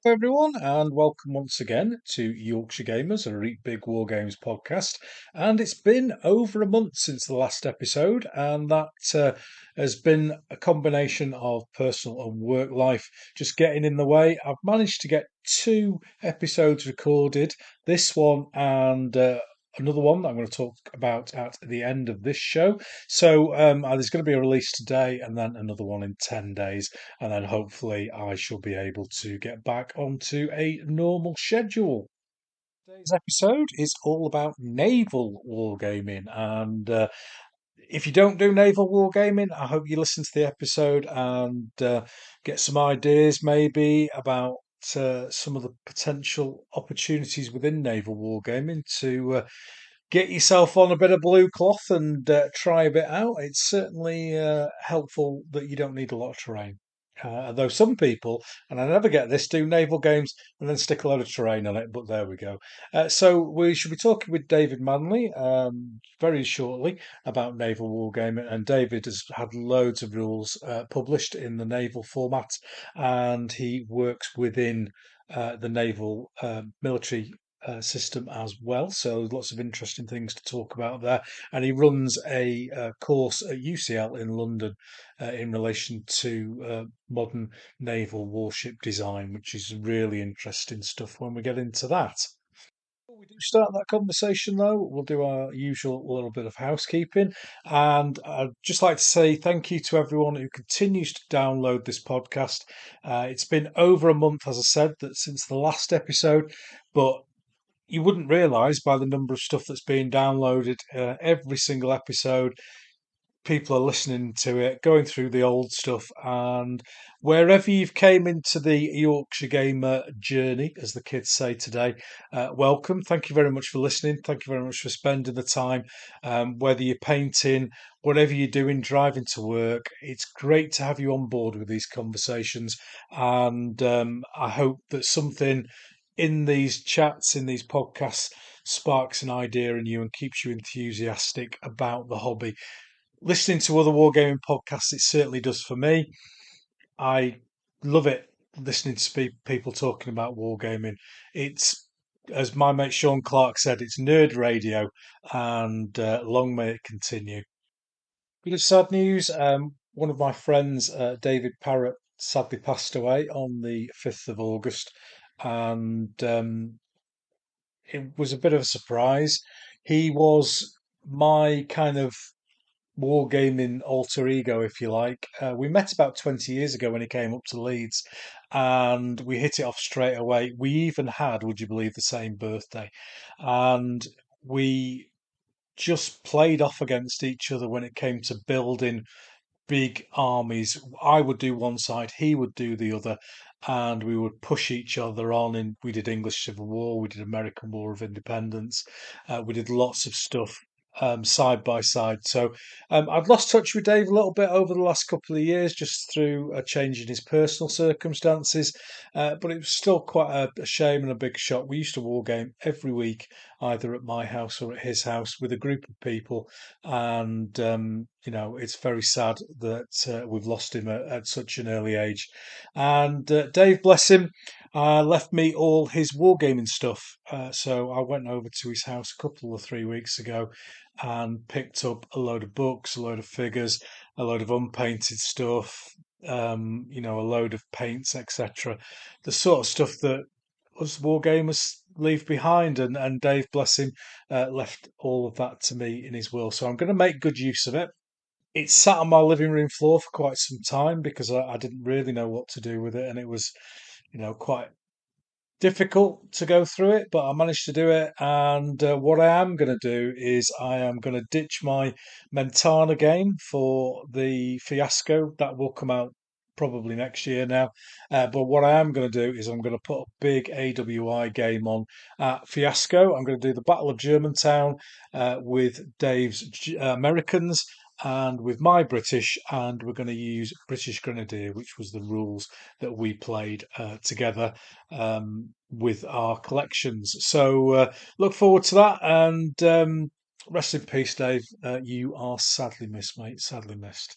everyone, and welcome once again to Yorkshire Gamers, a Reap Big War Games podcast. And it's been over a month since the last episode, and that has been a combination of personal and work life just getting in the way. I've managed to get two episodes recorded, this one and another one that I'm going to talk about at the end of this show. So there's going to be a release today and then another one in 10 days. And then hopefully I shall be able to get back onto a normal schedule. Today's episode is all about naval wargaming. And if you don't do naval wargaming, I hope you listen to the episode and get some ideas maybe about some of the potential opportunities within naval wargaming to get yourself on a bit of blue cloth and try a bit out. It's certainly helpful that you don't need a lot of terrain. Though some people, and I never get this, do naval games and then stick a load of terrain on it, but there we go. So we should be talking with David Manley very shortly about naval wargaming, and David has had loads of rules published in the naval format, and he works within the naval military system as well. So lots of interesting things to talk about there. And he runs a course at UCL in London in relation to modern naval warship design, which is really interesting stuff when we get into that. Before we do start that conversation, though, we'll do our usual little bit of housekeeping. And I'd just like to say thank you to everyone who continues to download this podcast. It's been over a month, as I said, that since the last episode, but you wouldn't realise by the number of stuff that's being downloaded every single episode. People are listening to it, going through the old stuff, and wherever you've came into the Yorkshire Gamer journey, as the kids say today, welcome. Thank you very much for listening. Thank you very much for spending the time. Whether you're painting, whatever you're doing, driving to work, it's great to have you on board with these conversations. And I hope that something in these chats, in these podcasts, sparks an idea in you and keeps you enthusiastic about the hobby. Listening to other wargaming podcasts, it certainly does for me. I love it listening to people talking about wargaming. It's, as my mate Sean Clark said, it's nerd radio, and long may it continue. Bit of sad news. One of my friends, David Parrott, sadly passed away on the 5th of August, and it was a bit of a surprise. He was my kind of wargaming alter ego, if you like. We met about 20 years ago when he came up to Leeds, and we hit it off straight away. We even had, would you believe, the same birthday, and we just played off against each other when it came to building big armies. I would do one side, he would do the other, and we would push each other on. And we did English Civil War, we did American War of Independence, we did lots of stuff side by side. So I've lost touch with Dave a little bit over the last couple of years, just through a change in his personal circumstances. But it was still quite a shame and a big shock. We used to war game every week, either at my house or at his house, with a group of people, and it's very sad that we've lost him at such an early age. And Dave, bless him, left me all his wargaming stuff. So I went over to his house a couple of 3 weeks ago and picked up a load of books, a load of figures, a load of unpainted stuff, a load of paints, etc. The sort of stuff that us wargamers leave behind. And Dave, bless him, left all of that to me in his will. So I'm going to make good use of it. It sat on my living room floor for quite some time because I didn't really know what to do with it, and it was, quite difficult to go through it, but I managed to do it. And what I am going to do is I am going to ditch my Mentana game for the Fiasco that will come out probably next year now. But what I am going to do is I'm going to put a big AWI game on at Fiasco. I'm going to do the Battle of Germantown with Dave's Americans and with my British, and we're going to use British Grenadier, which was the rules that we played together with our collections. So look forward to that, and rest in peace, Dave. You are sadly missed, mate. Sadly missed.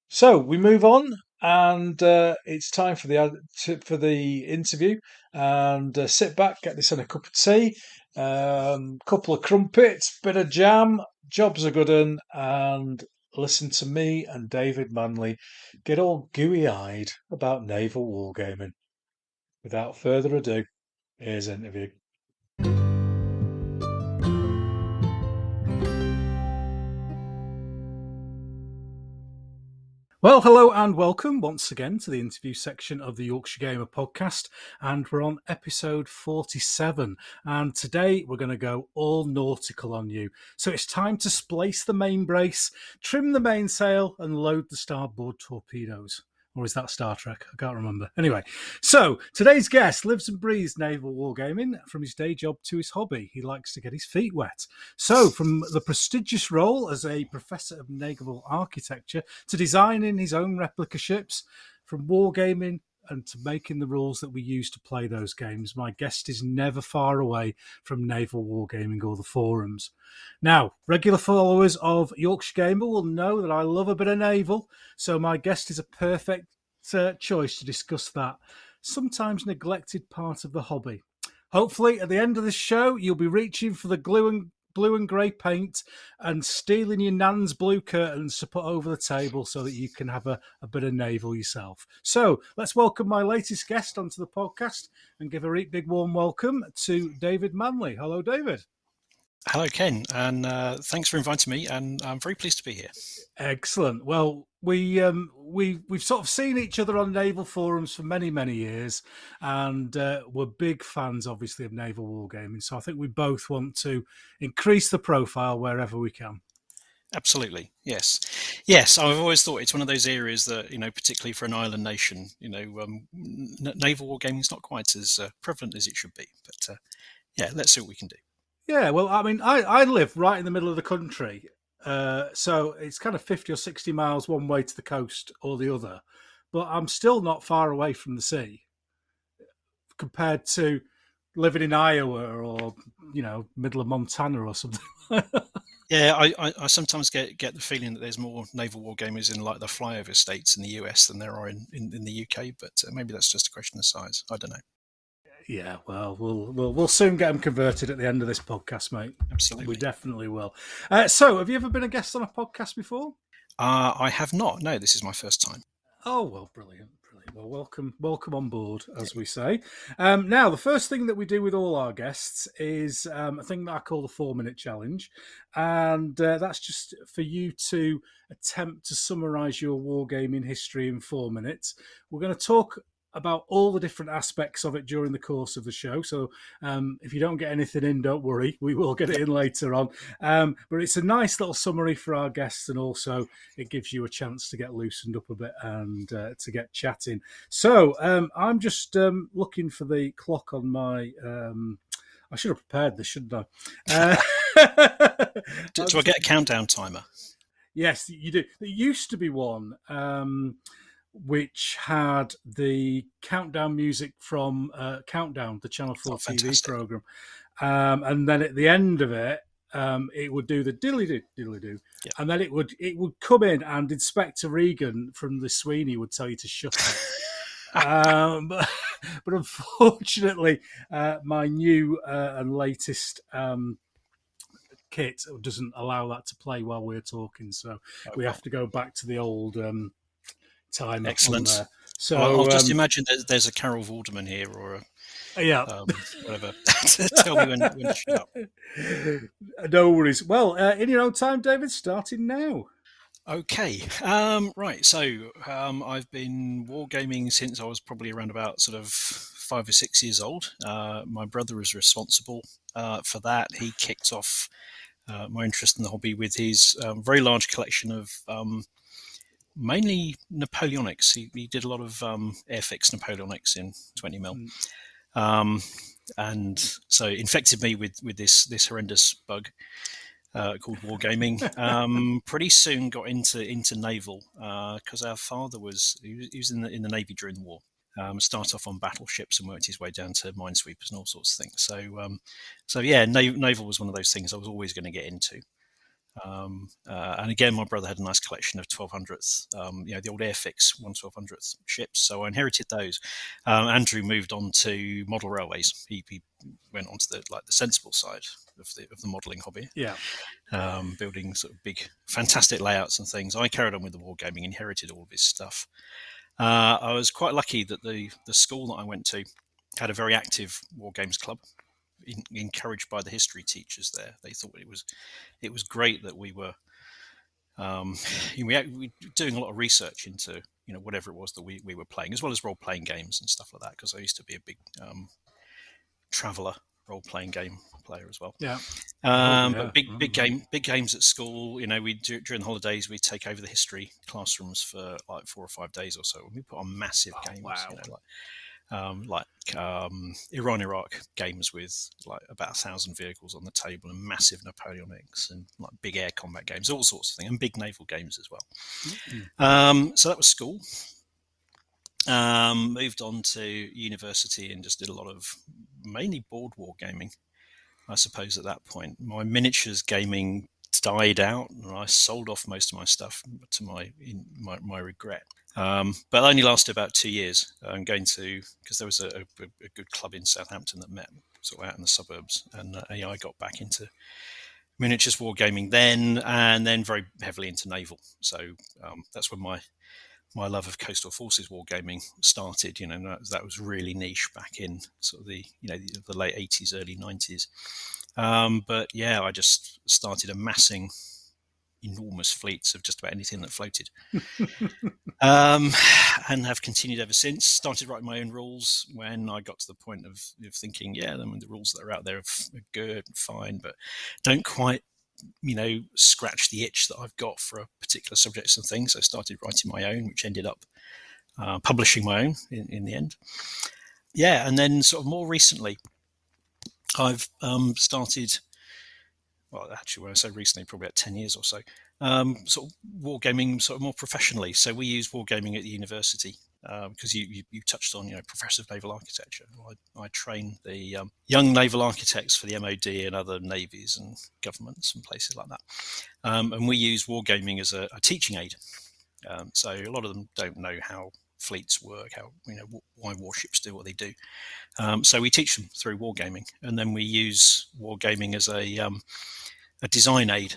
So we move on. and it's time for the interview. And sit back, get this in a cup of tea, couple of crumpets, bit of jam. Job's a good un, and listen to me and David Manley get all gooey-eyed about naval wargaming. Without further ado, here's the interview. Well, hello and welcome once again to the interview section of the Yorkshire Gamer podcast, and we're on episode 47, and today we're going to go all nautical on you. So it's time to splice the main brace, trim the mainsail, and load the starboard torpedoes. Or is that Star Trek? I can't remember. Anyway, so today's guest lives and breathes naval wargaming from his day job to his hobby. He likes to get his feet wet. So from the prestigious role as a professor of naval architecture to designing his own replica ships, from wargaming and to making the rules that we use to play those games, my guest is never far away from naval wargaming or the forums. Now, regular followers of Yorkshire Gamer will know that I love a bit of naval, so my guest is a perfect choice to discuss that sometimes neglected part of the hobby. Hopefully, at the end of the show, you'll be reaching for the blue and grey paint and stealing your nan's blue curtains to put over the table so that you can have a bit of naval yourself. So let's welcome my latest guest onto the podcast and give a big warm welcome to David Manley. Hello, David. Hello, Ken, and thanks for inviting me, and I'm very pleased to be here. Excellent. Well, we've sort of seen each other on naval forums for many years, and we're big fans, obviously, of naval wargaming. So I think we both want to increase the profile wherever we can. Absolutely, yes. I've always thought it's one of those areas that, particularly for an island nation, naval wargaming is not quite as prevalent as it should be. But let's see what we can do. Yeah, well, I mean, I live right in the middle of the country, so it's kind of 50 or 60 miles one way to the coast or the other, but I'm still not far away from the sea compared to living in Iowa or, middle of Montana or something. Yeah, I sometimes get the feeling that there's more naval wargamers in like the flyover states in the US than there are in the UK, but maybe that's just a question of size. I don't know. Yeah, well, we'll soon get them converted at the end of this podcast, mate. Absolutely, we definitely will. So, have you ever been a guest on a podcast before? I have not. No, this is my first time. Oh well, brilliant. Well, welcome on board, as we say. Now, the first thing that we do with all our guests is a thing that I call the 4-minute challenge, and that's just for you to attempt to summarise your wargaming history in 4 minutes. We're going to talk about all the different aspects of it during the course of the show. So if you don't get anything in, don't worry. We will get it in later on. But it's a nice little summary for our guests, and also it gives you a chance to get loosened up a bit and to get chatting. So I'm just looking for the clock on my... I should have prepared this, shouldn't I? Do I get a countdown timer? Yes, you do. There used to be one... which had the countdown music from Countdown, the Channel 4 TV program. And then at the end of it, it would do the diddly-do. Yep. And then it would come in, and Inspector Regan from the Sweeney would tell you to shut it. But unfortunately, my new and latest kit doesn't allow that to play while we're talking. So we have to go back to the old... time. Excellent. So I'll just imagine that there's a Carol Vorderman here, or whatever. Tell me when to shut up. No worries. Well, in your own time, David, starting now. Okay. Right. So I've been wargaming since I was probably around about sort of 5 or 6 years old. My brother was responsible for that. He kicked off my interest in the hobby with his very large collection of mainly Napoleonics. He did a lot of Airfix Napoleonics in 20mm. And so infected me with this horrendous bug called wargaming. Pretty soon got into naval because our father was in the Navy during the war. Started off on battleships and worked his way down to minesweepers and all sorts of things. So naval was one of those things I was always going to get into. And again, my brother had a nice collection of 1200th, the old Airfix 1/1200th ships. So I inherited those. Andrew moved on to model railways. He went on to the sensible side of the modelling hobby. Yeah. Building sort of big, fantastic layouts and things. I carried on with the wargaming, inherited all of his stuff. I was quite lucky that the school that I went to had a very active war games club, encouraged by the history teachers there. They thought it was great that we were we were doing a lot of research into whatever it was that we were playing, as well as role playing games and stuff like that. Because I used to be a big traveller role playing game player as well. Yeah. But big games at school. We during the holidays we'd take over the history classrooms for like 4 or 5 days or so. We put on massive games. Wow. Iran-Iraq games with like about 1,000 vehicles on the table, and massive Napoleonics, and like big air combat games, all sorts of things, and big naval games as well. Mm-hmm. So that was school. Moved on to university and just did a lot of mainly board war gaming. I suppose at that point, my miniatures gaming died out, and I sold off most of my stuff to my regret. But only lasted about 2 years. I'm going to, because there was a good club in Southampton that met sort of out in the suburbs, and I got back into miniatures wargaming then, and then very heavily into naval. So that's when my love of coastal forces wargaming started. That was really niche back in sort of the late 80s, early 90s. But yeah, I just started amassing enormous fleets of just about anything that floated, and have continued ever since. Started writing my own rules when I got to the point of thinking, the rules that are out there are good and fine, but don't quite scratch the itch that I've got for a particular subjects and things. So I started writing my own, which ended up publishing my own in the end. Yeah, and then sort of more recently, I've started. Well, actually, when I say recently, probably about 10 years or so, sort of wargaming sort of more professionally. So we use wargaming at the university because you touched on, Professor of Naval Architecture. I train the young naval architects for the MOD and other navies and governments and places like that. And we use wargaming as a teaching aid. So a lot of them don't know how fleets work, how why warships do what they do. So we teach them through wargaming, and then we use wargaming as a design aid.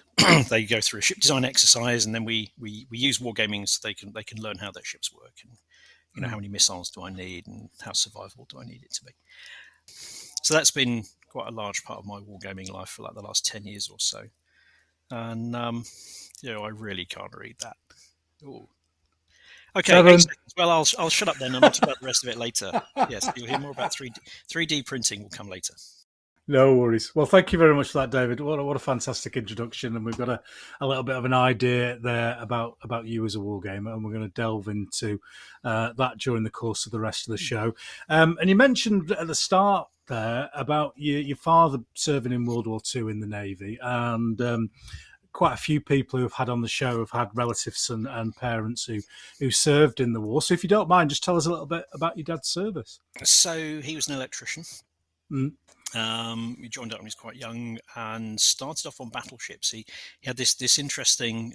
They go through a ship design exercise, and then we use wargaming so they can learn how their ships work, and how many missiles do I need, and how survivable do I need it to be. So that's been quite a large part of my wargaming life for like the last 10 years or so, and I really can't read that. Ooh. Okay, 8 seconds. Well, I'll shut up then, and I'll talk about the rest of it later. Yes, you'll hear more about 3D printing will come later. No worries. Well, thank you very much for that, David. What a fantastic introduction, and we've got a little bit of an idea there about you as a wargamer, and we're going to delve into that during the course of the rest of the show. And you mentioned at the start there about your father serving in World War II in the Navy, and quite a few people who have had on the show have had relatives and parents who served in the war. So if you don't mind, just tell us a little bit about your dad's service. So he was an electrician. He joined up when he was quite young and started off on battleships. He had this interesting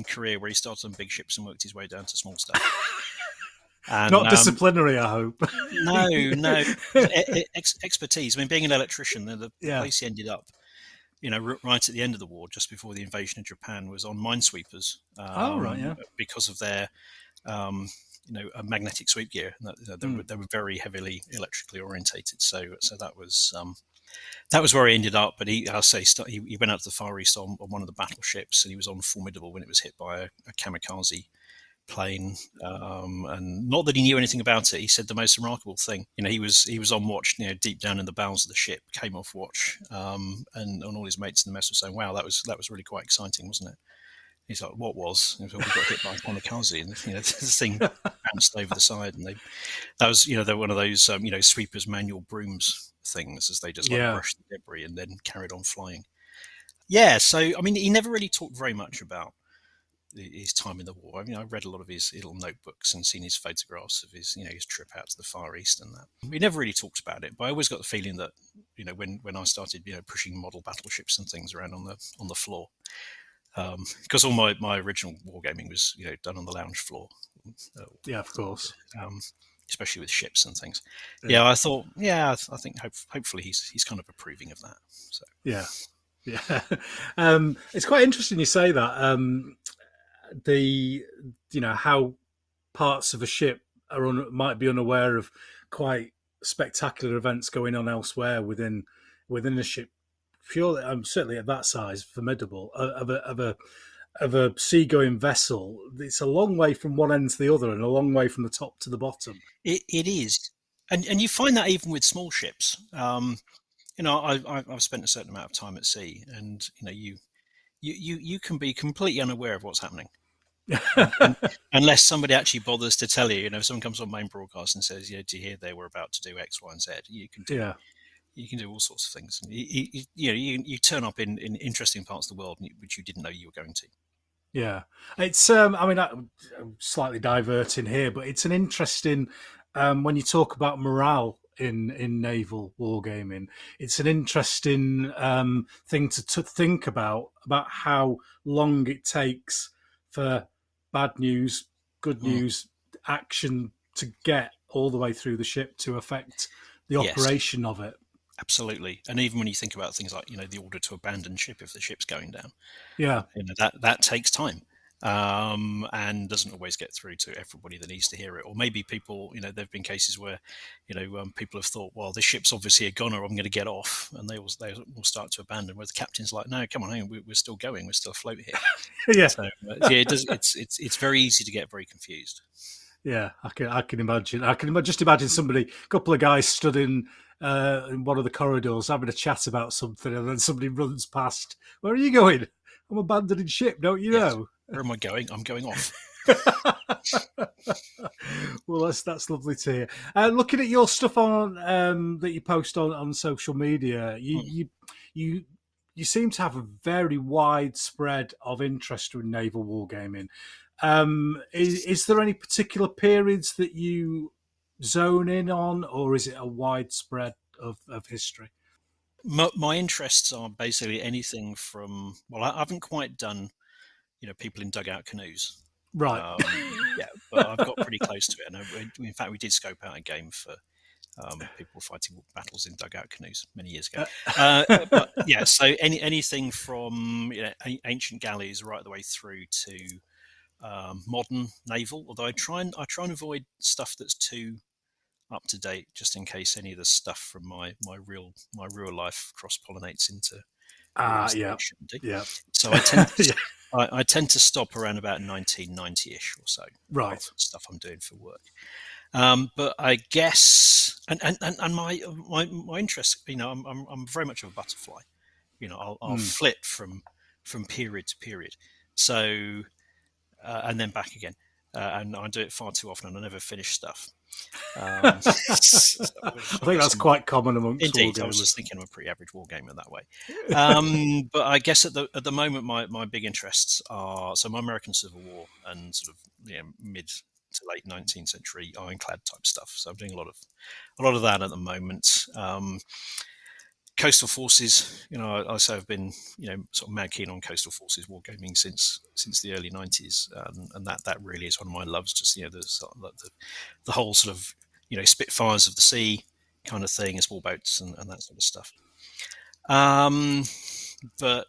career where he started on big ships and worked his way down to small stuff. And, not disciplinary, I hope. No. Expertise. I mean, being an electrician, the place he ended up, right at the end of the war, just before the invasion of Japan, was on minesweepers. Because of their, a magnetic sweep gear. They were very heavily electrically orientated. So that was where he ended up. But he went out to the Far East on one of the battleships, and he was on Formidable when it was hit by a kamikaze plane. And not that he knew anything about it. He said the most remarkable thing, he was on watch, deep down in the bowels of the ship, came off watch, and all his mates in the mess were saying, "Wow, that was really quite exciting, wasn't it?" He's like, "What was?" We got hit by a kamikaze, and the thing bounced over the side, and they're one of those sweepers manual brooms things, as they just brushed the debris and then carried on flying. Yeah, so I mean, he never really talked very much about his time in the war. I mean, I read a lot of his little notebooks and seen his photographs of his trip out to the Far East and that. He never really talked about it, but I always got the feeling that when I started pushing model battleships and things around on the floor, because all my original wargaming was done on the lounge floor. Yeah, of course. Especially with ships and things. Yeah. Yeah, I thought. Yeah, I think hopefully he's kind of approving of that. So Yeah. Yeah. It's quite interesting you say that. The how parts of a ship might be unaware of quite spectacular events going on elsewhere within a ship. Purely, certainly at that size, formidable of a seagoing vessel. It's a long way from one end to the other, and a long way from the top to the bottom. it is, and you find that even with small ships. I've spent a certain amount of time at sea, and you can be completely unaware of what's happening. And unless somebody actually bothers to tell you, if someone comes on main broadcast and says, "Do you hear they were about to do X, Y, and Z?" Yeah. You can do all sorts of things. You turn up in interesting parts of the world which you didn't know you were going to. Yeah, it's. I'm slightly diverting here, but it's an interesting when you talk about morale in naval wargaming. It's an interesting thing to think about how long it takes for bad news, good Mm. news, action to get all the way through the ship to affect the Yes, operation of it. absolutely. And even when you think about things like the order to abandon ship if the ship's going down, Yeah, that takes time, and doesn't always get through to everybody that needs to hear it. Or maybe people, there have been cases where people have thought, well, this ship's obviously a gunner, I'm going to get off, and they will start to abandon. Where the captain's like, no, come on, we're still going, we're still afloat here. yeah. So yeah, it does. It's very easy to get very confused. Yeah, I can imagine. Just imagine somebody, a couple of guys stood in one of the corridors having a chat about something, and then somebody runs past. Where are you going? I'm abandoning ship. Don't you Yes. know? Where am I going? I'm going off. Well, that's lovely to hear. Looking at your stuff on that you post on social media, Mm. you seem to have a very wide spread of interest in naval wargaming. Is there any particular periods that you zone in on, or is it a widespread of history? My interests are basically anything from, well, I haven't quite done people in dugout canoes. Right. Yeah, but I've got pretty close to it. And in fact, we did scope out a game for people fighting battles in dugout canoes many years ago. But yeah, so anything from ancient galleys right the way through to modern naval. Although I try and avoid stuff that's too up to date, just in case any of the stuff from my real life cross pollinates into periods that Yeah, it shouldn't do. yeah, So I tend to yeah. I tend to stop around about 1990-ish or so, apart Right. from stuff I'm doing for work. But I guess, and my interest, I'm very much of a butterfly. I'll Mm. flit from period to period. So and then back again. And I do it far too often, and I never finish stuff. So I I think guess that's quite common amongst indeed, I was wargamers. just thinking I'm a pretty average war gamer that way. But I guess at the moment, my big interests are my American Civil War and sort of mid to late 19th century ironclad type stuff. So I'm doing a lot of that at the moment. Coastal forces, I also have been, sort of mad keen on coastal forces wargaming since the early 90s, and that really is one of my loves. Just the whole sort of Spitfires of the sea kind of thing, small boats and that sort of stuff. But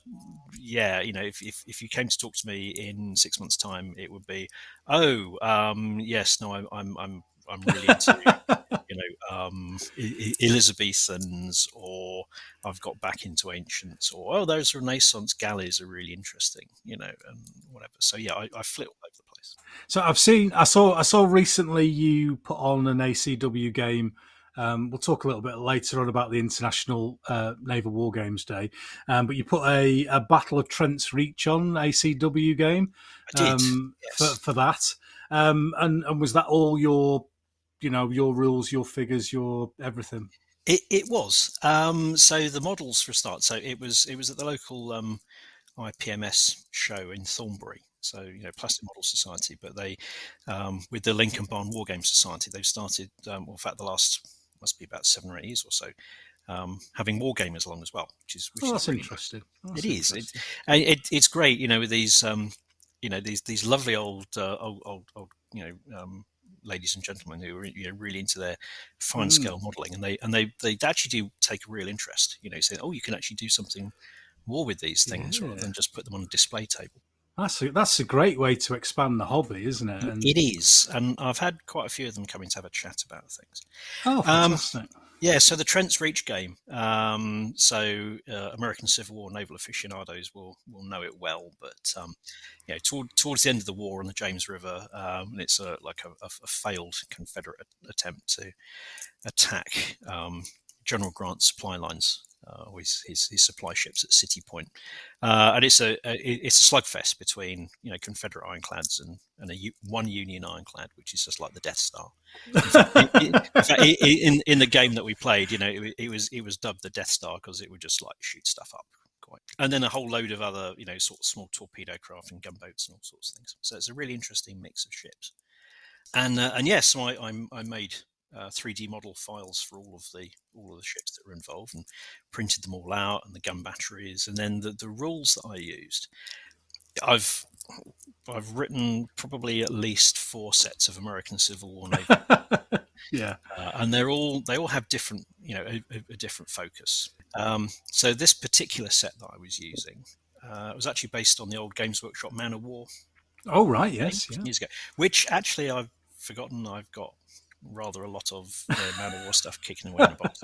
yeah, if you came to talk to me in 6 months' time, it would be, oh, yes, no, I'm really into Elizabethans, or I've got back into ancients, or those Renaissance galleys are really interesting, and whatever. So yeah, I flit all over the place. So I saw recently you put on an ACW game. We'll talk a little bit later on about the International Naval War Games Day, but you put a Battle of Trent's Reach on ACW game I did, yes. for that. And was that all your your rules, your figures, your everything? It was. So the models for a start. So it was at the local IPMS show in Thornbury. So Plastic Model Society, but they with the Lincoln Barn War Game Society, they've started. Well, in fact, the last must be about 7 or 8 years or so. having wargamers along as well, which is that's really interesting. nice. It is. It's great, with these these lovely old ladies and gentlemen who are really into their fine scale modelling, and they actually do take a real interest. Saying, oh, you can actually do something more with these things rather than just put them on a display table. That's a great way to expand the hobby, isn't it? It is, and I've had quite a few of them come in to have a chat about things. Oh, fantastic! Yeah, so the Trent's Reach game. American Civil War naval aficionados will know it well, but towards the end of the war on the James River, it's like a failed Confederate attempt to attack General Grant's supply lines, his supply ships at City Point, and it's a slugfest between Confederate ironclads and one Union ironclad, which is just like the Death Star. In the game that we played, it was dubbed the Death Star because it would just like shoot stuff up quite, and then a whole load of other sort of small torpedo craft and gunboats and all sorts of things. So it's a really interesting mix of ships. And yes, so I made 3D model files for all of the ships that were involved and printed them all out, and the gun batteries, and then the rules that I used. I've written probably at least 4 sets of American Civil War naval. Yeah, and they all have different a different focus. So this particular set that I was using was actually based on the old Games Workshop Man of War. Oh right, yes, years ago, which actually I've forgotten. I've got rather a lot of Man of War stuff kicking away in a box.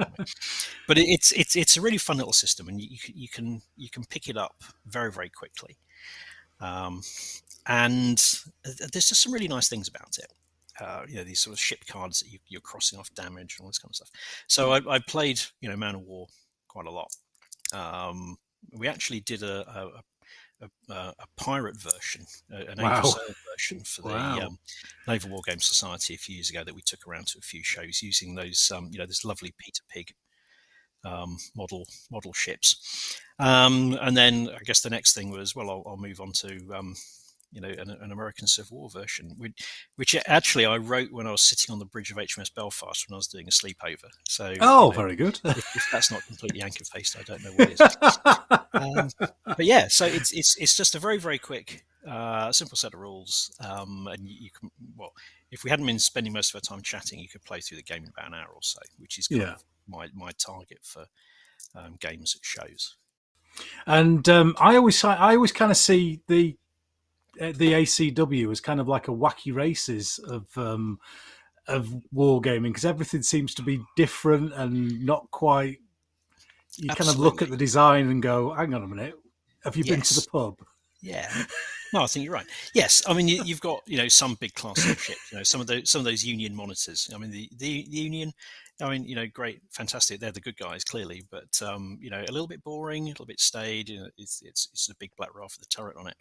But it's a really fun little system, and you can pick it up very, very quickly. And there's just some really nice things about it. These sort of ship cards that you're crossing off damage and all this kind of stuff. So I played Man of War quite a lot. We actually did a pirate version, an Angel Sail version for the Naval Wargaming Society a few years ago that we took around to a few shows using those, this lovely Peter Pig model ships. And then I guess the next thing was, well, I'll move on to, an American Civil War version, which actually I wrote when I was sitting on the bridge of HMS Belfast when I was doing a sleepover. So, very good. if that's not completely anchor-faced, I don't know what is. But yeah, so it's just a very, very quick, simple set of rules, and you can, well, if we hadn't been spending most of our time chatting, you could play through the game in about an hour or so, which is kind of my target for games at shows. And I always kind of see the ACW as kind of like a wacky races of wargaming, because everything seems to be different and not quite. You kind of look at the design and go, "Hang on a minute, have you been to the pub?" Yeah. No, I think you're right. Yes, I mean you've got some big classic ships. Some of those Union monitors. I mean the Union. I mean great, fantastic. They're the good guys clearly, but a little bit boring, a little bit staid. It's a big black raft with a turret on it.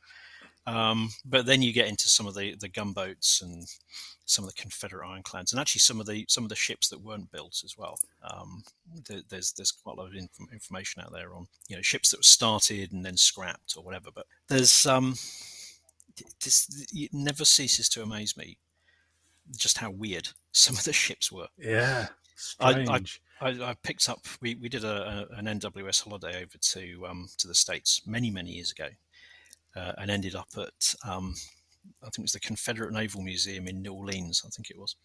But then you get into some of the gunboats and some of the Confederate ironclads, and actually some of the ships that weren't built as well. There's quite a lot of information out there on ships that were started and then scrapped or whatever. But there's it never ceases to amaze me just how weird some of the ships were. Yeah, strange. I picked up. We did an NWS holiday over to the States many years ago. And ended up at, I think it was the Confederate Naval Museum in New Orleans, I think it was.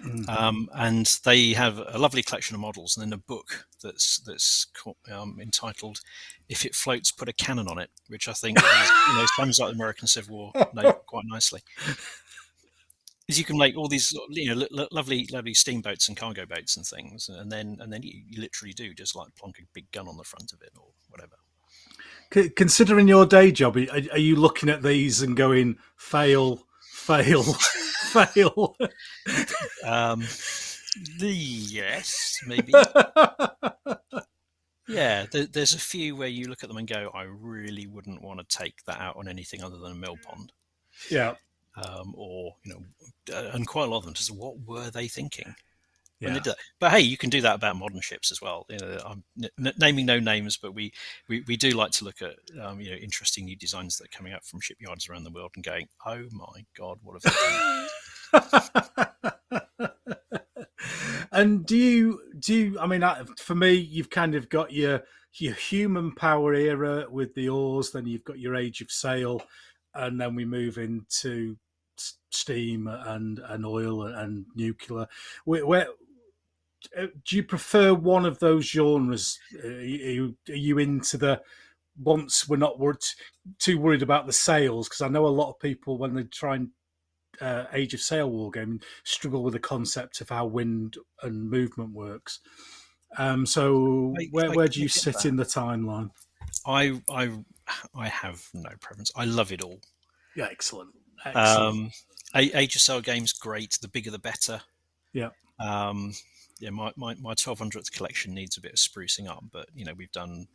And they have a lovely collection of models, and then a book that's entitled "If It Floats, Put a Cannon on It," which I think sums up the American Civil War quite nicely. Because you can make all these lovely steamboats and cargo boats and things, and then you literally do just like plonk a big gun on the front of it or whatever. Considering your day job, are you looking at these and going, fail, fail, fail? Yes, maybe. Yeah, there's a few where you look at them and go, I really wouldn't want to take that out on anything other than a mill pond. Yeah. Or, and quite a lot of them, just what were they thinking? Yeah. But hey, you can do that about modern ships as well. I'm naming no names, but we do like to look at interesting new designs that are coming out from shipyards around the world and going, oh my god, what have they done? And do do you? I mean, for me, you've kind of got your human power era with the oars, then you've got your Age of Sail, and then we move into steam and oil and nuclear. Where do you prefer one of those genres? Are you into the once we're not too worried about the sails? Because I know a lot of people when they try and Age of Sail wargaming struggle with the concept of how wind and movement works. So I where do you get sit that. in the timeline? I have no preference. I love it all. Yeah, excellent, excellent. Um, Age of Sail games, great. The bigger the better. Yeah. Yeah, my 1200th collection needs a bit of sprucing up, but we've done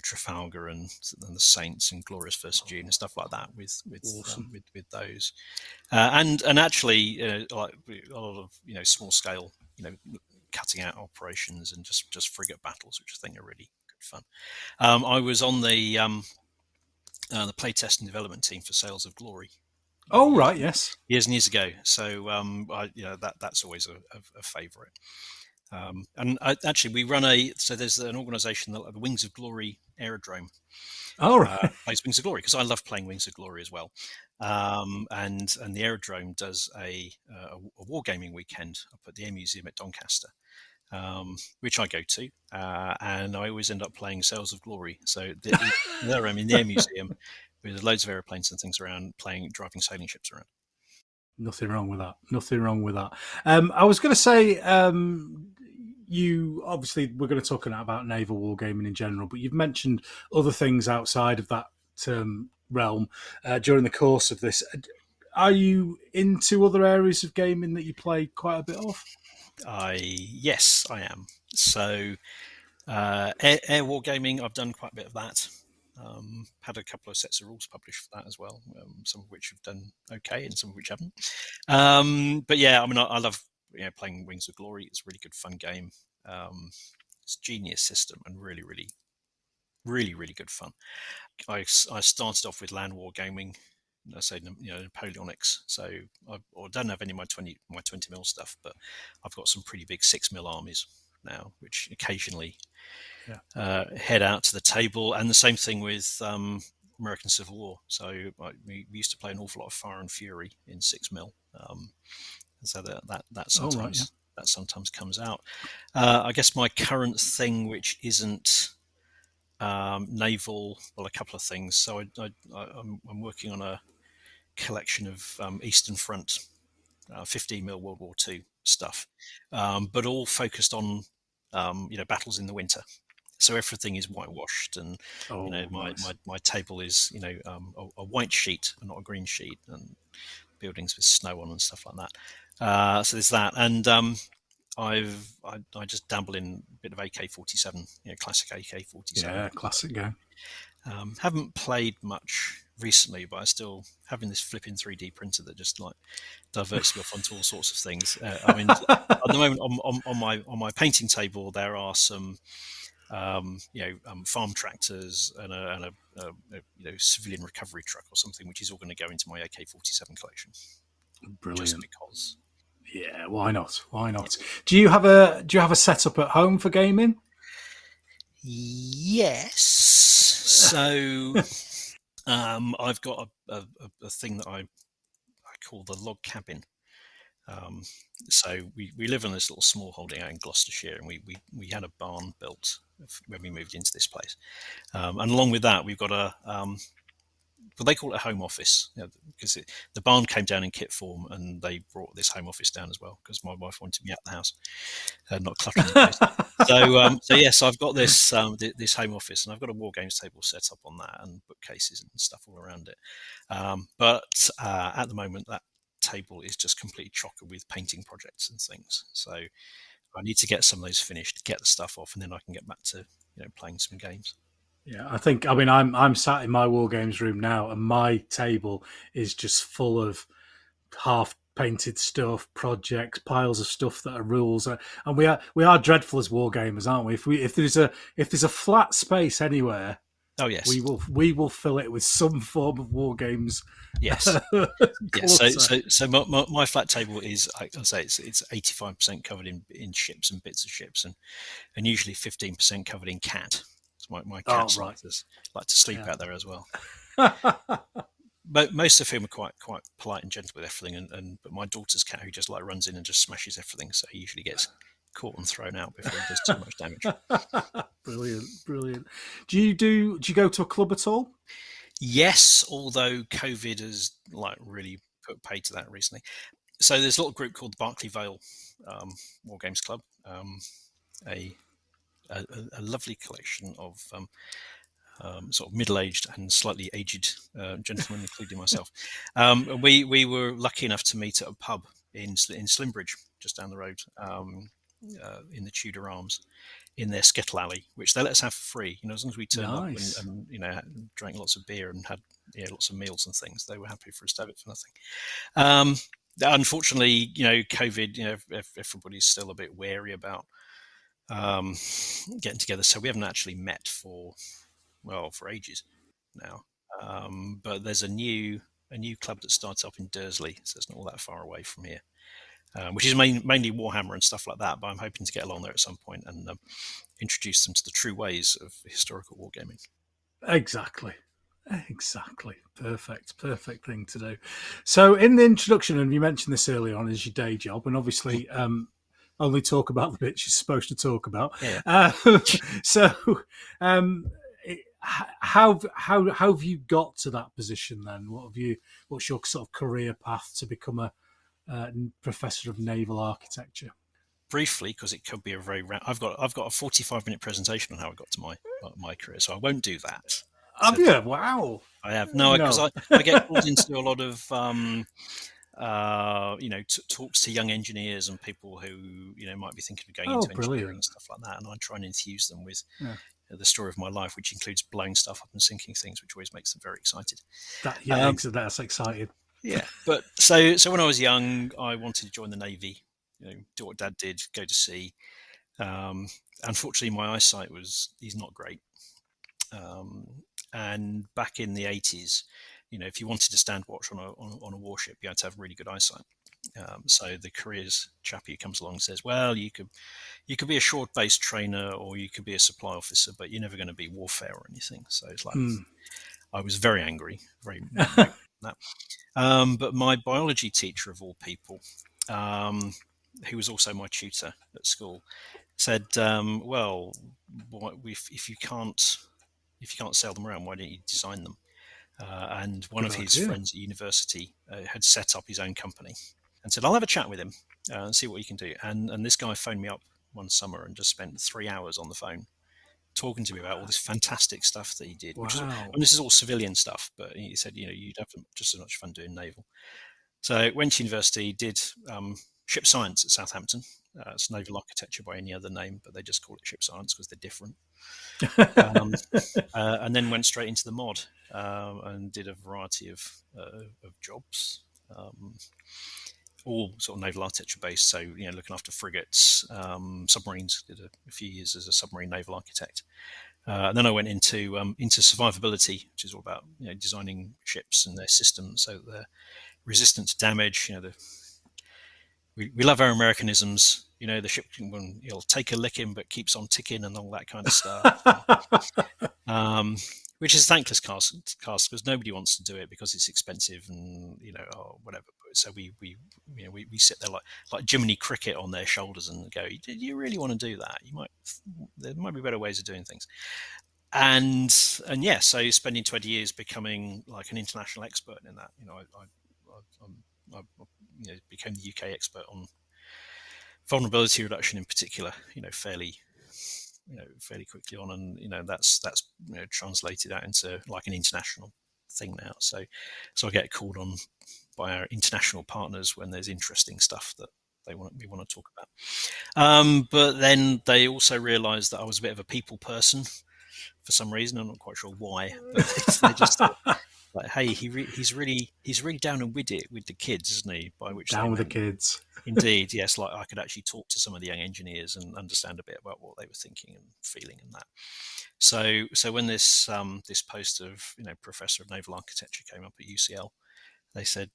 Trafalgar and the Saints and Glorious First of June and stuff like that Awesome. with those, and actually like a lot of small scale cutting out operations and just frigate battles, which I think are really good fun. I was on the playtest and development team for Sails of Glory. Oh right, yes. Years and years ago. So that's always a favourite. And actually, we run there's an organisation, the Wings of Glory Aerodrome, All right. plays Wings of Glory, because I love playing Wings of Glory as well. And the Aerodrome does a wargaming weekend up at the Air Museum at Doncaster, which I go to, and I always end up playing Sails of Glory. So there I'm in the Air Museum with loads of aeroplanes and things around, driving sailing ships around. Nothing wrong with that. Nothing wrong with that. I was going to say, you obviously we're going to talk about naval wargaming in general, but you've mentioned other things outside of that realm during the course of this. Are you into other areas of gaming that you play quite a bit of? Yes, I am. So air wargaming, I've done quite a bit of that. Had a couple of sets of rules published for that as well, some of which have done okay and some of which haven't. But yeah, I mean, I love playing Wings of Glory. It's a really good fun game. It's a genius system and really, really, really, really good fun. I started off with land wargaming. I say Napoleonics. So I don't have any of my 20 mil stuff, but I've got some pretty big 6 mil armies now, which occasionally head out to the table. And the same thing with American Civil War. So we used to play an awful lot of Fire and Fury in 6 mil. So that sometimes that sometimes comes out. I guess my current thing, which isn't naval, well, a couple of things. So I'm working on a collection of Eastern Front 15 mil World War II stuff, but all focused on battles in the winter. So everything is whitewashed, and my table is a white sheet and not a green sheet, and buildings with snow on and stuff like that. So there's that, and I just dabble in a bit of AK-47, classic AK-47. Yeah, classic game. Haven't played much recently, but I still having this flipping 3D printer that just like diverts me off onto all sorts of things. I mean, at the moment on my painting table there are some farm tractors and a civilian recovery truck or something, which is all going to go into my AK-47 collection. Brilliant. Just because. Yeah, why not? Why not? Do you have a setup at home for gaming? Yes. So I've got a thing that I call the log cabin. So we live in this little small holding out in Gloucestershire, and we had a barn built when we moved into this place. And along with that, we've got well, they call it a home office, because the barn came down in kit form, and they brought this home office down as well because my wife wanted me out the house, not cluttering the place. So yes, I've got this this home office, and I've got a war games table set up on that, and bookcases and stuff all around it. But at the moment, that table is just completely chocker with painting projects and things. So I need to get some of those finished, get the stuff off, and then I can get back to playing some games. Yeah, I mean, I'm sat in my war games room now, and my table is just full of half painted stuff, projects, piles of stuff that are rules, and we are dreadful as war gamers, aren't we? If there's a flat space anywhere, Oh yes, we will fill it with some form of war games. yes. Yeah, so my flat table is, I'll say it's 85% covered in ships and bits of ships, and usually 15% covered in cat. So my cats right. like to sleep Yeah. out there as well. But most of whom are quite polite and gentle with everything, but my daughter's cat, who just like runs in and just smashes everything, so he usually gets caught and thrown out before he does too much damage. Brilliant. Do you go to a club at all? Yes, although COVID has like really put pay to that recently. So there's a little group called the Berkeley Vale War Games Club, a lovely collection of sort of middle-aged and slightly aged gentlemen, including myself. We were lucky enough to meet at a pub in Slimbridge, just down the road, in the Tudor Arms, in their skittle alley, which they let us have for free. As long as we turned up and drank lots of beer and had lots of meals and things, they were happy for us to have it for nothing. Unfortunately, COVID, everybody's still a bit wary about getting together, so we haven't actually met for ages now. But there's a new club that starts up in Dursley, so it's not all that far away from here, which is mainly Warhammer and stuff like that. But I'm hoping to get along there at some point and introduce them to the true ways of historical wargaming. Exactly. Perfect thing to do. So in the introduction, and you mentioned this earlier on, is your day job, and obviously only talk about the bits you're supposed to talk about. Yeah. How have you got to that position then? What's your sort of career path to become a professor of naval architecture? Briefly, because it could be a very I've got a 45-minute presentation on how I got to my career, so I won't do that. Have you? Wow. I have because I get called into a lot of talks to young engineers and people who might be thinking of going into engineering and stuff like that, and I try and enthuse them with the story of my life, which includes blowing stuff up and sinking things, which always makes them very excited. That's exciting. Yeah, but so when I was young, I wanted to join the Navy, do what Dad did, go to sea. Unfortunately, my eyesight is not great. And back in the 80s, if you wanted to stand watch on a warship, you had to have really good eyesight. So the careers chappie comes along and says, well, you could be a short-based trainer or you could be a supply officer, but you're never going to be warfare or anything. So it's like, I was very angry, very that. But my biology teacher, of all people, who was also my tutor at school, said, well, if you can't sail them around, why don't you design them? And one of his friends at university had set up his own company and said, I'll have a chat with him and see what he can do. And this guy phoned me up one summer and just spent 3 hours on the phone talking to me about all this fantastic stuff that he did. Wow. This is all civilian stuff, but he said, you'd have just as much fun doing naval. So went to university, did ship science at Southampton. It's naval architecture by any other name, but they just call it ship science because they're different. And then went straight into the mod and did a variety of jobs, all sort of naval architecture based. So looking after frigates, submarines. Did a few years as a submarine naval architect. And then I went into survivability, which is all about designing ships and their systems so that they're resistant to damage. We love our Americanisms. The ship you'll take a licking but keeps on ticking and all that kind of stuff. Which is a thankless task because nobody wants to do it because it's expensive and or whatever. So we sit there like Jiminy Cricket on their shoulders and go, do you really want to do that? There might be better ways of doing things. And so spending 20 years becoming like an international expert in that. I became the UK expert on vulnerability reduction in particular, fairly quickly on, and that's translated out into like an international thing now. So I get called on by our international partners when there's interesting stuff that we want to talk about. But then they also realised that I was a bit of a people person for some reason. I'm not quite sure why, but they just Like, hey, he's really down and with it with the kids, isn't he? By which Down they with the meant, kids. indeed, yes. Like I could actually talk to some of the young engineers and understand a bit about what they were thinking and feeling and that. So when this post of Professor of Naval Architecture came up at UCL, they said,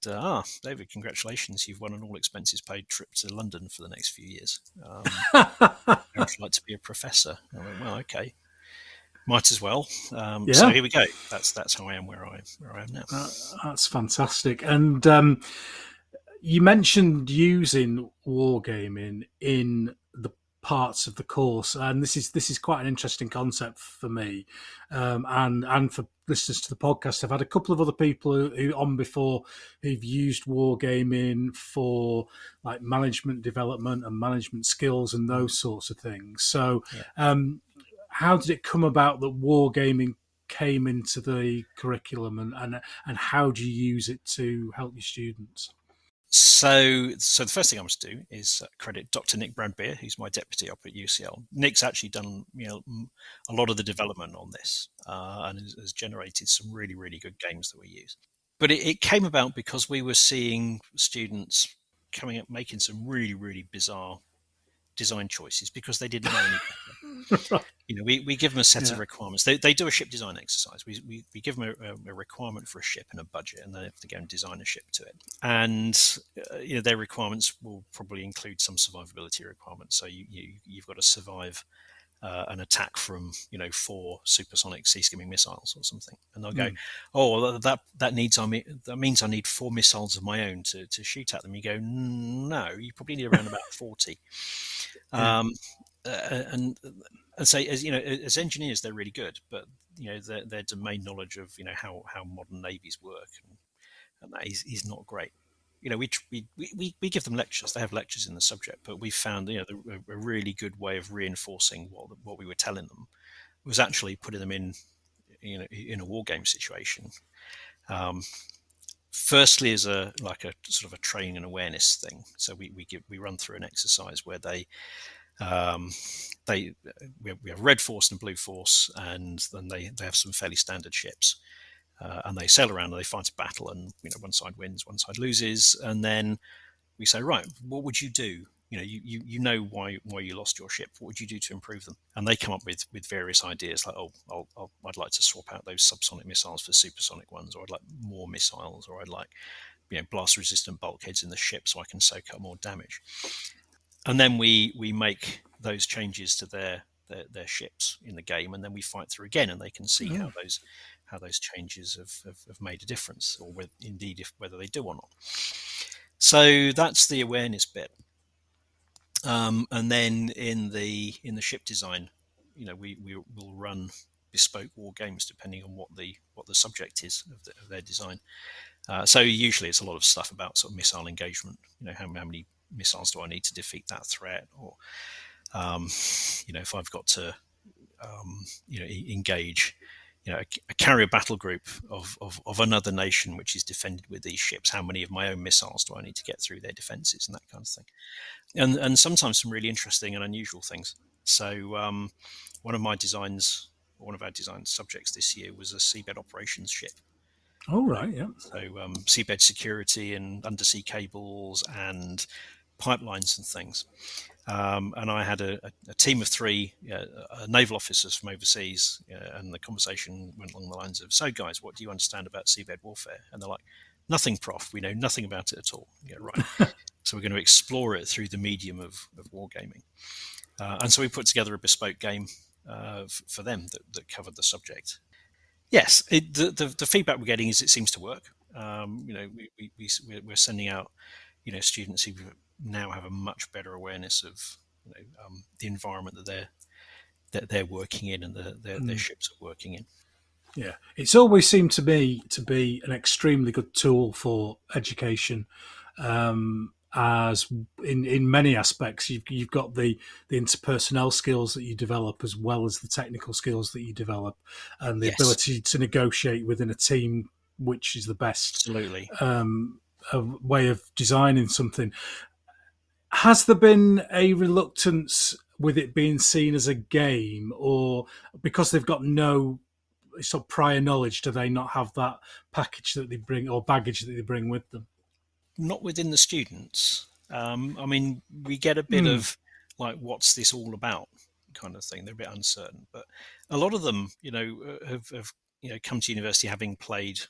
David, congratulations, you've won an all expenses paid trip to London for the next few years. How would you like to be a professor? I went, well, okay. Might as well. Yeah. So here we go. That's how I am where I am now. That's fantastic. And you mentioned using wargaming in the parts of the course, and this is quite an interesting concept for me, and for listeners to the podcast. I've had a couple of other people who on before who've used wargaming for like management development and management skills and those sorts of things. So, how did it come about that wargaming came into the curriculum, and how do you use it to help your students? So the first thing I must do is credit Dr. Nick Bradbeer, who's my deputy up at UCL. Nick's actually done a lot of the development on this and has generated some really, really good games that we use. But it came about because we were seeing students coming up making some really, really bizarre design choices because they didn't know any better. We give them a set of requirements. They do a ship design exercise. We give them a requirement for a ship and a budget, and they have to go and design a ship to it. And their requirements will probably include some survivability requirements. So you've got to survive an attack from 4 supersonic sea skimming missiles or something, and they'll go, oh, that means I need 4 missiles of my own to shoot at them. You go, no, you probably need around about 40. And say, as engineers, they're really good, but their domain knowledge of how modern navies work and that is not great. We give them lectures. They have lectures in the subject, but we found a really good way of reinforcing what we were telling them was actually putting them in a war game situation. Firstly, as a sort of a training and awareness thing. So we run through an exercise where we have red force and blue force, and then they have some fairly standard ships. And they sail around and they fight a battle, and one side wins, one side loses, and then we say, right, what would you do? You know why you lost your ship. What would you do to improve them? And they come up with various ideas, like, I'd like to swap out those subsonic missiles for supersonic ones, or I'd like more missiles, or I'd like blast resistant bulkheads in the ship so I can soak up more damage. And then we make those changes to their ships in the game, and then we fight through again, and they can see how those changes have made a difference, or whether they do or not. So that's the awareness bit. And then in the ship design, we will run bespoke war games depending on what the subject is of their design. So usually it's a lot of stuff about sort of missile engagement. How many missiles do I need to defeat that threat, or if I've got to engage a carrier battle group of another nation which is defended with these ships, how many of my own missiles do I need to get through their defenses, and that kind of thing, and sometimes some really interesting and unusual things. So one of our design subjects this year was a seabed operations ship. Oh, right, yeah. So seabed security and undersea cables and pipelines and things. And I had a team of 3 naval officers from overseas, and the conversation went along the lines of, so guys, what do you understand about seabed warfare? And they're like, nothing, Prof. We know nothing about it at all. Yeah, right. So we're going to explore it through the medium of wargaming. And so we put together a bespoke game for them that covered the subject. Yes, the feedback we're getting is it seems to work. We're sending out students who now have a much better awareness of the environment that they're working in and their ships are working in. Yeah, it's always seemed to me to be an extremely good tool for education, as in many aspects. You've got the interpersonnel skills that you develop, as well as the technical skills that you develop, and the ability to negotiate within a team, which is the best absolutely a way of designing something. Has there been a reluctance with it being seen as a game, or because they've got no sort of prior knowledge do they not have that package that they bring or baggage that they bring with them? Not within the students. I mean, we get a bit of like, what's this all about kind of thing. They're a bit uncertain, but a lot of them, have come to university having played,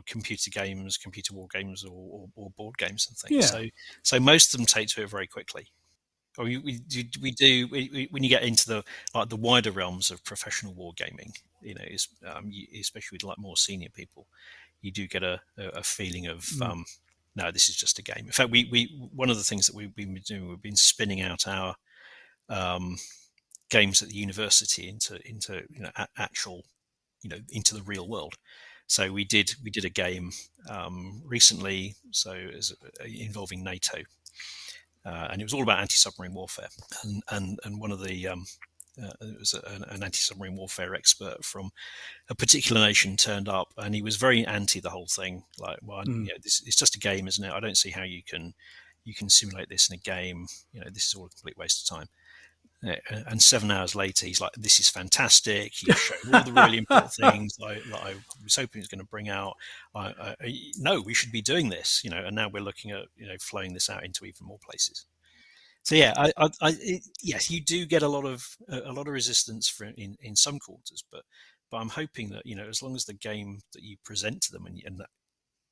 computer games, computer war games, or board games and things. Yeah. So most of them take to it very quickly. Or when you get into the wider realms of professional wargaming, especially with like more senior people, you do get a feeling of no, this is just a game. In fact, we one of the things that we've been doing, we've been spinning out our games at the university into actual, into the real world. So we did a game recently, involving NATO. And it was all about anti-submarine warfare, and one of the it was an anti-submarine warfare expert from a particular nation turned up, and he was very anti the whole thing. Like, well, it's just a game, isn't it? I don't see how you can simulate this in a game. This is all a complete waste of time. And 7 hours later, he's like, "This is fantastic. He's shown all the really important things I was hoping he was going to bring out. No, we should be doing this, And now we're looking at flowing this out into even more places. So yeah, yes, you do get a lot of resistance in some quarters, but I'm hoping that as long as the game that you present to them, and that,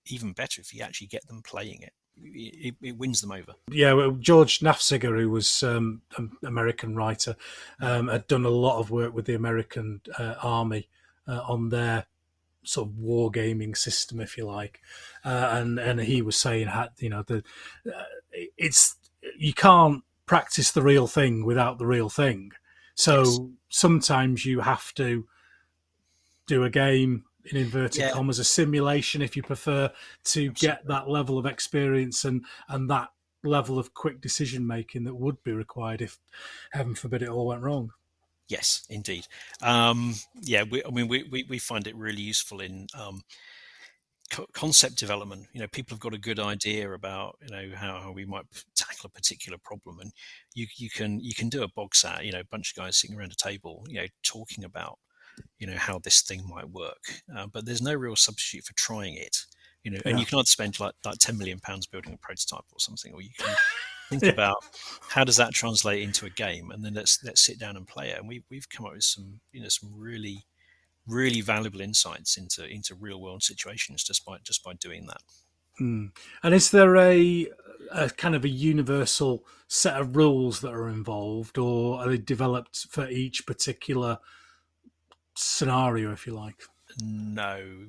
even better if you actually get them playing it. It wins them over. Yeah, well, George Nafziger, who was an American writer, had done a lot of work with the American Army on their sort of wargaming system, if you like, and he was saying, it's you can't practice the real thing without the real thing. So yes. Sometimes you have to do a game, in inverted commas, a simulation, if you prefer, to get that level of experience and that level of quick decision making that would be required if, heaven forbid, it all went wrong. Yes, indeed. We find it really useful in concept development. People have got a good idea about how we might tackle a particular problem, and you can do a bog sat, a bunch of guys sitting around a table, talking about how this thing might work, but there's no real substitute for trying it. And you can either spend like £10 million building a prototype or something, or you can think about how does that translate into a game, and then let's sit down and play it. And we've come up with some really, really valuable insights into real world situations just by doing that. And is there a kind of a universal set of rules that are involved, or are they developed for each particular scenario, if you like? No.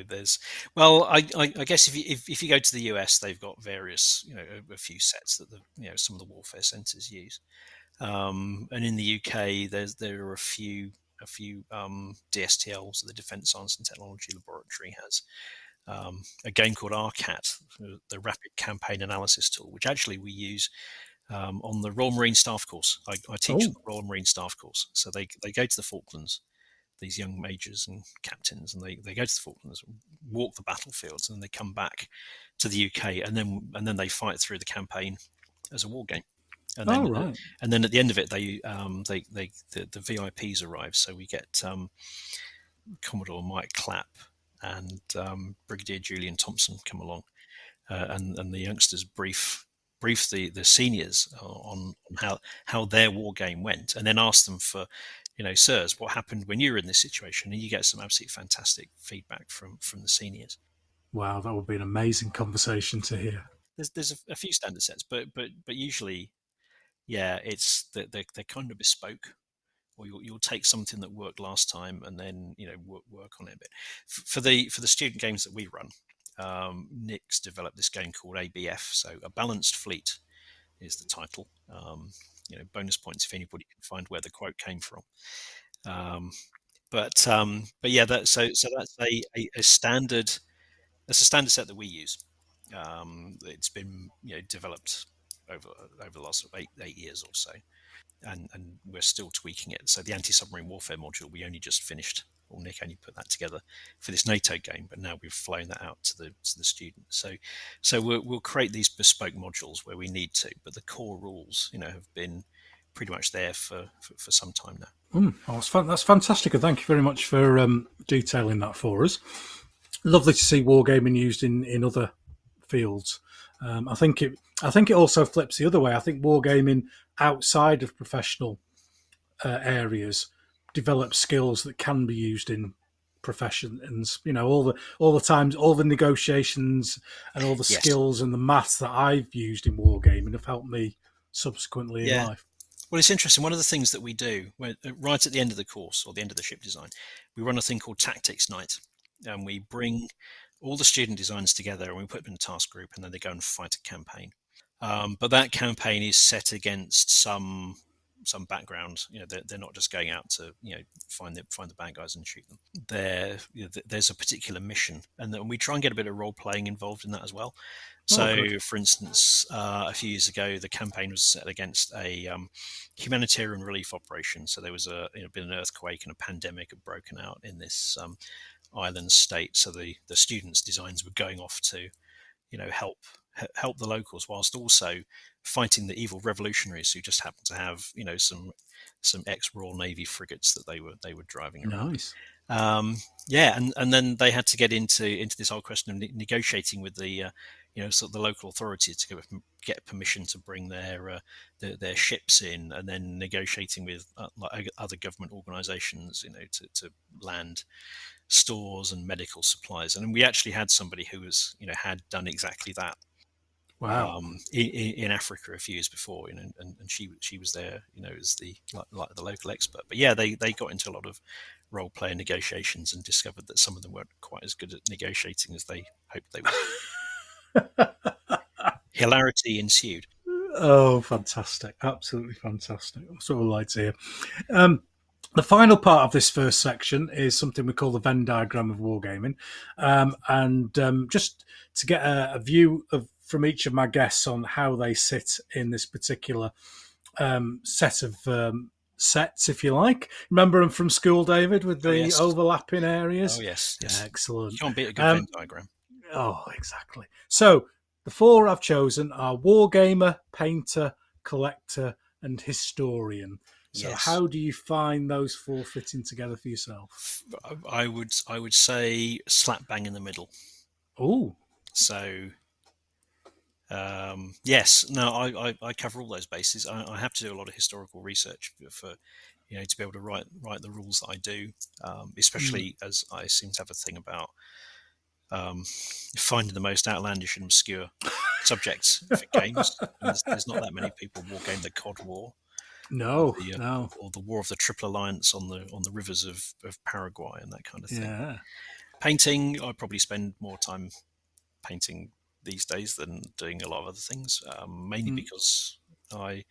There's I guess if you go to the US, they've got various a few sets that some of the warfare centres use, and in the UK there are a few DSTLs. The Defence Science and Technology Laboratory has a game called RCAT, the Rapid Campaign Analysis Tool, which actually we use on the Royal Marine Staff course. I teach the Royal Marine Staff course, so they go to the Falklands, these young majors and captains, and they go to the Falklands, walk the battlefields, and then they come back to the UK, and then they fight through the campaign as a war game. And then, and then at the end of it, the VIPs arrive. So we get Commodore Mike Clapp and Brigadier Julian Thompson come along, and the youngsters brief the seniors on how their war game went, and then ask them for, sirs, what happened when you were in this situation? And you get some absolutely fantastic feedback from the seniors. Wow, that would be an amazing conversation to hear. There's a few standard sets, but usually, it's they're kind of bespoke, or you'll take something that worked last time and then work on it a bit. For the student games that we run, Nick's developed this game called ABF, so A Balanced Fleet is the title. Bonus points if anybody can find where the quote came from. But that's a standard. That's a standard set that we use. It's been developed over the last 8 years or so, and we're still tweaking it. So the anti-submarine warfare module we only just finished, or Nick only put that together for this NATO game, but now we've flown that out to the students. So we'll create these bespoke modules where we need to, but the core rules have been pretty much there for some time now. Oh, that's fantastic, and thank you very much for detailing that for us. Lovely to see wargaming used in other fields. I think it also flips the other way. I think wargaming outside of professional areas develops skills that can be used in professions. All the times, all the negotiations and all the skills and the maths that I've used in wargaming have helped me subsequently in life. Well, it's interesting. One of the things that we do right at the end of the course or the end of the ship design, we run a thing called Tactics Night, and we bring all the student designers together and we put them in a task group, and then they go and fight a campaign. But that campaign is set against some background. They're not just going out to find the bad guys and shoot them. There's a particular mission, and then we try and get a bit of role playing involved in that as well. So, for instance, a few years ago, the campaign was set against a humanitarian relief operation. So there was been an earthquake and a pandemic had broken out in this island state. So the students' designs were going off to, help the locals, whilst also fighting the evil revolutionaries who just happened to have, some ex-Royal Navy frigates that they were driving around. Nice. And then they had to get into this whole question of negotiating with the sort of the local authorities to get permission to bring their ships in, and then negotiating with other government organisations, to land stores and medical supplies. And we actually had somebody who was had done exactly that. Wow. In Africa a few years before, and she was there, as the local expert. But yeah, they got into a lot of role play negotiations and discovered that some of them weren't quite as good at negotiating as they hoped they would. Hilarity ensued. Oh, fantastic! Absolutely fantastic. That's what I like to hear. The final part of this first section is something we call the Venn diagram of wargaming, and just to get a view from each of my guests on how they sit in this particular set of sets, if you like. Remember them from school, David, with the overlapping areas? Oh, yes. Excellent. You can't beat a good Venn diagram. Oh, exactly. So the four I've chosen are wargamer, painter, collector, and historian. So how do you find those four fitting together for yourself? I would say slap bang in the middle. Oh. So... yes, no, I cover all those bases. I have to do a lot of historical research for to be able to write the rules that I do, especially as I seem to have a thing about finding the most outlandish and obscure subjects for games. There's not that many people wargame the Cod War. No, or the War of the Triple Alliance on the rivers of Paraguay and that kind of thing. Yeah. Painting, I probably spend more time painting these days than doing a lot of other things, mainly because I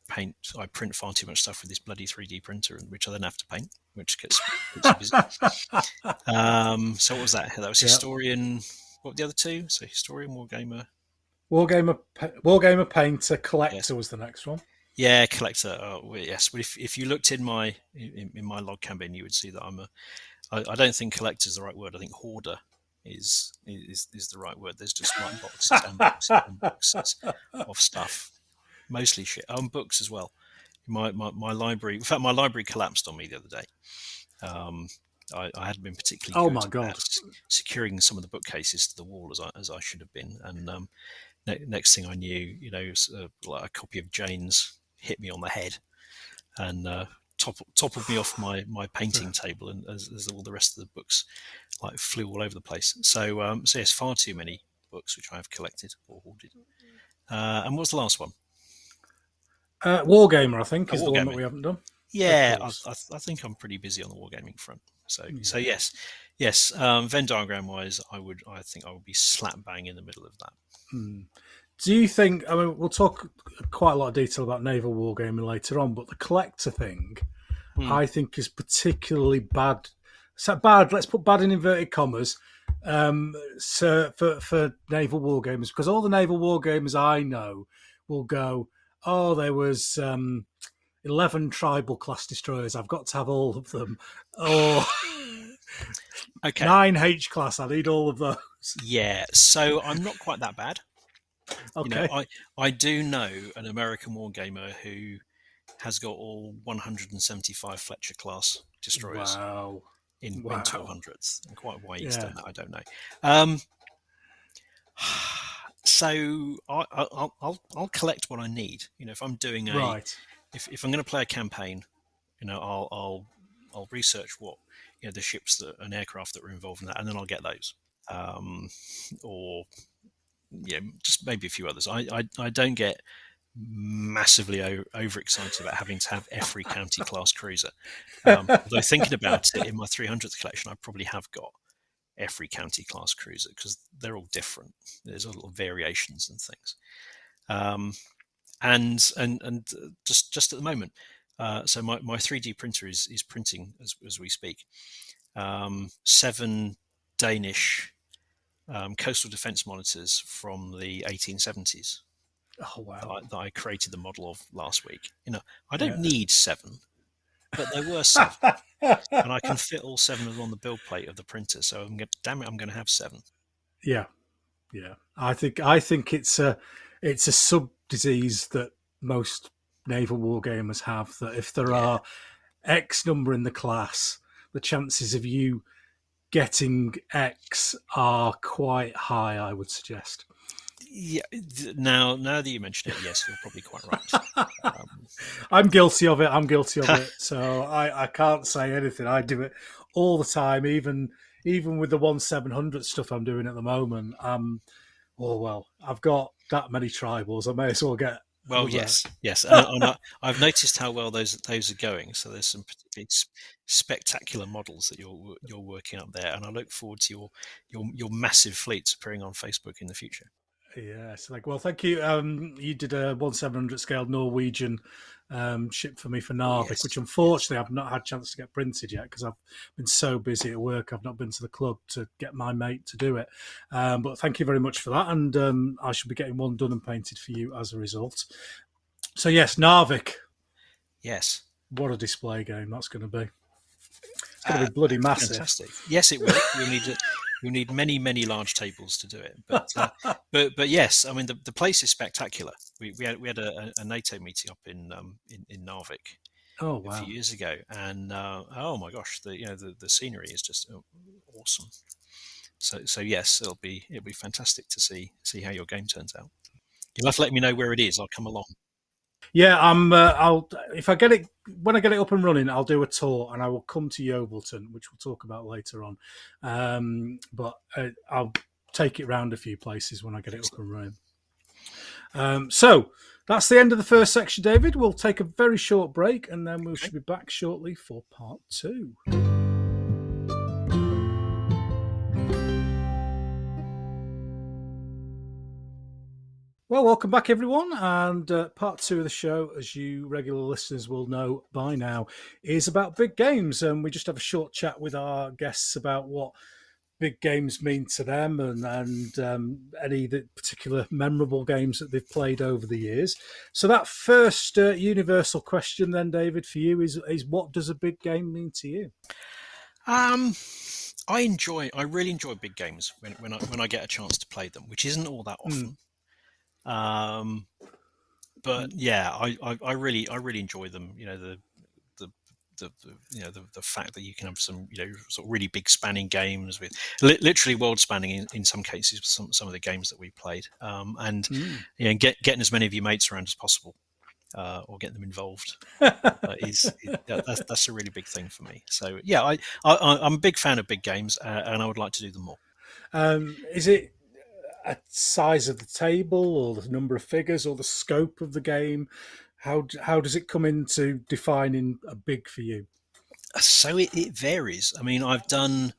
print far too much stuff with this bloody 3D printer, which I then have to paint, which gets busy. So what was that? That was historian. What were the other two? So historian, wargamer, painter, collector was the next one. Yeah, collector. Oh, yes. But if you looked in my log campaign, you would see that I don't think collector is the right word. I think hoarder is the right word. There's just like boxes and boxes and boxes of stuff, mostly shit. Books as well. My library. In fact, my library collapsed on me the other day. I hadn't been particularly good at securing some of the bookcases to the wall as I should have been. And next thing I knew, like a copy of Jane's hit me on the head and toppled me off my painting table, and as all the rest of the books like flew all over the place. So yes, far too many books which I have collected or hoarded. And what was the last one? Wargamer, I think, is the one that we haven't done. Yeah, I think I'm pretty busy on the wargaming front. So yes. Venn diagram wise, I think I would be slap bang in the middle of that. Do you think? I mean, we'll talk quite a lot of detail about naval wargaming later on, but the collector thing, I think, is particularly bad. So bad. Let's put bad in inverted commas. So for naval wargamers, because all the naval wargamers I know will go, oh, there was 11 tribal class destroyers. I've got to have all of them. Or 9 H class. I need all of those. Yeah. So I'm not quite that bad. Okay. I do know an American wargamer who has got all 175 Fletcher class destroyers Wow. in 1200s. And quite why he's done that, I don't know. So I'll collect what I need. If I'm doing if I'm going to play a campaign, I'll research what the ships and aircraft that are involved in that, and then I'll get those. Or just maybe a few others. I don't get massively overexcited about having to have every county class cruiser. Although thinking about it, in my 300th collection, I probably have got every county class cruiser because they're all different. There's a little variations and things. And just at the moment, so my 3D printer is printing as we speak. 7 Danish coastal defense monitors from the 1870s. Oh wow! That I created the model of last week. I don't need 7, but there were 7, and I can fit all 7 of them on the build plate of the printer. So I'm going to have 7. Yeah. I think it's a sub disease that most naval wargamers have. That if there are X number in the class, the chances of you getting X are quite high, I would suggest. Yeah. Now that you mention it, yes, you're probably quite right. I'm guilty of it. So I can't say anything. I do it all the time, even with the 1/700 stuff I'm doing at the moment. I've got that many tribals. I may as well get. Well, yes. And I've noticed how well those are going. So there's some particularly spectacular models that you're working up there, and I look forward to your massive fleets appearing on Facebook in the future. Yes, thank you. You did a 1/700 scale Norwegian ship for me for Narvik, which unfortunately I've not had a chance to get printed yet because I've been so busy at work. I've not been to the club to get my mate to do it. But thank you very much for that, and I should be getting one done and painted for you as a result. So yes, Narvik. Yes. What a display game that's going to be. It's going to be bloody massive. Fantastic. Yes, it will. You'll need many, many large tables to do it. But yes, I mean the place is spectacular. We had a NATO meeting up in Narvik a few years ago, and oh my gosh, the scenery is just awesome. So yes, it'll be fantastic to see how your game turns out. You'll have to let me know where it is. I'll come along. Yeah, I'll if I get it when I get it up and running, I'll do a tour and I will come to Yeovilton, which we'll talk about later on. But I'll take it round a few places when I get it up and running. So that's the end of the first section, David. We'll take a very short break and then we should be back shortly for part 2. Well, welcome back, everyone. And part 2 of the show, as you regular listeners will know by now, is about big games. And we just have a short chat with our guests about what big games mean to them and any particular memorable games that they've played over the years. So that first universal question then, David, for you is what does a big game mean to you? I really enjoy big games when I get a chance to play them, which isn't all that often. But yeah, I really enjoy them. The fact that you can have some sort of really big spanning games with literally world spanning in some cases with some of the games that we played, and getting as many of your mates around as possible, or getting them involved that's a really big thing for me. So yeah, I'm a big fan of big games, and I would like to do them more. Is it a size of the table or the number of figures or the scope of the game? How does it come into defining a big for you? So it varies. I mean, I've done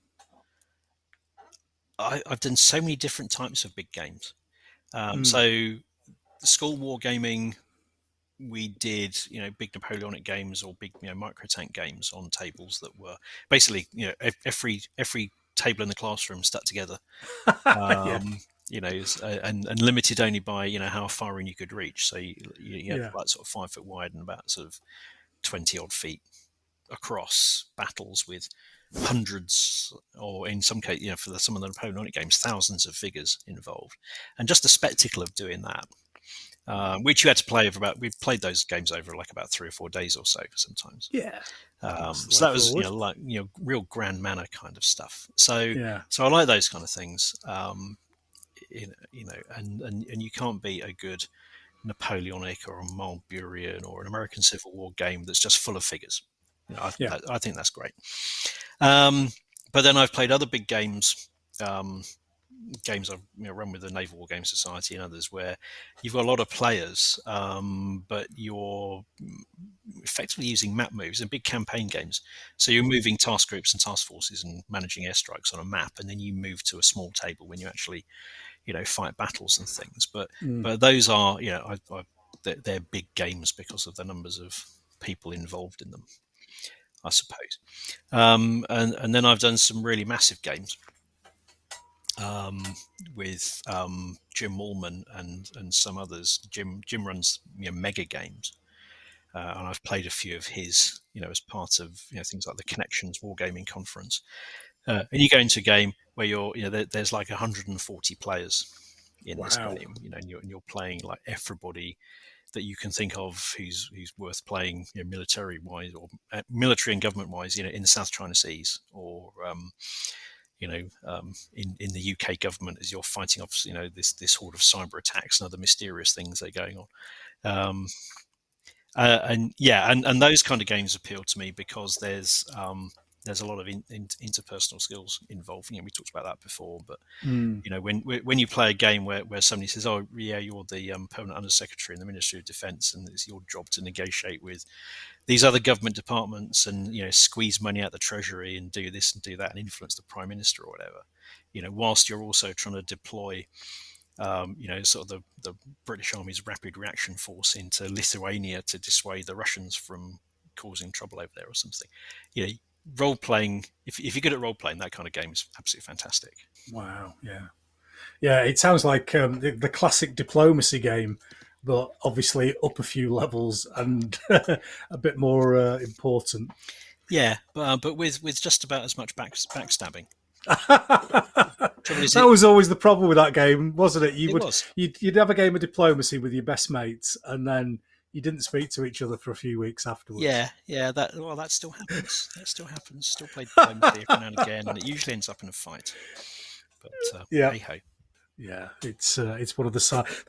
so many different types of big games. So the school wargaming, we did big Napoleonic games or big micro tank games on tables that were basically every table in the classroom stuck together. And limited only by how far in you could reach. So you had like sort of 5 foot wide and about sort of 20 odd feet across, battles with hundreds, or in some case, for some of the Napoleonic games, thousands of figures involved, and just the spectacle of doing that which you had to play over we played those games over like about 3 or 4 days or so sometimes. Yeah. So that was real grand manner kind of stuff. So I like those kind of things. And you can't beat a good Napoleonic or a Marlburian or an American Civil War game that's just full of figures. I think that's great. But then I've played other big games. Games I've run with the Naval Wargaming Society and others, where you've got a lot of players, but you're effectively using map moves and big campaign games. So you're moving task groups and task forces and managing airstrikes on a map, and then you move to a small table when you actually, fight battles and things. But those are, they're big games because of the numbers of people involved in them, I suppose. And then I've done some really massive games. With Jim Wallman and some others. Jim runs mega games, and I've played a few of his as part of things like the Connections Wargaming Conference. And you go into a game where there's like 140 players in this game, and you're playing like everybody that you can think of who's worth playing, military wise or military and government wise, in the South China Seas or in the UK government as you're fighting off, this horde of cyber attacks and other mysterious things that are going on. And those kind of games appeal to me because there's a lot of interpersonal skills involved. We talked about that before, but when you play a game where somebody says, "Oh, yeah, you're the permanent undersecretary in the Ministry of Defence, and it's your job to negotiate with these other government departments and squeeze money out the treasury and do this and do that and influence the prime minister or whatever," whilst you're also trying to deploy sort of the British Army's rapid reaction force into Lithuania to dissuade the Russians from causing trouble over there or something. Role playing, if you're good at role playing, that kind of game is absolutely fantastic. Wow. Yeah, it sounds like the classic diplomacy game, but obviously up a few levels and a bit more important. Yeah, but with just about as much backstabbing. That was always the problem with that game, wasn't it? Was. You'd have a game of diplomacy with your best mates, and then you didn't speak to each other for a few weeks afterwards. Yeah. That still happens. Still play diplomacy every now and again, and it usually ends up in a fight. But hey ho. Yeah, it's one of the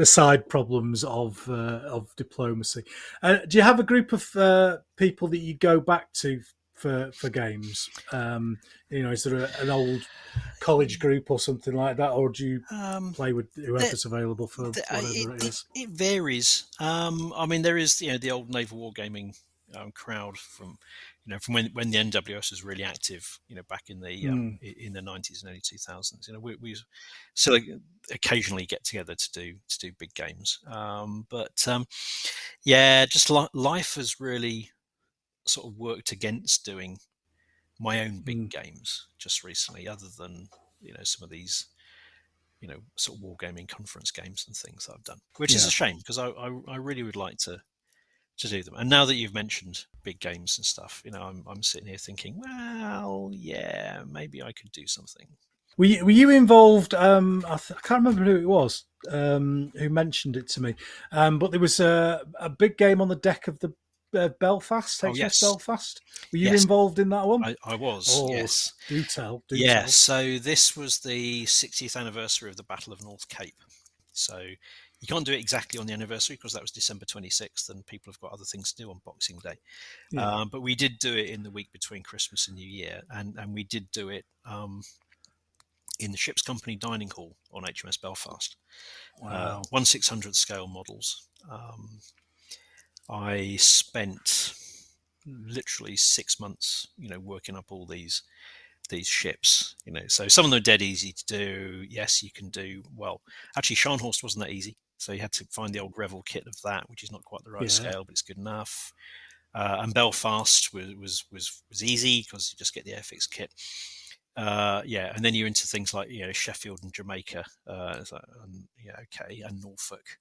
side problems of diplomacy. Do you have a group of people that you go back to for games? Is there an old college group or something like that, or do you play with whoever's available for whatever it is? It varies. There is the old Naval Wargaming crowd from when the NWS was really active, back in the 90s and early 2000s. We still occasionally get together to do big games. Just life has really sort of worked against doing my own big games just recently, other than some of these sort of wargaming conference games and things that I've done, which is a shame because I really would like to do them. And now that you've mentioned big games and stuff, I'm sitting here thinking, well, yeah, maybe I could do something. Were you involved? I can't remember who it was who mentioned it to me, but there was a big game on the deck of the Belfast, HMS Belfast. Were you involved in that one? I was, yes. Do tell. So this was the 60th anniversary of the Battle of North Cape. So you can't do it exactly on the anniversary because that was December 26th and people have got other things to do on Boxing Day. Yeah. But we did do it in the week between Christmas and New Year, and we did do it in the ship's company dining hall on HMS Belfast. Wow. 1/600 scale models. I spent literally 6 months, working up all these ships, so some of them are dead easy to do. Yes, you can do well. Actually, Scharnhorst wasn't that easy, so you had to find the old Revel kit of that, which is not quite the right scale, but it's good enough. And Belfast was easy because you just get the Airfix kit. And then you're into things like Sheffield and Jamaica, and Norfolk.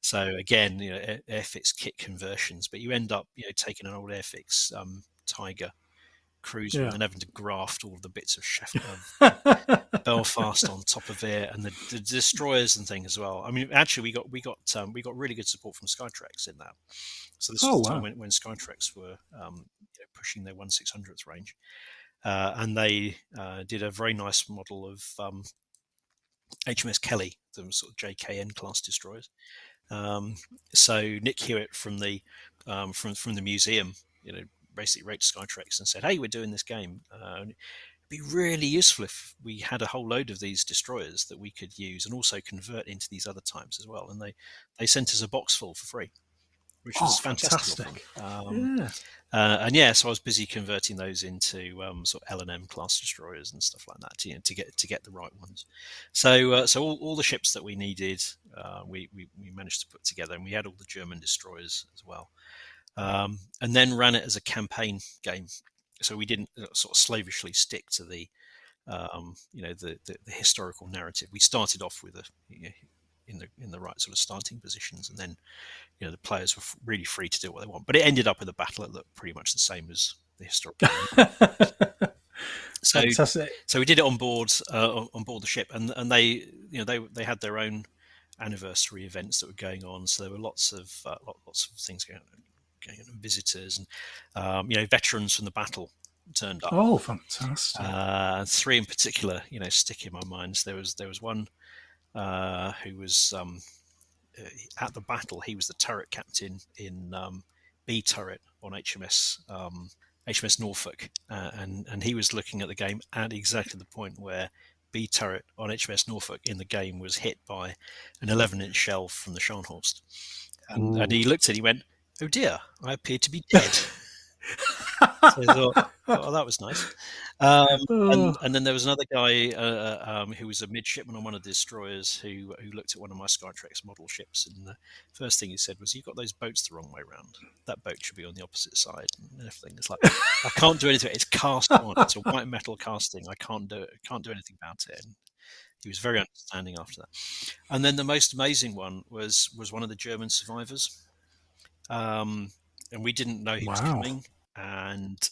So again, Airfix kit conversions, but you end up taking an old Airfix Tiger cruiser, and then having to graft all the bits of Belfast on top of it, and the destroyers and things as well. I mean, actually, we got really good support from Skytrax in that. So this was the time when Skytrax were pushing their 1/600th range, and they did a very nice model of HMS Kelly, the sort of JKN class destroyers. So Nick Hewitt from the museum, basically wrote to Skytrax and said, "Hey, we're doing this game. It'd be really useful if we had a whole load of these destroyers that we could use and also convert into these other types as well." And they sent us a box full for free, which was fantastic. So I was busy converting those into sort of L&M class destroyers and stuff like that to get the right ones. So all the ships that we needed, we managed to put together, and we had all the German destroyers as well, and then ran it as a campaign game. So we didn't sort of slavishly stick to the historical narrative. We started off with in the right sort of starting positions, and then the players were really free to do what they want. But it ended up with a battle that looked pretty much the same as the historical. So we did it on board the ship, and they had their own anniversary events that were going on. So there were lots of things going on, visitors and veterans from the battle turned up. Oh, fantastic! 3 in particular, stick in my mind. There was one who was at the battle. He was the turret captain in B turret on HMS Norfolk, and he was looking at the game at exactly the point where B turret on HMS Norfolk in the game was hit by an 11-inch shell from the Scharnhorst, and he looked at it, he went, "Oh dear, I appear to be dead." So I thought, "Oh, that was nice." And then there was another guy who was a midshipman on one of the destroyers who looked at one of my Skytrax model ships, and the first thing he said was, "You've got those boats the wrong way round. That boat should be on the opposite side." And everything. It's like, I can't do anything. It's cast on. It's a white metal casting. I can't do anything about it. And he was very understanding after that. And then the most amazing one was one of the German survivors. And we didn't know he was coming, and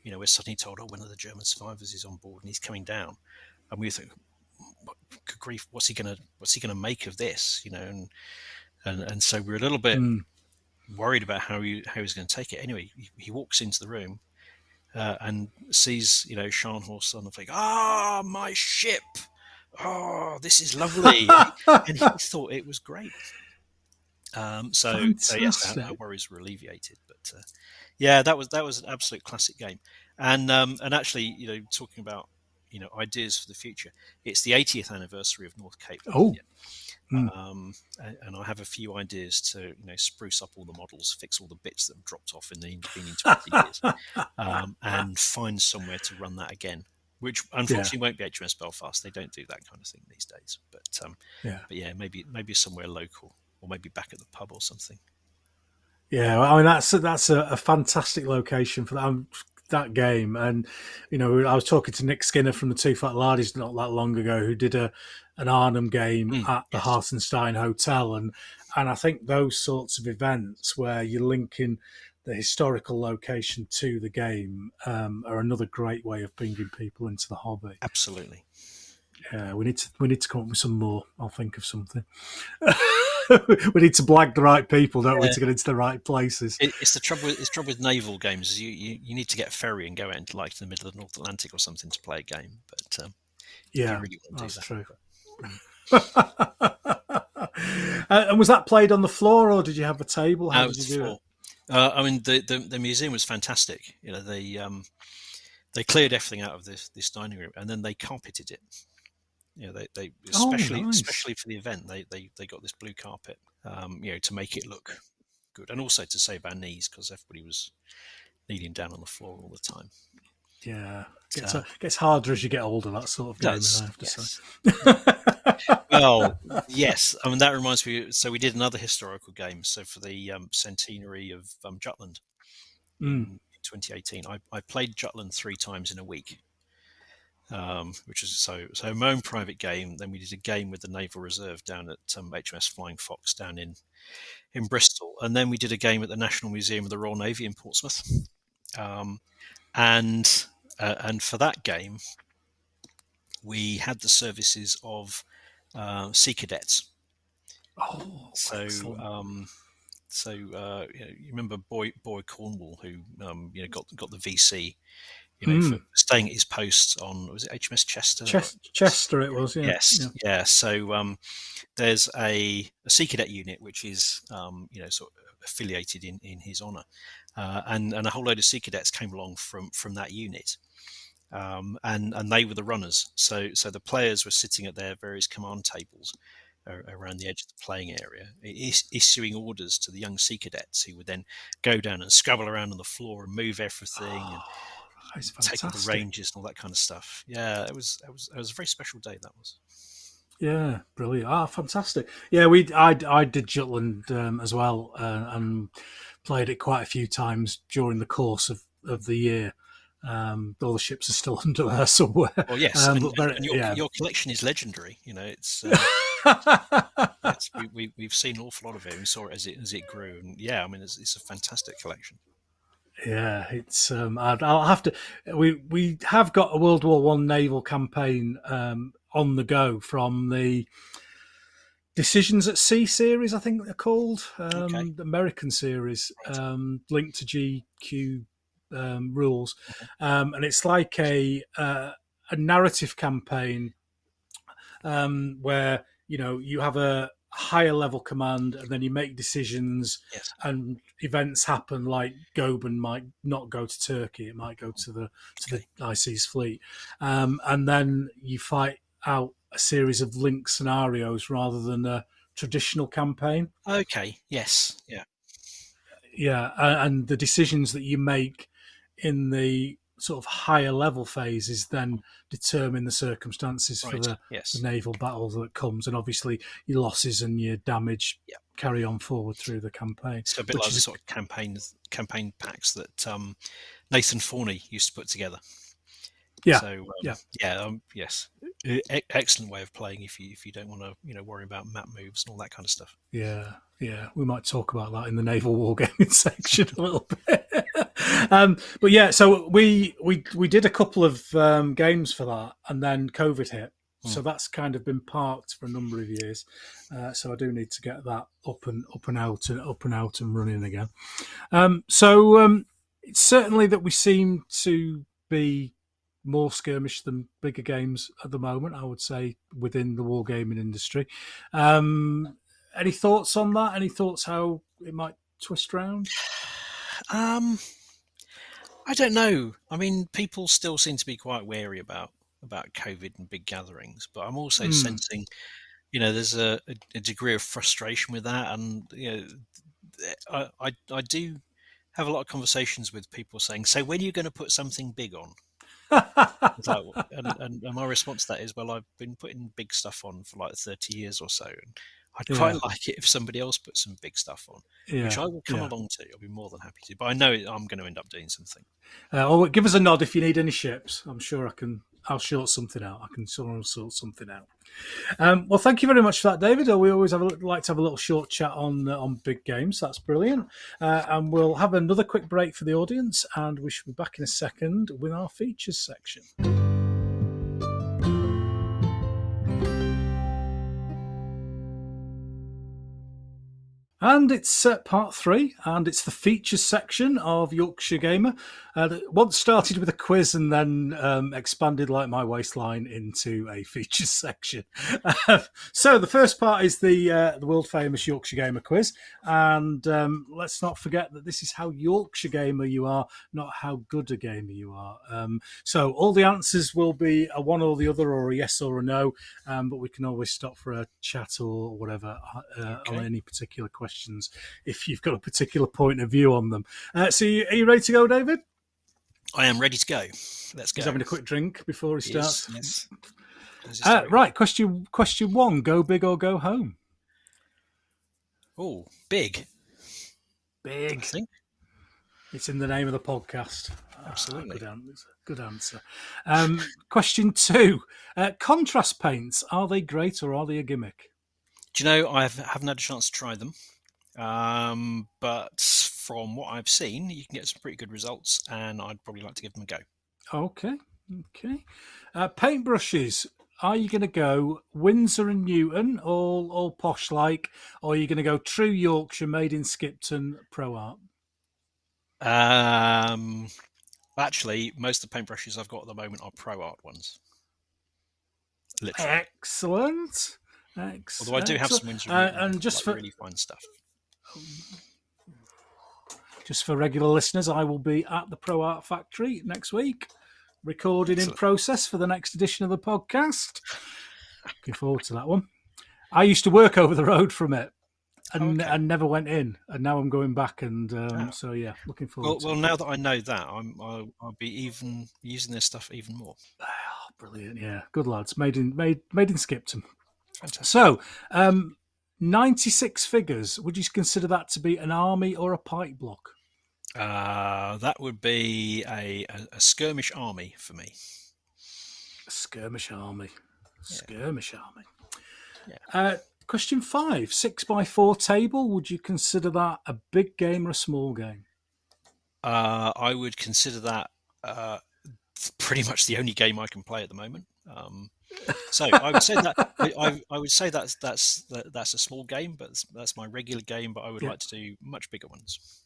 we're suddenly told, "Oh, one of the German survivors is on board and he's coming down," and we think, "Good grief, what's he gonna make of this?" And so we're a little bit worried about how he was going to take it. Anyway, he walks into the room and sees Scharnhorst on the flag. "Ah, my ship! Oh, this is lovely!" and he thought it was great. So yes, our worries were alleviated. But that was an absolute classic game. And actually, talking about ideas for the future, it's the 80th anniversary of North Cape. And I have a few ideas to spruce up all the models, fix all the bits that have dropped off in the intervening 20 years, and find somewhere to run that again. Which unfortunately won't be HMS Belfast. They don't do that kind of thing these days. But maybe somewhere local, or maybe back at the pub or something. Yeah, I mean that's a fantastic location for that game. And I was talking to Nick Skinner from the Two Fat Lardies not that long ago, who did an Arnhem game at the Hartenstein Hotel, and I think those sorts of events where you're linking the historical location to the game are another great way of bringing people into the hobby. Absolutely. Yeah, we need to come up with some more. I'll think of something. We need to blag the right people, don't we, to get into the right places. It's the trouble with naval games. You need to get a ferry and go out into the middle of the North Atlantic or something to play a game. But you really want to do that. True. And was that played on the floor, or did you have a table? How did you do it? I mean, the museum was fantastic. They cleared everything out of this dining room, and then they carpeted it. They especially for the event, they got this blue carpet, to make it look good, and also to save our knees, because everybody was kneeling down on the floor all the time. Yeah, gets harder as you get older. That sort of game, I have to say. Well, yes. I mean, that reminds me. So we did another historical game. So for the centenary of Jutland in 2018, I played Jutland 3 times in a week. Which is so my own private game. Then we did a game with the Naval Reserve down at HMS Flying Fox down in Bristol, and then we did a game at the National Museum of the Royal Navy in Portsmouth. and for that game, we had the services of sea cadets. Oh, So, excellent. you remember Boy Cornwall, who got the VC, for Hmm. staying at his post on, was it HMS Chester? Chester, it was. Yeah. Yes, Yeah. yeah. So there's a sea cadet unit which is sort of affiliated in his honour, and a whole load of sea cadets came along from that unit. And they were the runners. So the players were sitting at their various command tables around the edge of the playing area, issuing orders to the young sea cadets, who would then go down and scrabble around on the floor and move everything and It's take all the fantastic. ranges and all that kind of stuff. Yeah, it was a very special day. That was. Yeah, brilliant. Fantastic. Yeah, I did Jutland as well, and played it quite a few times during the course of the year. All the ships are still under there somewhere. Well, yes, and yeah. your collection is legendary. It's we've seen an awful lot of it. We saw it as it grew, and yeah, I mean it's a fantastic collection. Yeah, it's I'll have to. We have got a World War One naval campaign on the go from the Decisions at Sea series, I think they're called, Okay. the American series, linked to GQ rules, and it's like a narrative campaign where you have a higher level command, and then you make decisions, Yes. and events happen. Like Goeben might not go to Turkey; it might go to the IC's fleet, and then you fight out a series of linked scenarios rather than a traditional campaign. Okay. Yes. Yeah. Yeah, and the decisions that you make in the sort of higher level phases then determine the circumstances for Right. the Yes. naval battle that comes, and obviously your losses and your damage carry on forward through the campaign. So a bit like the sort of campaign packs that Nathan Forney used to put together. Yeah. So yes, excellent way of playing if you don't want to worry about map moves and all that kind of stuff. Yeah, we might talk about that in the Naval Wargaming section a little bit. But yeah, so we did a couple of games for that, and then COVID hit, so that's kind of been parked for a number of years. So I do need to get that up and out and running again. So it's certainly that we seem to be more skirmish than bigger games at the moment, I would say, within the wargaming industry. Any thoughts on that? Any thoughts how it might twist round? I don't know. I mean, people still seem to be quite wary about COVID and big gatherings, but I'm also sensing, there's a degree of frustration with that, and I do have a lot of conversations with people saying, "So when are you going to put something big on?" and my response to that is, well, I've been putting big stuff on for like 30 years or so, and I'd quite like it if somebody else put some big stuff on, which I will come along to. I'll be more than happy to, but I know I'm going to end up doing something. Give us a nod if you need any ships. I'm sure I'll sort something out. I can sort something out. Well, thank you very much for that, David. We always like to have a little short chat on big games. That's brilliant. And we'll have another quick break for the audience, and we should be back in a second with our features section. And it's part 3, and it's the features section of Yorkshire Gamer. Once started with a quiz and then expanded like my waistline into a features section. So the first part is the world famous Yorkshire Gamer quiz, and let's not forget that this is how Yorkshire Gamer you are, not how good a gamer you are. So all the answers will be a one or the other, or a yes or a no, but we can always stop for a chat or whatever on any particular questions if you've got a particular point of view on them. So are you ready to go, David? I am ready to go. Let's go. He's having a quick drink before he starts. Yes. Right, question 1, go big or go home? Oh, big. I think. It's in the name of the podcast. Absolutely. Good answer. Question 2, contrast paints, are they great or are they a gimmick? Do you know, I haven't had a chance to try them. But from what I've seen, you can get some pretty good results, and I'd probably like to give them a go. Okay. Paintbrushes. Are you going to go Windsor and Newton, all posh like, or are you going to go true Yorkshire, made in Skipton, Pro Art? Actually, most of the paintbrushes I've got at the moment are Pro Art ones. Literally. Excellent. Although I do have some Windsor and just for really fine stuff. Just for regular listeners, I will be at the Pro Art Factory next week, recording in process for the next edition of the podcast. Looking forward to that one. I used to work over the road from it and never went in, and now I'm going back, and so yeah, looking forward to it. Well, now that I know that, I'll be even using this stuff even more. Oh, brilliant. Yeah, good lads. Made in Skipton. Fantastic. So, 96 figures, would you consider that to be an army or a pike block? That would be a skirmish army for me. A skirmish army. Skirmish army. Yeah. Question 5, 6x4 table. Would you consider that a big game or a small game? I would consider that pretty much the only game I can play at the moment. So I would say that I would say that's a small game, but that's my regular game. But I would like to do much bigger ones.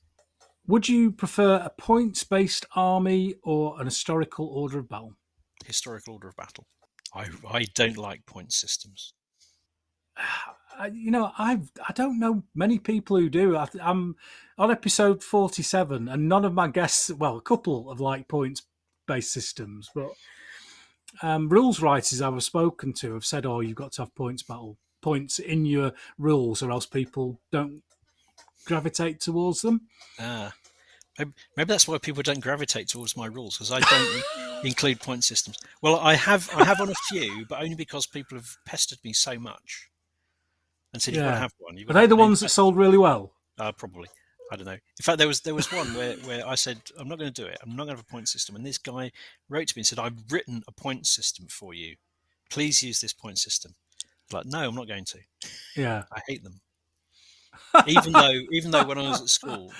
Would you prefer a points-based army or an historical order of battle? Historical order of battle. I don't like point systems. I don't know many people who do. I'm on episode 47, and none of my guests, well, a couple of like points-based systems, but rules writers I've spoken to have said, "Oh, you've got to have points in your rules, or else people don't gravitate towards them." Maybe that's why people don't gravitate towards my rules, because I don't include point systems. Well, I have on a few, but only because people have pestered me so much and said you've got to have one. Are they the ones that sold really well? Probably. I don't know. In fact, there was one where I said, I'm not going to do it. I'm not going to have a point system. And this guy wrote to me and said, I've written a point system for you. Please use this point system. I'm like, no, I'm not going to. Yeah. I hate them. even though when I was at school,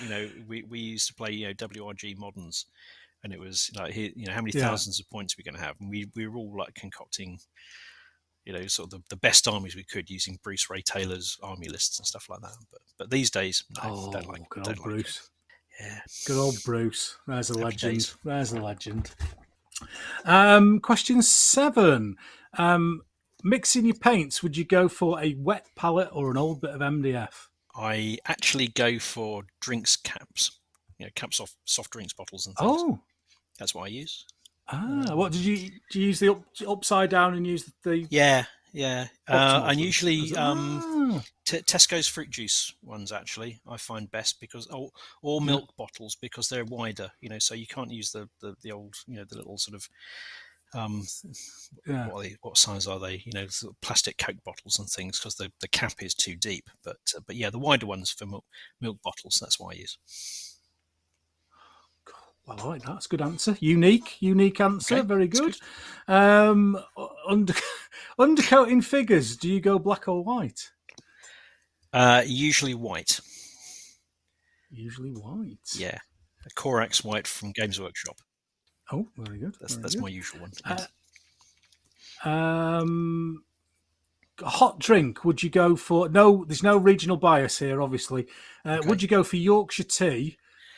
we used to play, WRG Moderns, and it was like, how many thousands of points we're going to have, and we were all like concocting, sort of the best armies we could using Bruce Ray Taylor's army lists and stuff like that. But these days, no, don't like. Good old Bruce. Yeah, good old Bruce. There's a legend. Days. There's a legend. Question 7. Mixing your paints, would you go for a wet palette or an old bit of MDF? I actually go for drinks caps. Caps off soft drinks bottles and things. Oh, that's what I use. What did you use the upside down and use the? Yeah. And usually Tesco's fruit juice ones actually I find best, because or milk bottles, because they're wider. So you can't use the old the little sort of what size are they? Sort of plastic Coke bottles and things, because the cap is too deep. But yeah, the wider ones for milk bottles. That's what I use. Well, I like that. That's a good answer. Unique answer. Okay, very good. Undercoating figures. Do you go black or white? Usually white. Usually white. Yeah, a Corax white from Games Workshop. Oh, very good. That's my usual one. Hot drink. Would you go for? No, there's no regional bias here, obviously. Okay. Would you go for Yorkshire tea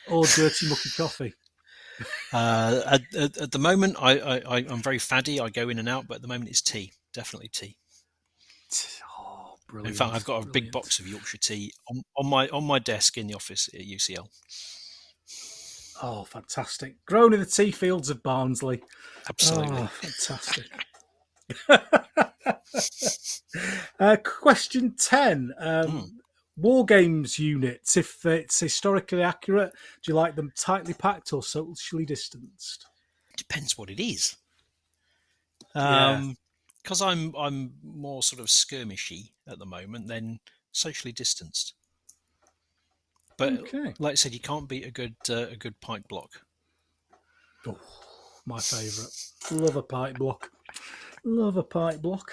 or dirty mucky coffee? At the moment, I'm very faddy. I go in and out, but at the moment it's tea. Definitely tea. Oh, brilliant! In fact, I've got a big box of Yorkshire tea on my desk in the office at UCL. Oh, fantastic! Grown in the tea fields of Barnsley. Absolutely, oh, fantastic. Question 10. War games units, if it's historically accurate, do you like them tightly packed or socially distanced? Depends what it is. Because I'm more sort of skirmishy at the moment than socially distanced. But like I said, you can't beat a good pike block. Oh, my favourite. Love a pike block. Love a pike block.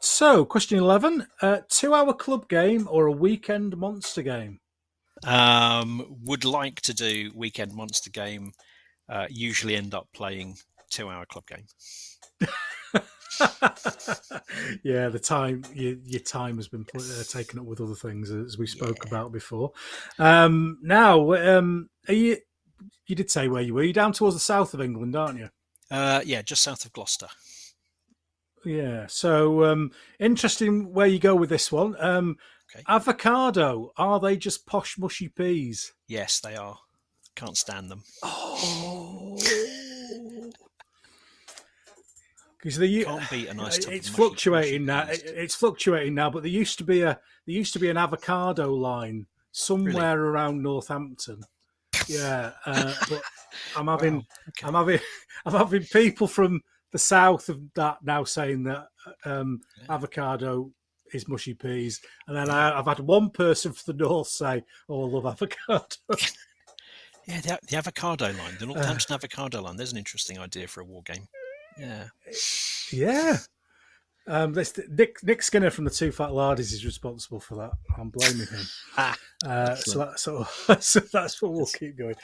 So, question 11. 2-hour club game or a weekend monster game? Would like to do weekend monster game. Usually end up playing 2-hour club game. Yeah, the time your time has been taken up with other things, as we spoke about before. Now, are you? You did say where you were. You're down towards the south of England, aren't you? Yeah, just south of Gloucester. Yeah. So interesting where you go with this one. Okay. Avocado, are they just posh mushy peas? Yes, they are. Can't stand them. Oh. Because Can't beat a nice tub it's of fluctuating mushy now. peas. It's fluctuating now, but there used to be an avocado line somewhere around Northampton. Yeah, but I'm having Wow. Okay. I'm having people from the south of that now saying that avocado is mushy peas, and then I've had one person from the north say, "Oh, I love avocado." Yeah, the avocado line, the Northampton avocado line. There's an interesting idea for a war game. Yeah. Yeah. Nick Skinner from the Two Fat Lardies is responsible for that. I'm blaming him. So that's what we'll keep going.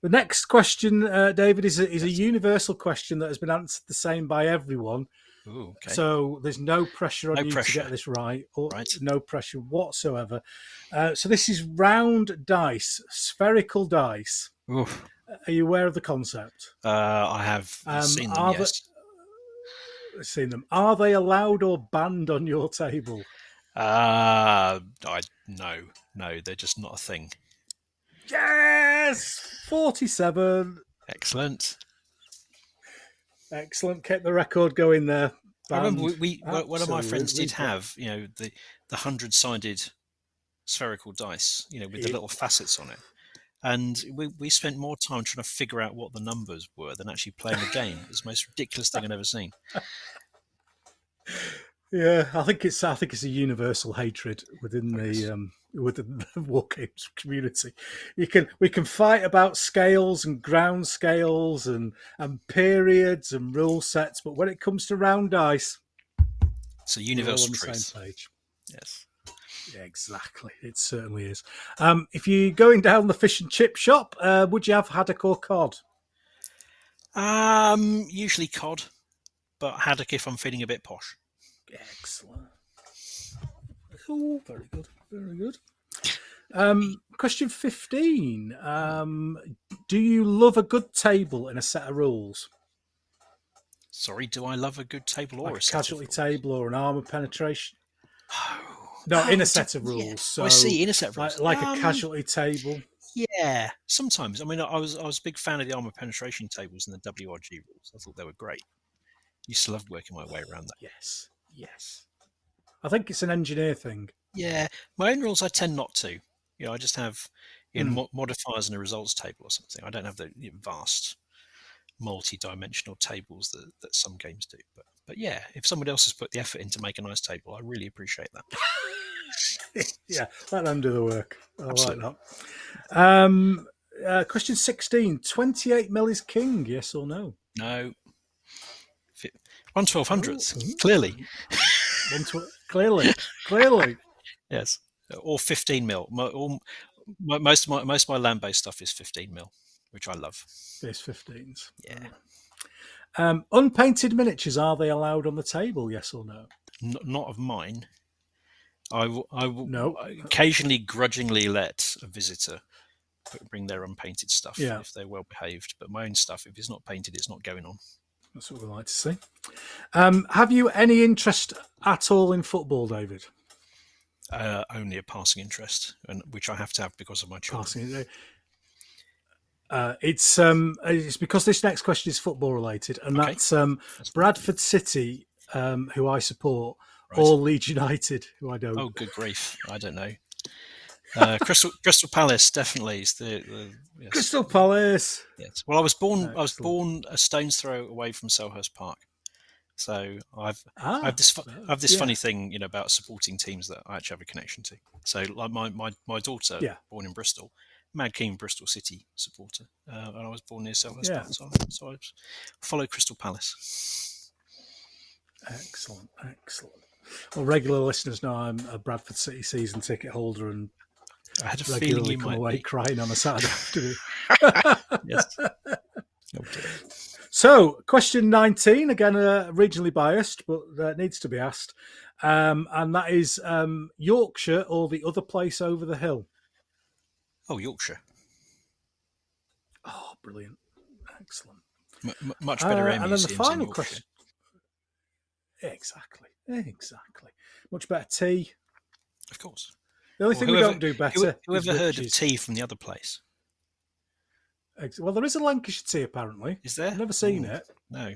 The next question, David, is a universal question that has been answered the same by everyone. Ooh, okay. So there's no pressure on you to get this right, or no pressure whatsoever. So this is round dice, spherical dice. Oof. Are you aware of the concept? I have seen them, yes. Seen them. Are they allowed or banned on your table? No, they're just not a thing. Yes, 47. Excellent. Kept the record going there. Banned. I remember one of my friends did have, the 100-sided spherical dice, with the little facets on it. And we spent more time trying to figure out what the numbers were than actually playing the game. It's the most ridiculous thing I've ever seen. Yeah, I think it's a universal hatred within the war games community. We can fight about scales and ground scales and periods and rule sets, but when it comes to round dice, it's a universal truth. Same page. Yes. Yeah, exactly. It certainly is. If you're going down the fish and chip shop, would you have haddock or cod? Usually cod, but haddock if I'm feeling a bit posh. Excellent. Oh, very good. Very good. Question 15. Do you love a good table and a set of rules? Sorry, do I love a good table or a set casualty of rules? table or an armor penetration? In a set of rules. Yeah. So I see, in a set of rules. Like a casualty table. Yeah, sometimes. I mean, I was a big fan of the armor penetration tables and the WRG rules. I thought they were great. Used to love working my way around that. Yes. I think it's an engineer thing. Yeah, my own rules I tend not to. I just have modifiers and a results table or something. I don't have the vast multi-dimensional tables that some games do. But yeah, if somebody else has put the effort in to make a nice table, I really appreciate that. Yeah, let them do the work. Absolutely. Like that. Question 16. 28mm is king, yes or no? No. 1/1200th, clearly. Clearly. Yes. Or 15mm. Most of my land-based stuff is 15mm, which I love. There's 15s. Yeah. Unpainted miniatures, are they allowed on the table, yes or no? Not of mine. I will occasionally grudgingly let a visitor bring their unpainted stuff if they're well behaved. But my own stuff, if it's not painted, it's not going on. That's what we like to see. Have you any interest at all in football, David? Only a passing interest, and which I have to have because of my children. It's because this next question is football related, and that's Bradford City, who I support, or Leeds United, who I don't. Oh, good grief! I don't know. Crystal Palace definitely is yes. Crystal Palace. Yes. Well, I was born a stone's throw away from Selhurst Park, so I have this funny thing, about supporting teams that I actually have a connection to. So, like my daughter, born in Bristol, mad keen Bristol City supporter, and I was born near Selhurst Park, so I follow Crystal Palace. Excellent. Well, regular listeners know I'm a Bradford City season ticket holder and I had a feeling regularly you come might away be. crying on a Saturday afternoon. Yes. Oh dear. So, question 19, again, regionally biased, but needs to be asked. And that is Yorkshire or the other place over the hill? Oh, Yorkshire. Oh, brilliant. Excellent. Much better air And then the museums in final Yorkshire. question. Exactly. Much better tea. Of course. The only thing we don't do better Whoever is heard of witches. tea from the other place? Well, there is a Lancashire tea apparently. Is there? I've never seen it. No.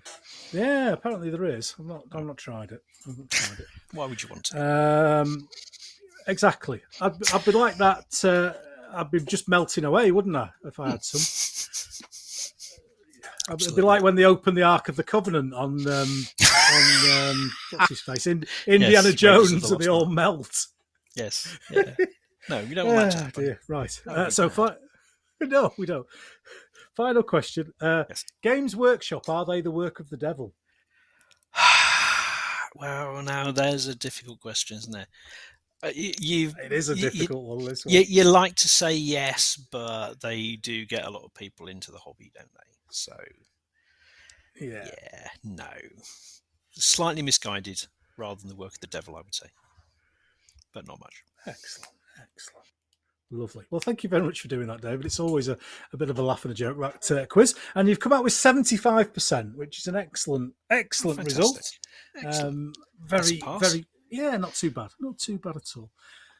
Yeah, apparently there is. I've not tried it. Why would you want to? Exactly. I'd be like that. I'd be just melting away, wouldn't I, if I had some? It'd be like when they opened the Ark of the Covenant on what's his face in Indiana Yes, Jones, and they all melt. Yes. Yeah. No, we don't want that to happen. Dear. Right. So no, we don't. Final question. Yes. Games Workshop, are they the work of the devil? Well, now there's a difficult question, isn't there? It is a difficult one. This one. You like to say yes, but they do get a lot of people into the hobby, don't they? So, yeah, no. Slightly misguided rather than the work of the devil, I would say. But not much. Excellent. Lovely. Well, thank you very much for doing that, David. It's always a bit of a laugh and a joke, that quiz. And you've come out with 75%, which is an excellent result. Excellent. Very, not too bad. Not too bad at all.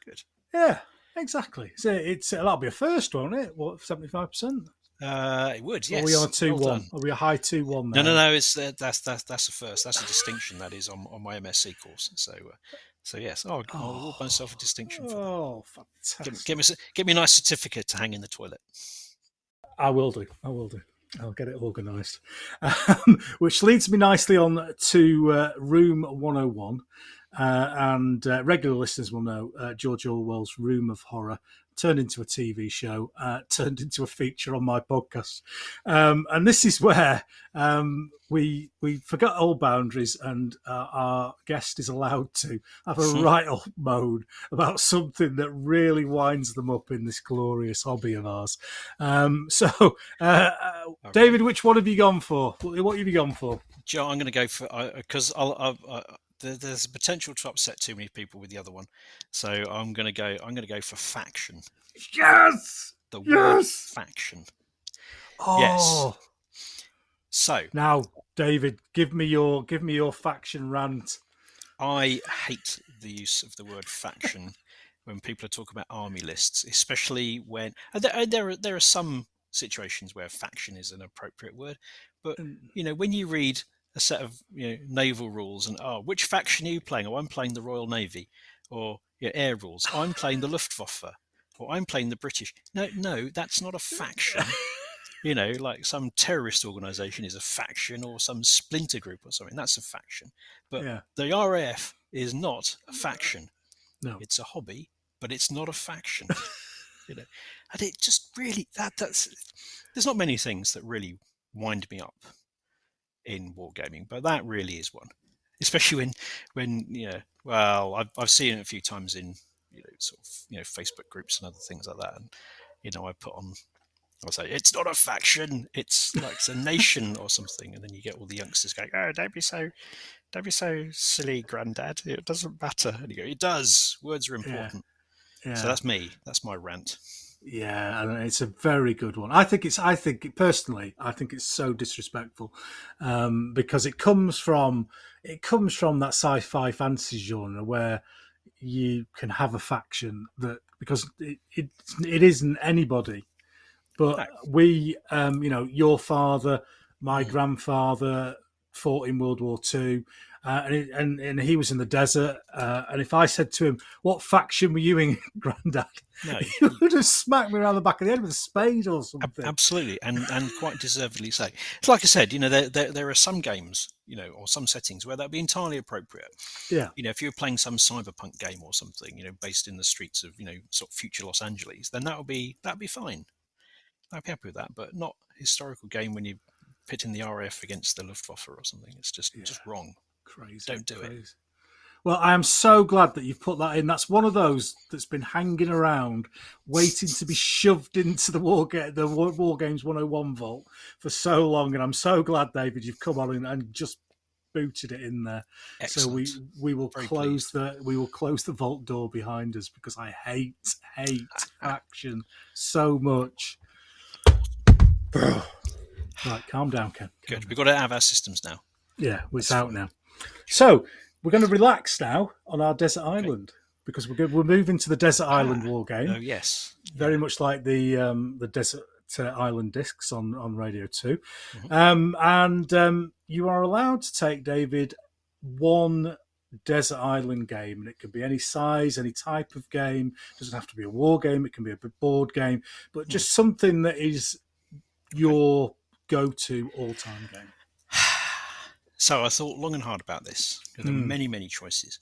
Good. Yeah, exactly. So that'll be a first, won't it? What, 75%? It would, yes. Are we on a 2-1? Are we a high 2-1 now? No. It's that's a first. That's a distinction that is on my MSc course. So yes, I'll award myself a distinction for that. Oh, fantastic! Get me a nice certificate to hang in the toilet. I will do. I'll get it organised. Which leads me nicely on to Room 101. And regular listeners will know George Orwell's Room of Horror turned into a TV show, turned into a feature on my podcast. And this is where we forgot all boundaries, and our guest is allowed to have a right old moan about something that really winds them up in this glorious hobby of ours. David, which one have you gone for? What have you gone for? Joe, I'm going to go for, because there's a potential to upset too many people with the other one, so I'm going to go for faction. Yes, the word faction. Oh, yes. So now, David, give me your faction rant. I hate the use of the word faction when people are talking about army lists, especially when there are some situations where faction is an appropriate word, but when you read a set of naval rules and which faction are you playing? I'm playing the Royal Navy, or air rules. I'm playing the Luftwaffe, or I'm playing the British. No, that's not a faction. Like some terrorist organization is a faction, or some splinter group or something. That's a faction. But the RAF is not a faction. No, it's a hobby, but it's not a faction. And it just really that's. There's not many things that really wind me up in wargaming, but that really is one. Especially when I've seen it a few times in Facebook groups and other things like that, and I put on. I'll say it's not a faction; it's like it's a nation or something, and then you get all the youngsters going, "Oh, don't be so silly, Grandad. It doesn't matter." And you go, "It does. Words are important." Yeah. So that's me. That's my rant. Yeah, and it's a very good one. I think it's so disrespectful because it comes from that sci-fi fantasy genre where you can have a faction that because it isn't anybody. But we, your father, my grandfather fought in World War II, and he was in the desert. And if I said to him, "What faction were you in, Grandad?" he would have smacked me around the back of the head with a spade or something. Absolutely, and quite deservedly so. It's like I said, there are some games, or some settings where that'd be entirely appropriate. Yeah. If you're playing some cyberpunk game or something, based in the streets of, sort of future Los Angeles, then that'd be fine. I'd be happy with that, but not a historical game when you're pitting the RAF against the Luftwaffe or something. It's just wrong. Crazy. Don't do it. Well, I am so glad that you've put that in. That's one of those that's been hanging around, waiting to be shoved into the War Games 101 vault for so long. And I'm so glad, David, you've come on and just booted it in there. Excellent. So we will Very close pleased. the vault door behind us because I hate faction so much. Right, calm down, Ken. Good. We've got it out of our systems now. Yeah, it's That's out fine. now. So we're going to relax now on our desert island because we're moving to the desert island war game. Oh yes, very much like the desert island discs on Radio 2. Mm-hmm. And you are allowed to take, David, one desert island game, and it can be any size, any type of game. It doesn't have to be a war game. It can be a board game, but just something that is your go-to all-time game. So I thought long and hard about this. There are many, many choices.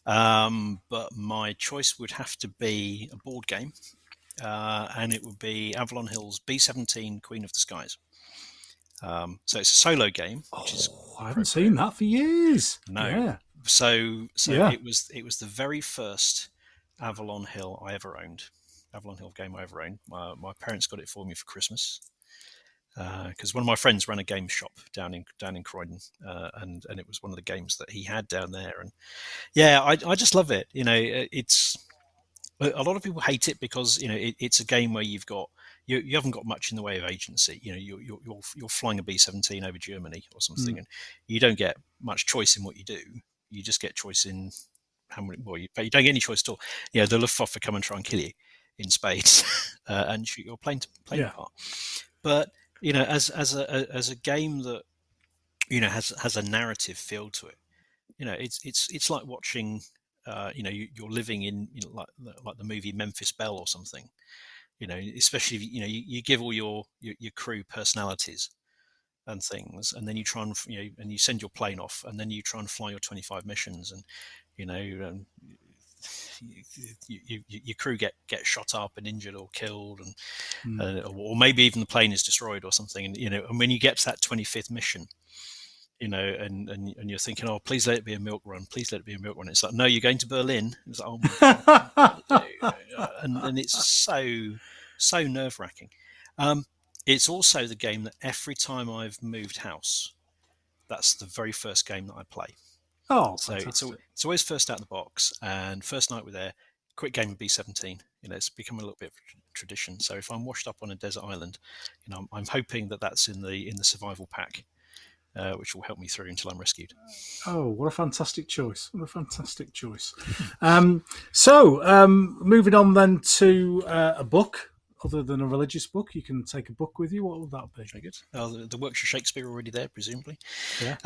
But my choice would have to be a board game, and it would be Avalon Hill's B-17 Queen of the Skies. So it's a solo game, which is I haven't seen that for years. No. Yeah. So it was the very first Avalon Hill I ever owned. Avalon Hill game I ever owned. My parents got it for me for Christmas. Because one of my friends ran a game shop down in Croydon, and it was one of the games that he had down there, and I just love it. It's a lot of people hate it because it's a game where you haven't got much in the way of agency. You're flying a B-17 over Germany or something, and you don't get much choice in what you do. You just get choice in how many. Well, you don't get any choice at all. The Luftwaffe come and try and kill you in spades and shoot your plane apart. But as a game that has a narrative feel to it, it's like watching, you're living in like the movie Memphis Belle or something, especially if you give all your crew personalities and things, and then you try and and you send your plane off, and then you try and fly your 25 missions, and your crew get shot up and injured or killed, and or maybe even the plane is destroyed or something, and and when you get to that 25th mission, and you're thinking, oh, please let it be a milk run, please let it be a milk run. It's like, no, you're going to Berlin. It's like, oh my God. and it's so nerve-wracking. It's also the game that every time I've moved house, that's the very first game that I play. Oh, so fantastic. it's always first out of the box, and first night we're there, quick game of B-17. It's become a little bit of a tradition. So if I'm washed up on a desert island, I'm hoping that that's in the survival pack, which will help me through until I'm rescued. Oh, what a fantastic choice! What a fantastic choice. So moving on then to a book. Other than a religious book, you can take a book with you. What would that be? Very good. The works of Shakespeare already there, presumably. Yeah.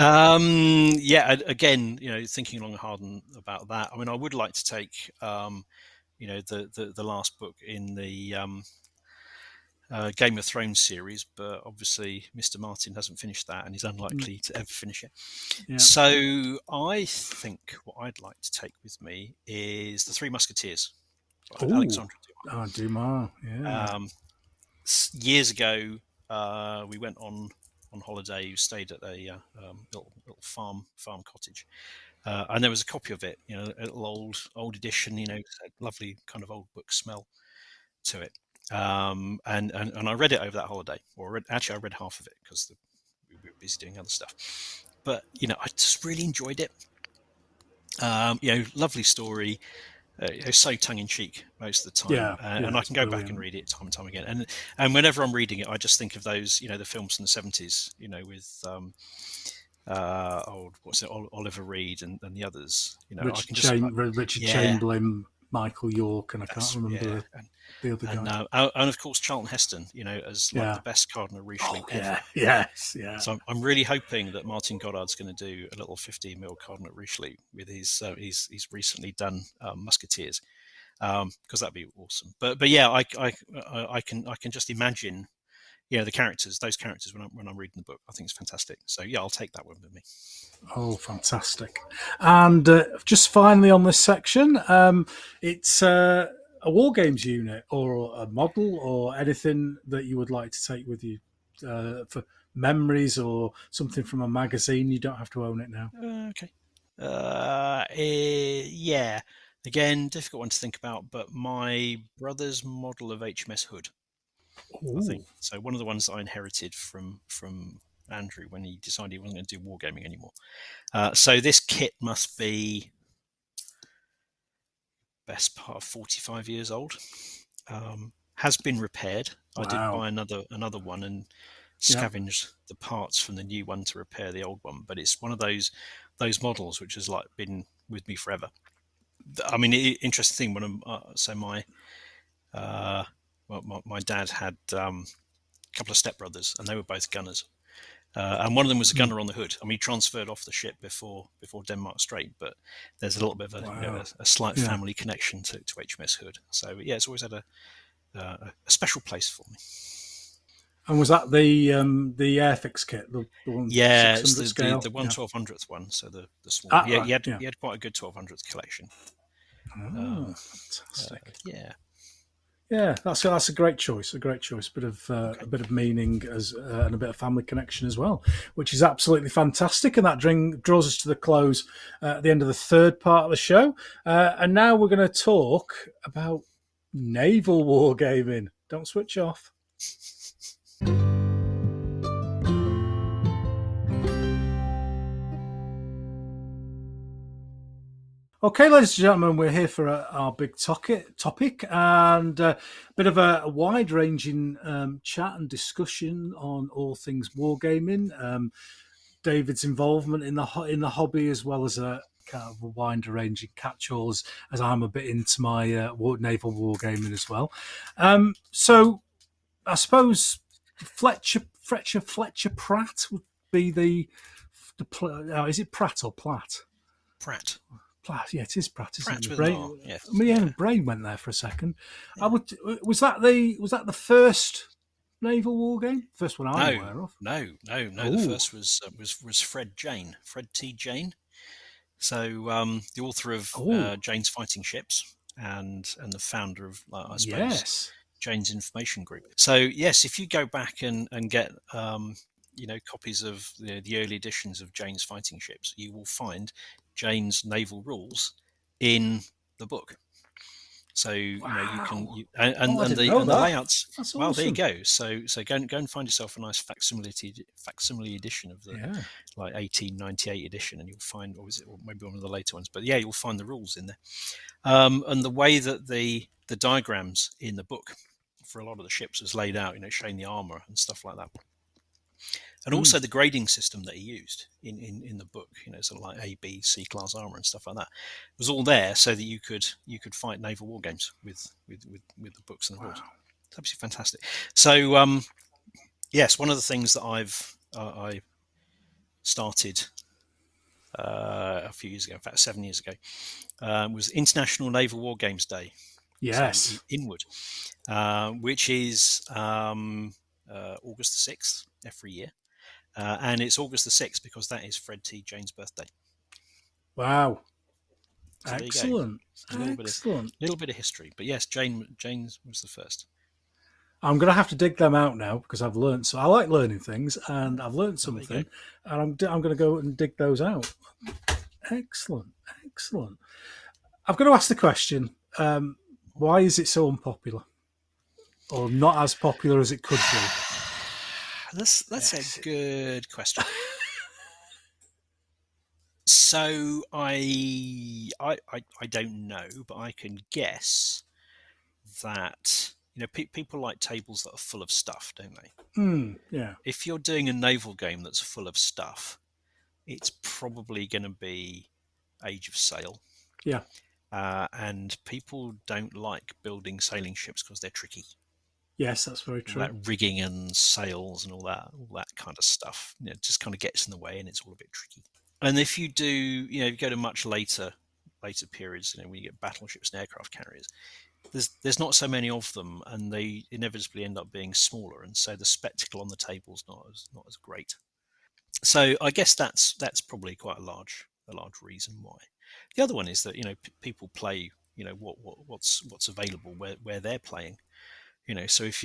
Again, thinking long and hard about that. I mean, I would like to take, the last book in the Game of Thrones series, but obviously Mr. Martin hasn't finished that, and he's unlikely to ever finish it. Yeah. So I think what I'd like to take with me is The Three Musketeers by Alexandre Dumas. Yeah. Years ago, we went on holiday. We stayed at a little farm cottage, and there was a copy of it. A little old edition. A lovely kind of old book smell to it. And I read it over that holiday. I read half of it because we were busy doing other stuff. But I just really enjoyed it. Lovely story. It's so tongue-in-cheek most of the time, and I can go back and read it time and time again. And whenever I'm reading it, I just think of those, the films from the 70s, with Oliver Reed and the others. Richard Chamberlain, Michael York, and I can't remember the other guy. And of course Charlton Heston, as the best Cardinal Richelieu ever. Yes. So I'm really hoping that Martin Goddard's going to do a little 15mm Cardinal Richelieu with his he's recently done Musketeers, because that'd be awesome. But I can just imagine those characters when I'm reading the book. I think it's fantastic. So I'll take that one with me. Oh, fantastic. And just finally on this section, it's a War Games unit or a model or anything that you would like to take with you for memories or something from a magazine. You don't have to own it now. Okay. Yeah. Again, difficult one to think about, but my brother's model of HMS Hood, I think. Ooh, So one of the ones that I inherited from Andrew when he decided he wasn't going to do wargaming anymore. So this kit must be best part of 45 years old. Has been repaired. I did wow. buy another one and Yeah. scavenged the parts from the new one to repair the old one. But it's one of those models which has like been with me forever. I mean, interesting thing when so my dad had a couple of stepbrothers, and they were both gunners. And one of them was a gunner on the Hood. I mean, he transferred off the ship before Denmark Strait, but there's a little bit of Wow. a slight Yeah. family connection to HMS Hood. So yeah, it's always had a special place for me. And was that the Airfix kit, the one Yeah, 600 it's the scale? the one Yeah. 1200th one, so the small. Ah, Yeah, right. Yeah. he had quite a good 1200th collection. Oh, fantastic. Yeah. Yeah, that's a great choice. A great choice. Okay. A bit of meaning as and a bit of family connection as well, which is absolutely fantastic. And that draws us to the close at the end of the third part of the show. And now we're going to talk about naval wargaming. Don't switch off. Okay, ladies and gentlemen, we're here for our big topic and a bit of a wide-ranging chat and discussion on all things wargaming. David's involvement in the hobby, as well as a kind of a wider-ranging catch-alls, as I'm a bit into my naval wargaming as well. So, I suppose Fletcher Pratt would be the is it Pratt or Platt? Pratt. Platt, yeah, it is Pratt, isn't Pratt it? with Brain, an R, yes. I mean, yeah, brain went there for a second. I would. Was that the first naval war game? First one I'm aware of. No. Ooh. The first was Fred T. Jane. So the author of Jane's Fighting Ships and the founder of, I suppose, Yes. Jane's Information Group. So yes, if you go back and get copies of the early editions of Jane's Fighting Ships, you will find Jane's naval rules in the book. So you can and the layouts. That's well, awesome. there you go. So go and find yourself a nice facsimile edition of the 1898 edition, and you'll find, or maybe one of the later ones. But yeah, you'll find the rules in there, and the way that the diagrams in the book for a lot of the ships was laid out, showing the armor and stuff like that. And also the grading system that he used in the book, sort of like A, B, C class armor and stuff like that, was all there so that you could fight naval war games with the books and the rules. It's absolutely fantastic. So yes, one of the things that I started a few years ago, in fact 7 years ago, was International Naval War Games Day. Yes, so Inwood, which is August the 6th every year. And it's August the 6th because that is Fred T. Jane's birthday. Wow. So excellent. A little bit of history. But yes, Jane was the first. I'm going to have to dig them out now because I've learned. So I like learning things, and I've learned something, and I'm going to go and dig those out. Excellent. I've got to ask the question: why is it so unpopular, or not as popular as it could be? That's a good question. So I don't know, but I can guess that people like tables that are full of stuff, don't they? Yeah. If you're doing a naval game that's full of stuff, it's probably going to be Age of Sail. Yeah. And people don't like building sailing ships because they're tricky. Yes, that's very true. All that rigging and sails and all that kind of stuff, it just kind of gets in the way, and it's all a bit tricky. And if you do, you go to much later periods, when you get battleships and aircraft carriers, there's not so many of them, and they inevitably end up being smaller, and so the spectacle on the table is not as great. So I guess that's probably quite a large reason why. The other one is that people play what's available where they're playing. So if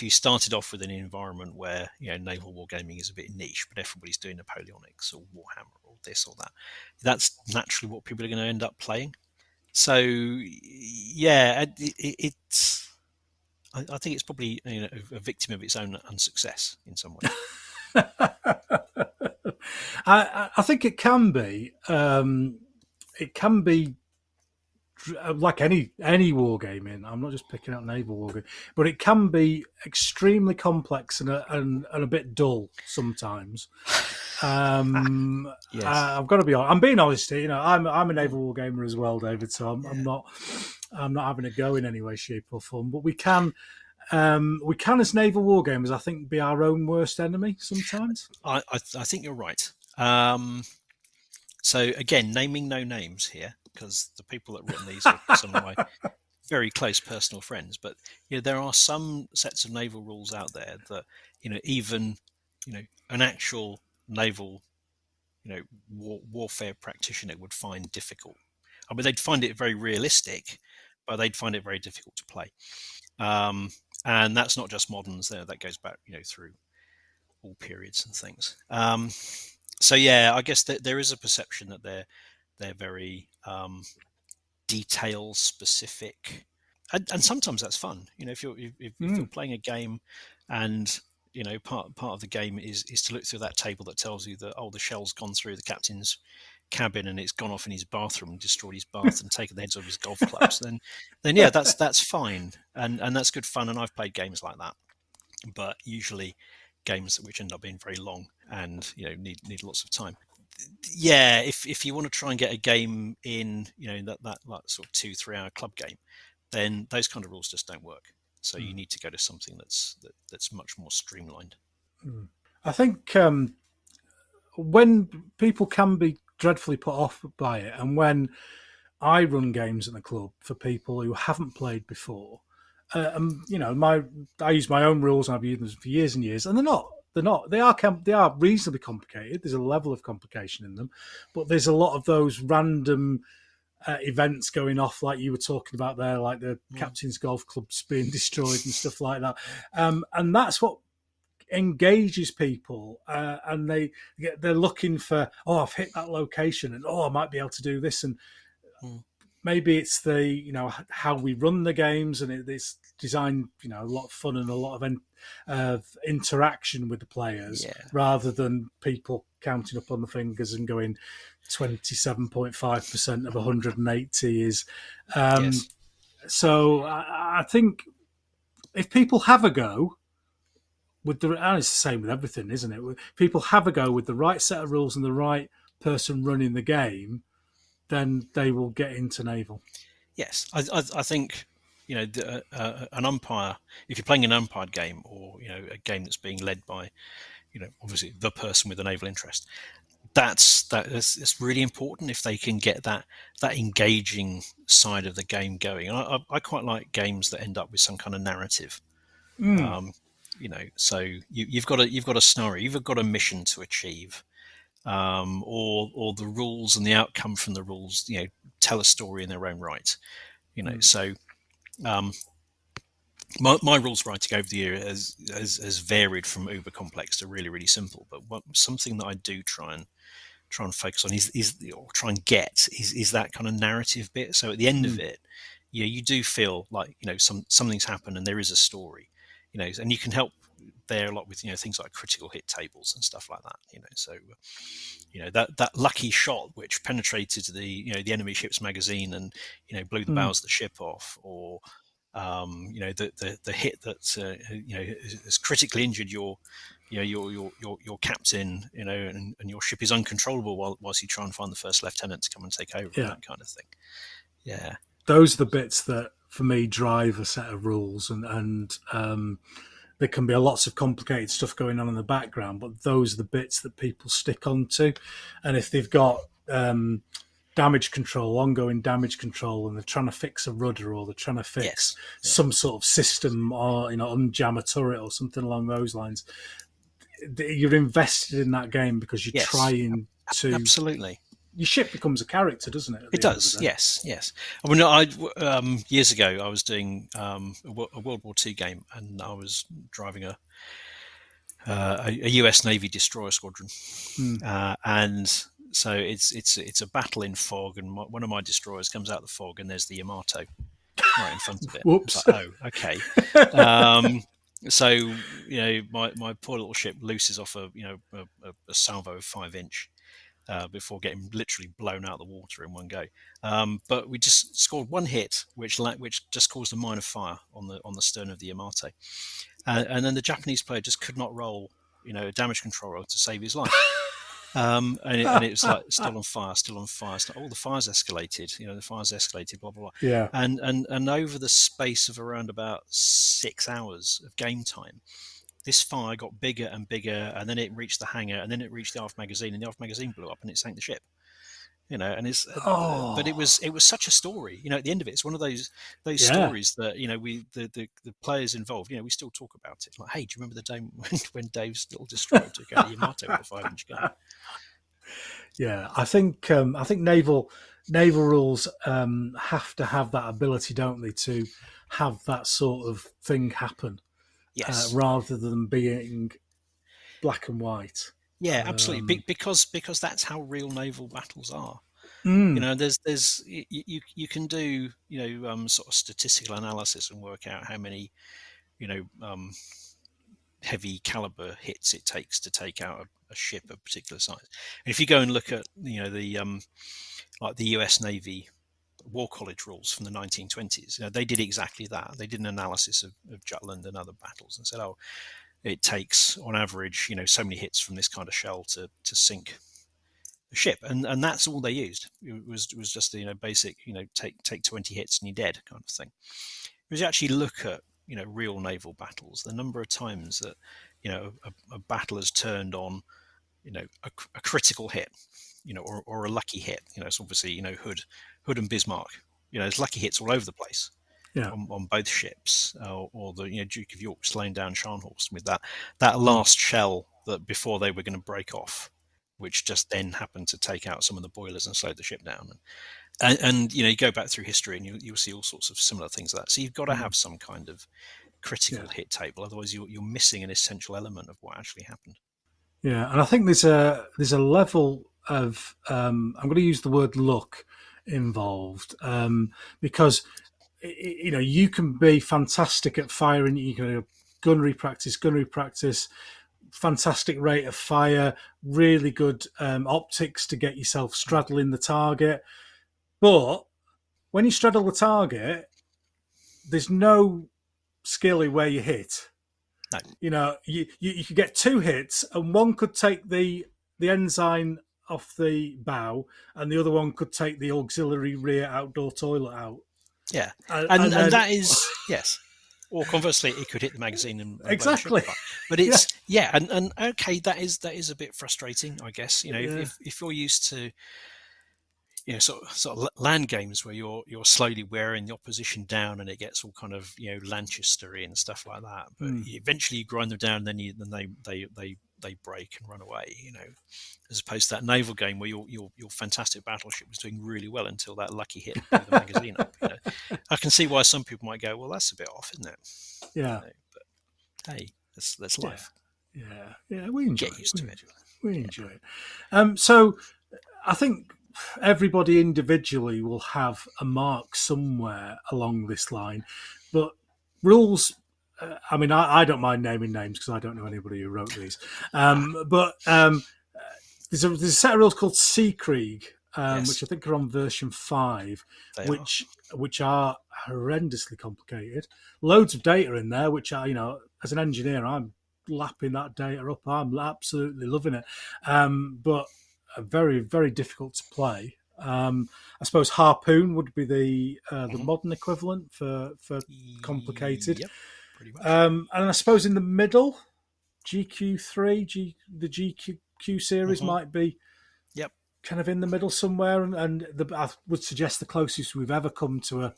you started off with an environment where naval wargaming is a bit niche, but everybody's doing Napoleonics or Warhammer or this or that, that's naturally what people are going to end up playing. So yeah, it's I think it's probably a victim of its own unsuccess in some way. I think it can be. It can be like any wargaming. I'm not just picking out naval wargaming, but it can be extremely complex and a bit dull sometimes. Yes. I've got to be honest. I'm being honest here. I'm a naval wargamer as well, David. So I'm not having a go in any way, shape, or form. But we can as naval wargamers, I think, be our own worst enemy sometimes. I think you're right. So again, naming no names here, because the people that run these are some of my very close personal friends. But there are some sets of naval rules out there that even an actual naval warfare practitioner would find difficult. I mean, they'd find it very realistic, but they'd find it very difficult to play. And that's not just moderns there; that goes back through all periods and things. So yeah, I guess there is a perception that they're very detail specific, and sometimes that's fun. If you're playing a game, and part of the game is to look through that table that tells you that the shell's gone through the captain's cabin and it's gone off in his bathroom and destroyed his bath and taken the heads off his golf clubs. Then yeah, that's fine, and that's good fun. And I've played games like that, but usually games which end up being very long and need lots of time. Yeah, if you want to try and get a game in, that sort of 2-3 hour club game, then those kind of rules just don't work. So you need to go to something that's much more streamlined. I think when people can be dreadfully put off by it, and when I run games at the club for people who haven't played before, I use my own rules and I've used them for years and years, and they are reasonably complicated. There's a level of complication in them, but there's a lot of those random events going off, like you were talking about there, like the captain's golf clubs being destroyed and stuff like that. And that's what engages people, and they're looking for, I've hit that location, and I might be able to do this, and maybe it's the how we run the games, and it's designed a lot of fun and a lot of interaction with the players, rather than people counting up on the fingers and going 27.5% of 180 is. So I think if people have a go with and it's the same with everything, isn't it? People have a go with the right set of rules and the right person running the game, then they will get into naval. Yes, I think an umpire, if you're playing an umpired game, or a game that's being led by obviously the person with a naval interest, it's really important if they can get that engaging side of the game going. And I quite like games that end up with some kind of narrative. So you've got a scenario, you've got a mission to achieve, or the rules and the outcome from the rules tell a story in their own right. So my rules writing over the year has varied from uber complex to really, really simple. But something that I do try and focus on is that kind of narrative bit. So at the end of it, you do feel like something's happened and there is a story, and you can help there a lot with things like critical hit tables and stuff like that. So that lucky shot which penetrated the enemy ship's magazine and blew the bows of the ship off, or the hit that has critically injured your captain, and your ship is uncontrollable whilst you try and find the first lieutenant to come and take over, and that kind of thing. Yeah, those are the bits that for me drive a set of rules, and there can be lots of complicated stuff going on in the background, but those are the bits that people stick onto. And if they've got damage control, ongoing damage control, and they're trying to fix a rudder, or they're trying to fix some sort of system, or unjam a turret or something along those lines, you're invested in that game because you're trying to absolutely your ship becomes a character, doesn't it? At It the end of does, the day? yes. I mean, years ago I was doing a World War II game, and I was driving a US Navy destroyer squadron, and so it's a battle in fog, and one of my destroyers comes out of the fog, and there's the Yamato right in front of it. Whoops! It's like, oh, okay. So my poor little ship looses off a salvo of 5-inch. Before getting literally blown out of the water in one go, but we just scored one hit, which just caused a mine of fire on the stern of the Yamato, and then the Japanese player just could not roll, a damage control roll to save his life. And it was like still on fire. All the fires escalated. The fires escalated. Blah blah blah. Yeah. And over the space of around about 6 hours of game time, this fire got bigger and bigger, and then it reached the hangar, and then it reached the aft magazine, and the aft magazine blew up, and it sank the ship. And it's but it was such a story. At the end of it, it's one of those stories that the players involved. We still talk about it. Like, hey, do you remember the day when Dave's little destroyer took out Yamato with a 5-inch gun? Yeah, I think naval rules have to have that ability, don't they, to have that sort of thing happen. Yes. Rather than being black and white. Yeah, absolutely. Because that's how real naval battles are. There's you can do sort of statistical analysis and work out how many heavy caliber hits it takes to take out a ship of particular size. And if you go and look at the like the US Navy War College rules from the 1920s, they did exactly that. They did an analysis of Jutland and other battles and said, oh, it takes on average so many hits from this kind of shell to sink a ship, and that's all they used. It was just the basic take 20 hits and you're dead kind of thing. If you actually look at real naval battles, the number of times that a battle has turned on a critical hit, or a lucky hit. It's obviously Hood and Bismarck. There's lucky hits all over the place. Yeah. On both ships, or the Duke of York slowing down Scharnhorst with that last shell that before they were going to break off, which just then happened to take out some of the boilers and slow the ship down. And you go back through history and you'll see all sorts of similar things like that. So you've got to have some kind of critical hit table, otherwise you're missing an essential element of what actually happened. Yeah, and I think there's a level of I'm going to use the word luck involved, because you can be fantastic at firing. You can do gunnery practice, fantastic rate of fire, really good optics to get yourself straddling the target. But when you straddle the target, there's no skill in where you hit. No. You could get 2 hits, and one could take the ensign off the bow, and the other one could take the auxiliary rear outdoor toilet out. Yeah, and that is yes. Or conversely, it could hit the magazine and exactly. But it's and okay, that is a bit frustrating, I guess. If you're used to sort of land games where you're slowly wearing the opposition down and it gets all kind of Lanchestery and stuff like that, but eventually you grind them down, and then they break and run away. As opposed to that naval game where your fantastic battleship was doing really well until that lucky hit with the magazine up. I can see why some people might go, well, that's a bit off, isn't it? Yeah. But hey, that's life. Yeah. We enjoy Get used to it. We enjoy it. So I think everybody individually will have a mark somewhere along this line, but rules. I mean, I don't mind naming names because I don't know anybody who wrote these. But there's a set of rules called Sea Krieg, which I think are on version 5, which are horrendously complicated. Loads of data in there, which are, as an engineer, I'm lapping that data up. I'm absolutely loving it. But very, very difficult to play. I suppose Harpoon would be the modern equivalent for complicated. Yep, pretty much. And I suppose in the middle, GQ3, the GQ series might be kind of in the middle somewhere. And I would suggest the closest we've ever come to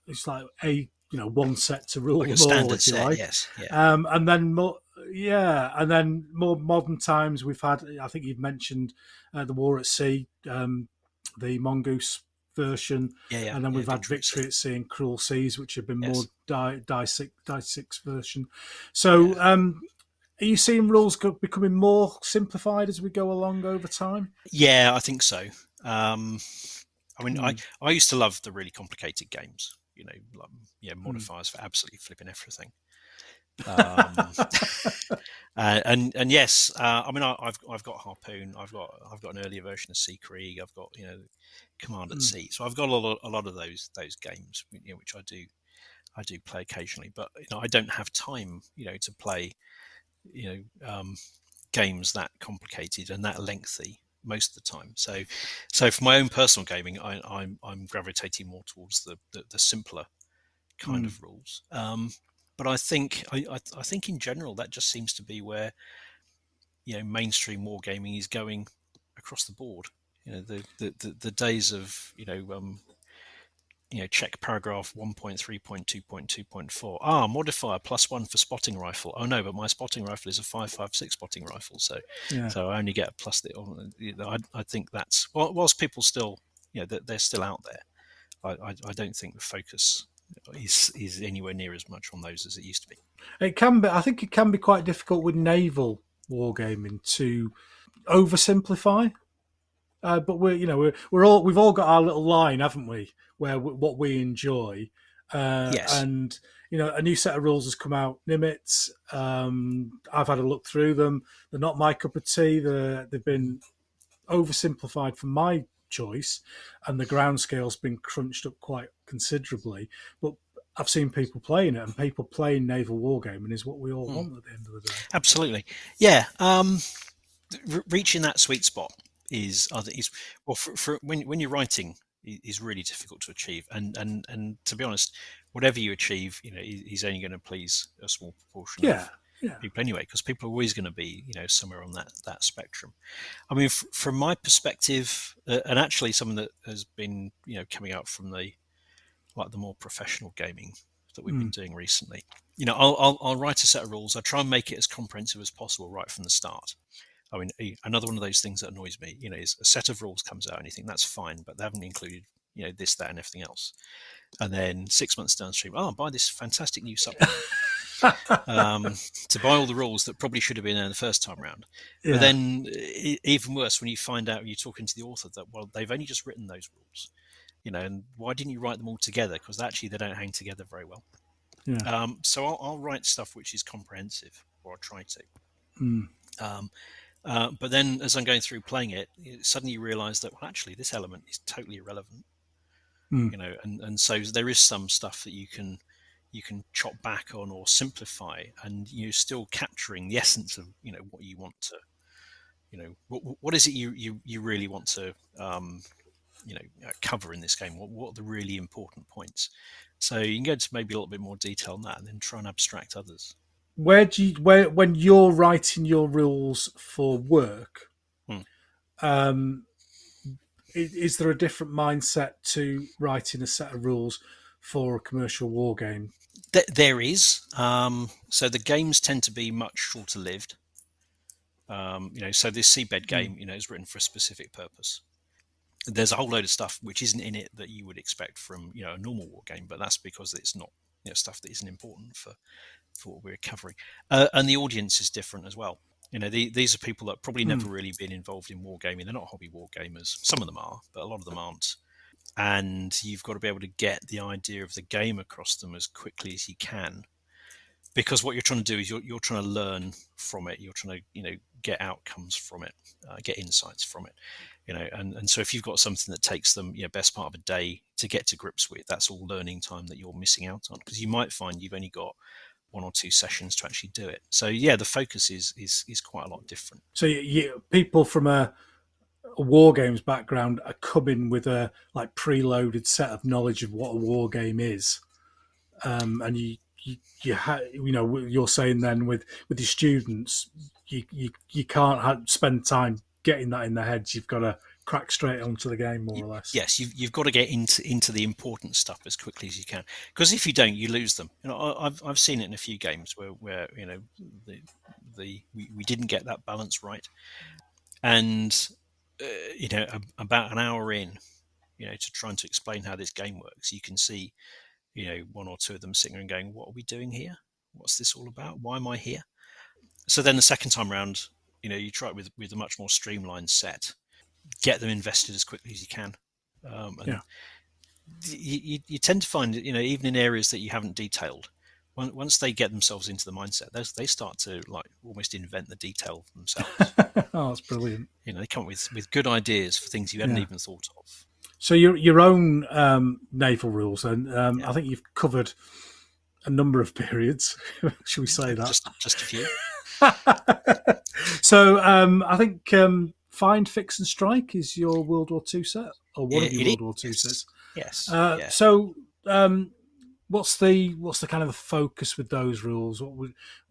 it's like one set to rule like a them all, standard if you set, like. yes. Yeah. And then Yeah, and then more modern times we've had. I think you've mentioned the War at Sea, the Mongoose version, Yeah, and then we've had Victory at Sea. Victory at Sea and Cruel Seas, which have been more Yes. die six version. So, Yeah. are you seeing rules becoming more simplified as we go along over time? Yeah, I think so. I mean, Mm. I used to love the really complicated games. Like, Mm. modifiers for absolutely flipping everything. Um, and yes, I mean, I've got Harpoon. I've got an earlier version of Sea Krieg. I've got Command at Mm. Sea. So I've got a lot of those games, which I do play occasionally. But I don't have time, to play games that complicated and that lengthy most of the time. So for my own personal gaming, I'm gravitating more towards the simpler kind Mm. of rules. But I think in general that just seems to be where mainstream wargaming is going across the board. The days of check paragraph 1.3.2.2.4. Modifier +1 for spotting rifle. Oh no, but my spotting rifle is a 5.56 spotting rifle, so Yeah. so I only get a plus. I think that's whilst people still, they're still out there. I don't think the focus is anywhere near as much on those as it used to be. It can be. I think it can be quite difficult with naval wargaming to oversimplify. But we've all got our little line, haven't we? Where what we enjoy, Yes. and a new set of rules has come out. Nimitz. I've had a look through them. They're not my cup of tea. They've been oversimplified for my choice, and the ground scale's been crunched up quite considerably. But I've seen people playing it, and people playing naval wargaming is what we all want at the end of the day. Absolutely. Yeah. Reaching that sweet spot is well for when you're writing is really difficult to achieve, and to be honest, whatever you achieve, is only going to please a small proportion Yeah, of yeah. people anyway, because people are always going to be somewhere on that spectrum. I mean, from my perspective, and actually something that has been coming out from the more professional gaming that we've been doing recently. I'll write a set of rules. I try and make it as comprehensive as possible right from the start. I mean, another one of those things that annoys me, is a set of rules comes out and you think that's fine, but they haven't included, this, that, and everything else. And then 6 months downstream, buy this fantastic new supplement to buy all the rules that probably should have been there the first time round. Yeah. But then, even worse, when you find out, you're talking to the author that, well, they've only just written those rules, and why didn't you write them all together? Because actually they don't hang together very well. Yeah. So I'll write stuff which is comprehensive, or I try to. But then, as I'm going through playing it, suddenly you realise that, well, actually, this element is totally irrelevant. And so there is some stuff that you can chop back on or simplify, and you're still capturing the essence of what you want to, what is it you really want to cover in this game. What are the really important points? So you can go into maybe a little bit more detail on that, and then try and abstract others. Where when you're writing your rules for work, is there a different mindset to writing a set of rules for a commercial war game? There is. So the games tend to be much shorter lived. So this seabed game, is written for a specific purpose. There's a whole load of stuff which isn't in it that you would expect from a normal war game, but that's because it's not stuff that isn't important for what we're covering. And the audience is different as well. These are people that probably never really been involved in wargaming. They're not hobby war gamers. Some of them are, but a lot of them aren't. And you've got to be able to get the idea of the game across them as quickly as you can, because what you're trying to do is you're trying to learn from it. You're trying to get outcomes from it, get insights from it. And so if you've got something that takes them best part of a day to get to grips with, that's all learning time that you're missing out on, because you might find you've only got 1 or 2 sessions to actually do it. So yeah, the focus is quite a lot different. So people from a war games background are coming with a preloaded set of knowledge of what a war game is, and you're saying then with your students, you can't spend time getting that in their heads. You've got to crack straight onto the game, more or less. Yes, you've got to get into the important stuff as quickly as you can, because if you don't, you lose them. I've seen it in a few games where we didn't get that balance right, and about an hour in, to trying to explain how this game works, you can see one or two of them sitting and going, "What are we doing here? What's this all about? Why am I here?" So then the second time round, you try it with a much more streamlined set, get them invested as quickly as you can, and you tend to find that even in areas that you haven't detailed, once they get themselves into the mindset, they start to like almost invent the detail themselves. Oh, that's brilliant. They come up with good ideas for things you hadn't even thought of. So your own naval rules, and I think you've covered a number of periods. Should we say that? Just a few. So I think Find, Fix, and Strike is your World War II set, or one of your World War II sets. Yes. So what's the kind of the focus with those rules?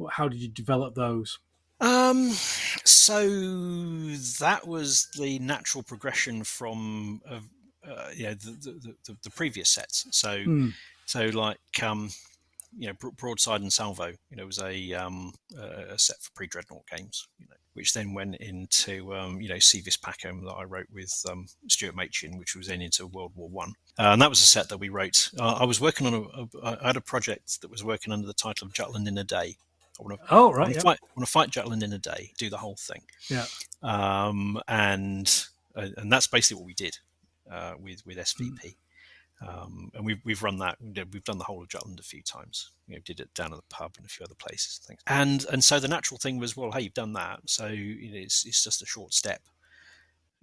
How did you develop those? So that was the natural progression from the previous sets. So like broadside and salvo, was a set for pre-dreadnought games, which then went into Civis Pacem that I wrote with Stuart Machin, which was then into World War One, and that was a set that we wrote. I was working on I had a project that was working under the title of Jutland in a Day. I want to fight Jutland in a day, do the whole thing. Yeah. And that's basically what we did with SVP. And we've run that. We've done the whole of Jutland a few times. Did it down at the pub and a few other places. And so the natural thing was, well, hey, you've done that, so it's just a short step.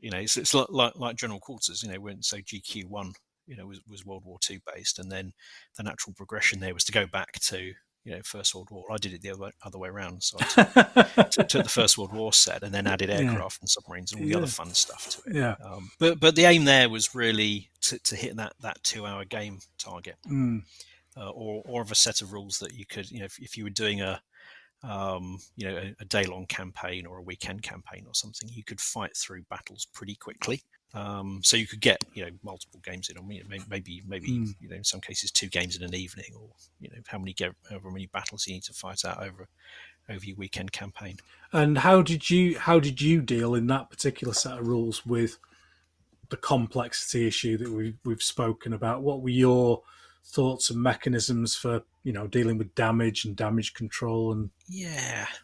It's like General Quarters. So GQ1 was World War II based, and then the natural progression there was to go back to First World War. I did it the other way around. So I took the First World War set and then added aircraft and submarines and all the other fun stuff to it. Yeah. But the aim there was really to hit that 2-hour game target, or of a set of rules that you could, if you were doing a day-long campaign or a weekend campaign or something, you could fight through battles pretty quickly. So you could get multiple games in, or maybe in some cases 2 games in an evening, or however many battles you need to fight out over your weekend campaign. And how did you deal in that particular set of rules with the complexity issue that we've spoken about? What were your thoughts and mechanisms for dealing with damage and damage control? And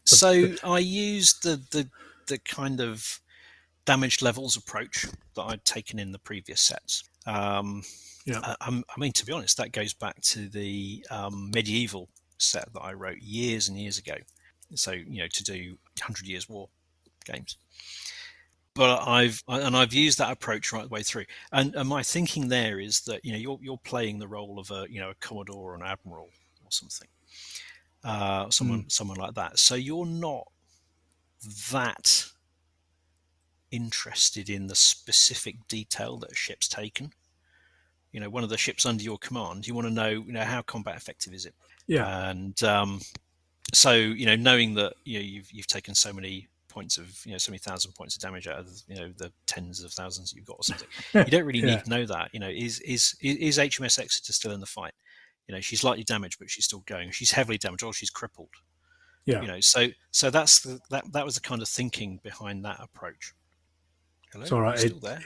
so I used the kind of damage levels approach that I'd taken in the previous sets. I mean, to be honest, that goes back to the medieval set that I wrote years and years ago. So to do 100 Years' War games. But I've used that approach right the way through. And my thinking there is that you're playing the role of a commodore or an admiral or something, someone like that. So you're not that interested in the specific detail that a ship's taken. One of the ships under your command, you want to know, how combat effective is it? Yeah. And so knowing that you've taken so many points of so many thousand points of damage out of the tens of thousands you've got or something, you don't really need to know that. Is HMS Exeter still in the fight? She's lightly damaged, but she's still going. She's heavily damaged, or she's crippled. Yeah. So that's that was the kind of thinking behind that approach. Hello, it's all right. Still there?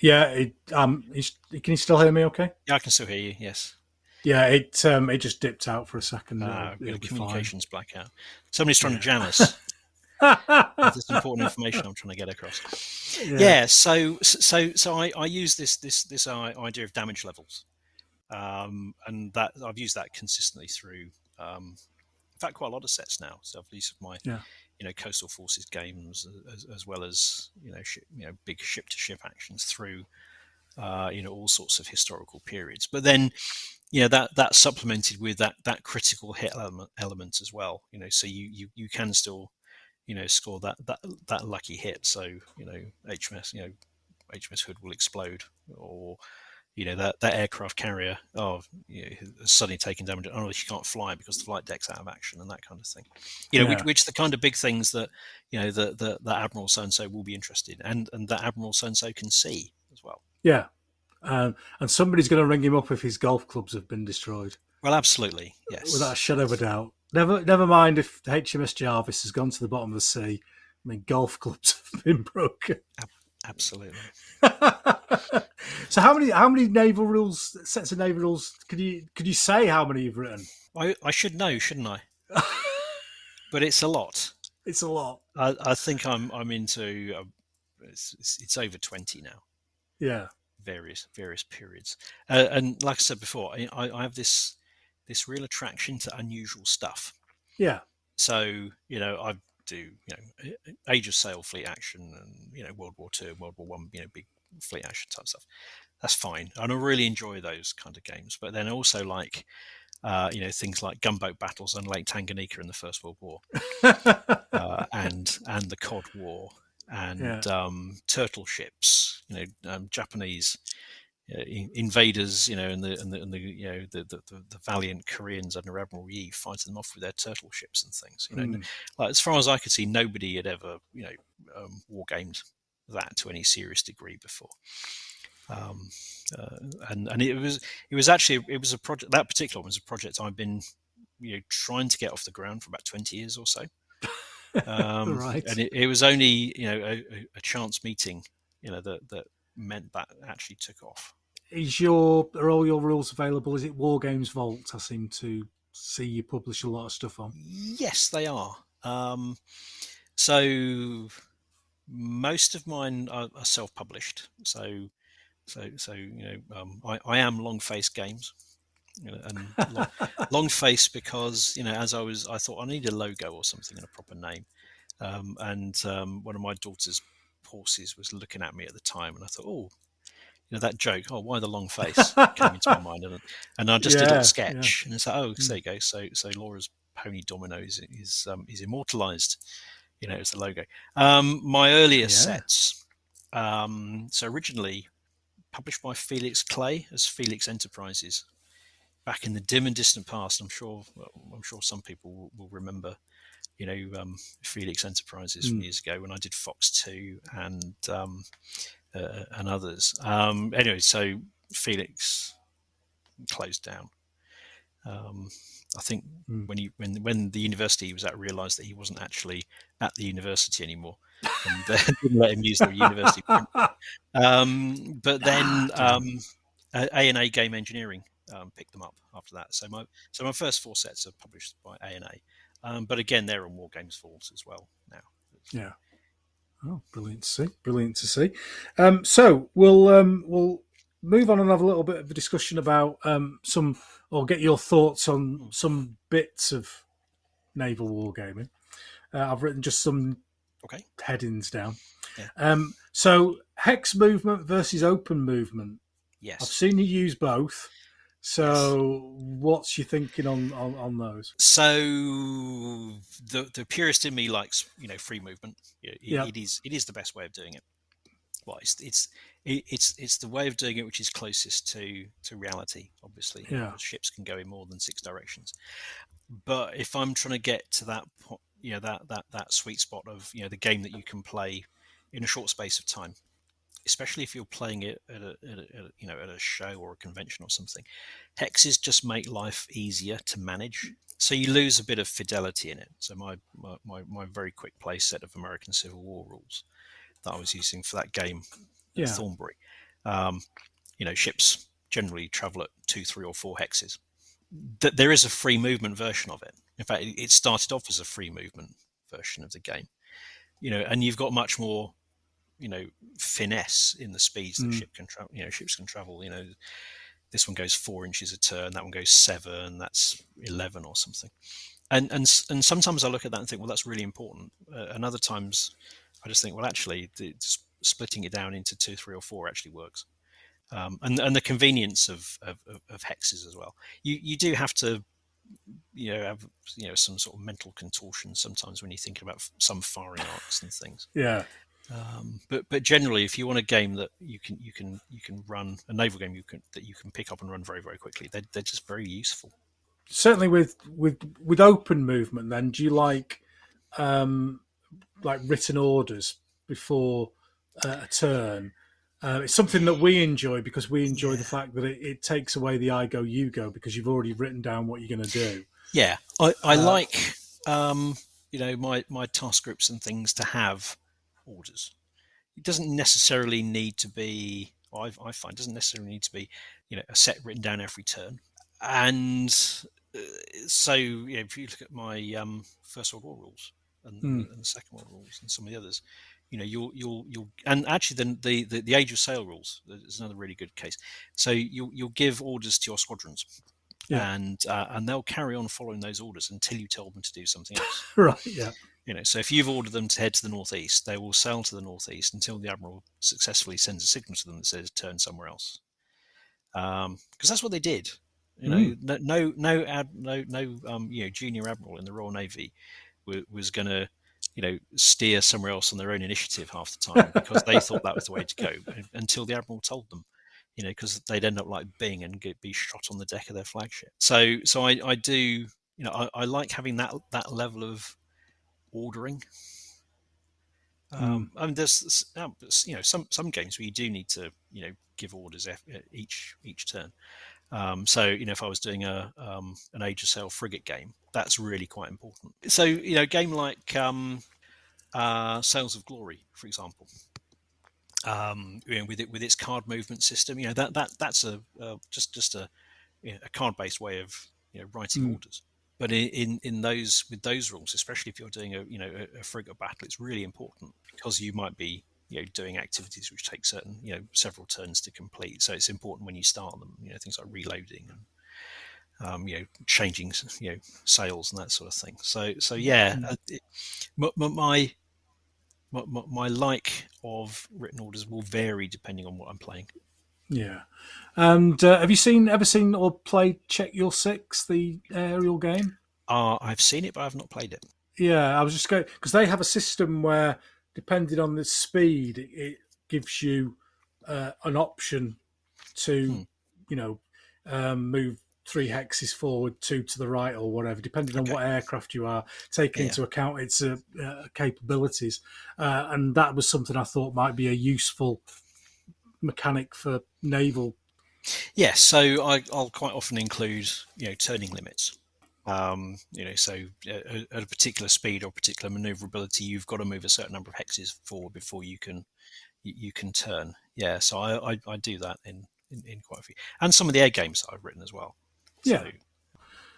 Can you still hear me? Okay. Yeah, I can still hear you. Yes. Yeah, it just dipped out for a second. It'll communications blackout. Somebody's trying to jam us. There's important information I'm trying to get across. So I use this idea of damage levels, and that I've used that consistently through. In fact, quite a lot of sets now. So I've used my coastal forces games as well as big ship to ship actions through all sorts of historical periods. But then that's supplemented with that critical hit element as well. So you can still score that lucky hit. So HMS HMS Hood will explode, or that aircraft carrier, has suddenly taken damage. Oh, she can't fly because the flight deck's out of action and that kind of thing. Which are the kind of big things that the Admiral so and so will be interested in, and that Admiral so and so can see as well. Yeah, and somebody's going to ring him up if his golf clubs have been destroyed. Well, absolutely, yes, without a shadow of a doubt. Never mind if the HMS Jarvis has gone to the bottom of the sea. I mean, golf clubs have been broken. Absolutely. So, how many naval rules, sets of naval rules? Could you say how many you've written? I should know, shouldn't I? But it's a lot. It's a lot. I think I'm into. It's over 20 now. Yeah. Various periods, and like I said before, I have this real attraction to unusual stuff. Yeah. So I do Age of Sail fleet action, and World War II, World War One, big fleet action type stuff. That's fine, and I really enjoy those kind of games. But then also like things like gunboat battles on Lake Tanganyika in the First World War, and the Cod War, and turtle ships, Japanese invaders, and the valiant Koreans under Admiral Yi fighting them off with their turtle ships and things. Like, as far as I could see, nobody had ever war gamed that to any serious degree before. And it was a project. That particular one was a project I've been trying to get off the ground for about 20 years or so. Right. And it was only a chance meeting that meant that actually took off. Are all your rules available? Is it War Games Vault? I seem to see you publish a lot of stuff on. Yes, they are. So most of mine are self-published. So I am Long Face Games, and Long Face because I thought I need a logo or something and a proper name, and one of my daughter's horses was looking at me at the time, and I thought, that joke, why the long face, came into my mind, and I just did a little sketch, and it's like, there you go. So Laura's pony Domino is immortalized, as the logo. My earliest sets, so originally published by Felix Clay as Felix Enterprises back in the dim and distant past. I'm sure some people will remember, Felix Enterprises from years ago when I did Fox 2 and others. Anyway, so Felix closed down. I think when the university he was at realised that he wasn't actually at the university anymore, and didn't let him use the university print. But then A&A Game Engineering picked them up after that. So my first 4 sets are published by A&A, but again they're on War Games Vault as well now. Yeah. Oh, brilliant to see! Brilliant to see. So we'll move on and have a little bit of a discussion about or get your thoughts on some bits of naval wargaming. I've written just some headings down. Yeah. So hex movement versus open movement. Yes, I've seen you use both. So what's your thinking on those? So the purist in me likes free movement. It is the best way of doing it. Well, it's the way of doing it which is closest to reality. Obviously, ships can go in more than 6 directions. But if I'm trying to get to that that sweet spot of the game that you can play in a short space of time, especially if you're playing it at a show or a convention or something, hexes just make life easier to manage. So you lose a bit of fidelity in it. So my very quick play set of American Civil War rules that I was using for that game at Thornbury, ships generally travel at 2, 3, or 4 hexes. There is a free movement version of it. In fact, it started off as a free movement version of the game, and you've got much more finesse in the speeds that ships can travel. This one goes 4 inches a turn, that one goes 7, that's 11 or something. And sometimes I look at that and think, well, that's really important. And other times I just think, well, actually, splitting it down into 2, 3, or 4 actually works. And the convenience of hexes as well. You do have to have some sort of mental contortion sometimes when you're thinking about some firing arcs and things. Yeah. But generally, if you want a game that you can run, a naval game that you can pick up and run very, very quickly, they're just very useful. Certainly with open movement, then do you like written orders before a turn? It's something that we enjoy because we enjoy the fact that it takes away the I go you go because you've already written down what you're going to do. Yeah, I like my task groups and things to have orders. It doesn't necessarily need to be. I find doesn't necessarily need to be a set written down every turn. And so if you look at my First World War rules and the Second World War rules and some of the others, you'll and actually then the Age of Sail rules is another really good case. So you'll give orders to your squadrons. Yeah. And they'll carry on following those orders until you tell them to do something else. Right. Yeah. So if you've ordered them to head to the northeast, they will sail to the northeast until the admiral successfully sends a signal to them that says turn somewhere else. Because that's what they did. No junior admiral in the Royal Navy was going to steer somewhere else on their own initiative half the time because they thought that was the way to go until the admiral told them. Because they'd end up like Bing and be shot on the deck of their flagship. So I do, I like having that level of ordering. And there's some games where you do need to give orders each turn. So if I was doing an Age of Sail frigate game, that's really quite important. So a game like Sails of Glory, for example. With its card movement system, that's just a card-based way of writing orders. But in those with those rules, especially if you're doing a frigate battle, it's really important because you might be doing activities which take several turns to complete. So it's important when you start them, things like reloading and changing sails and that sort of thing. So yeah, my like of written orders will vary depending on what I'm playing. Yeah. And have you ever seen or played Check Your Six, the aerial game? I've seen it, but I've not played it. Yeah, I was just going because they have a system where, depending on the speed, it gives you an option to, move 3 hexes forward, 2 to the right, or whatever, depending on what aircraft you are, taking into account its capabilities. And that was something I thought might be a useful mechanic for naval. Yes, so I'll quite often include turning limits. So at a particular speed or particular maneuverability, you've got to move a certain number of hexes forward before you can turn. Yeah, so I do that in quite a few, and some of the air games I've written as well. Yeah.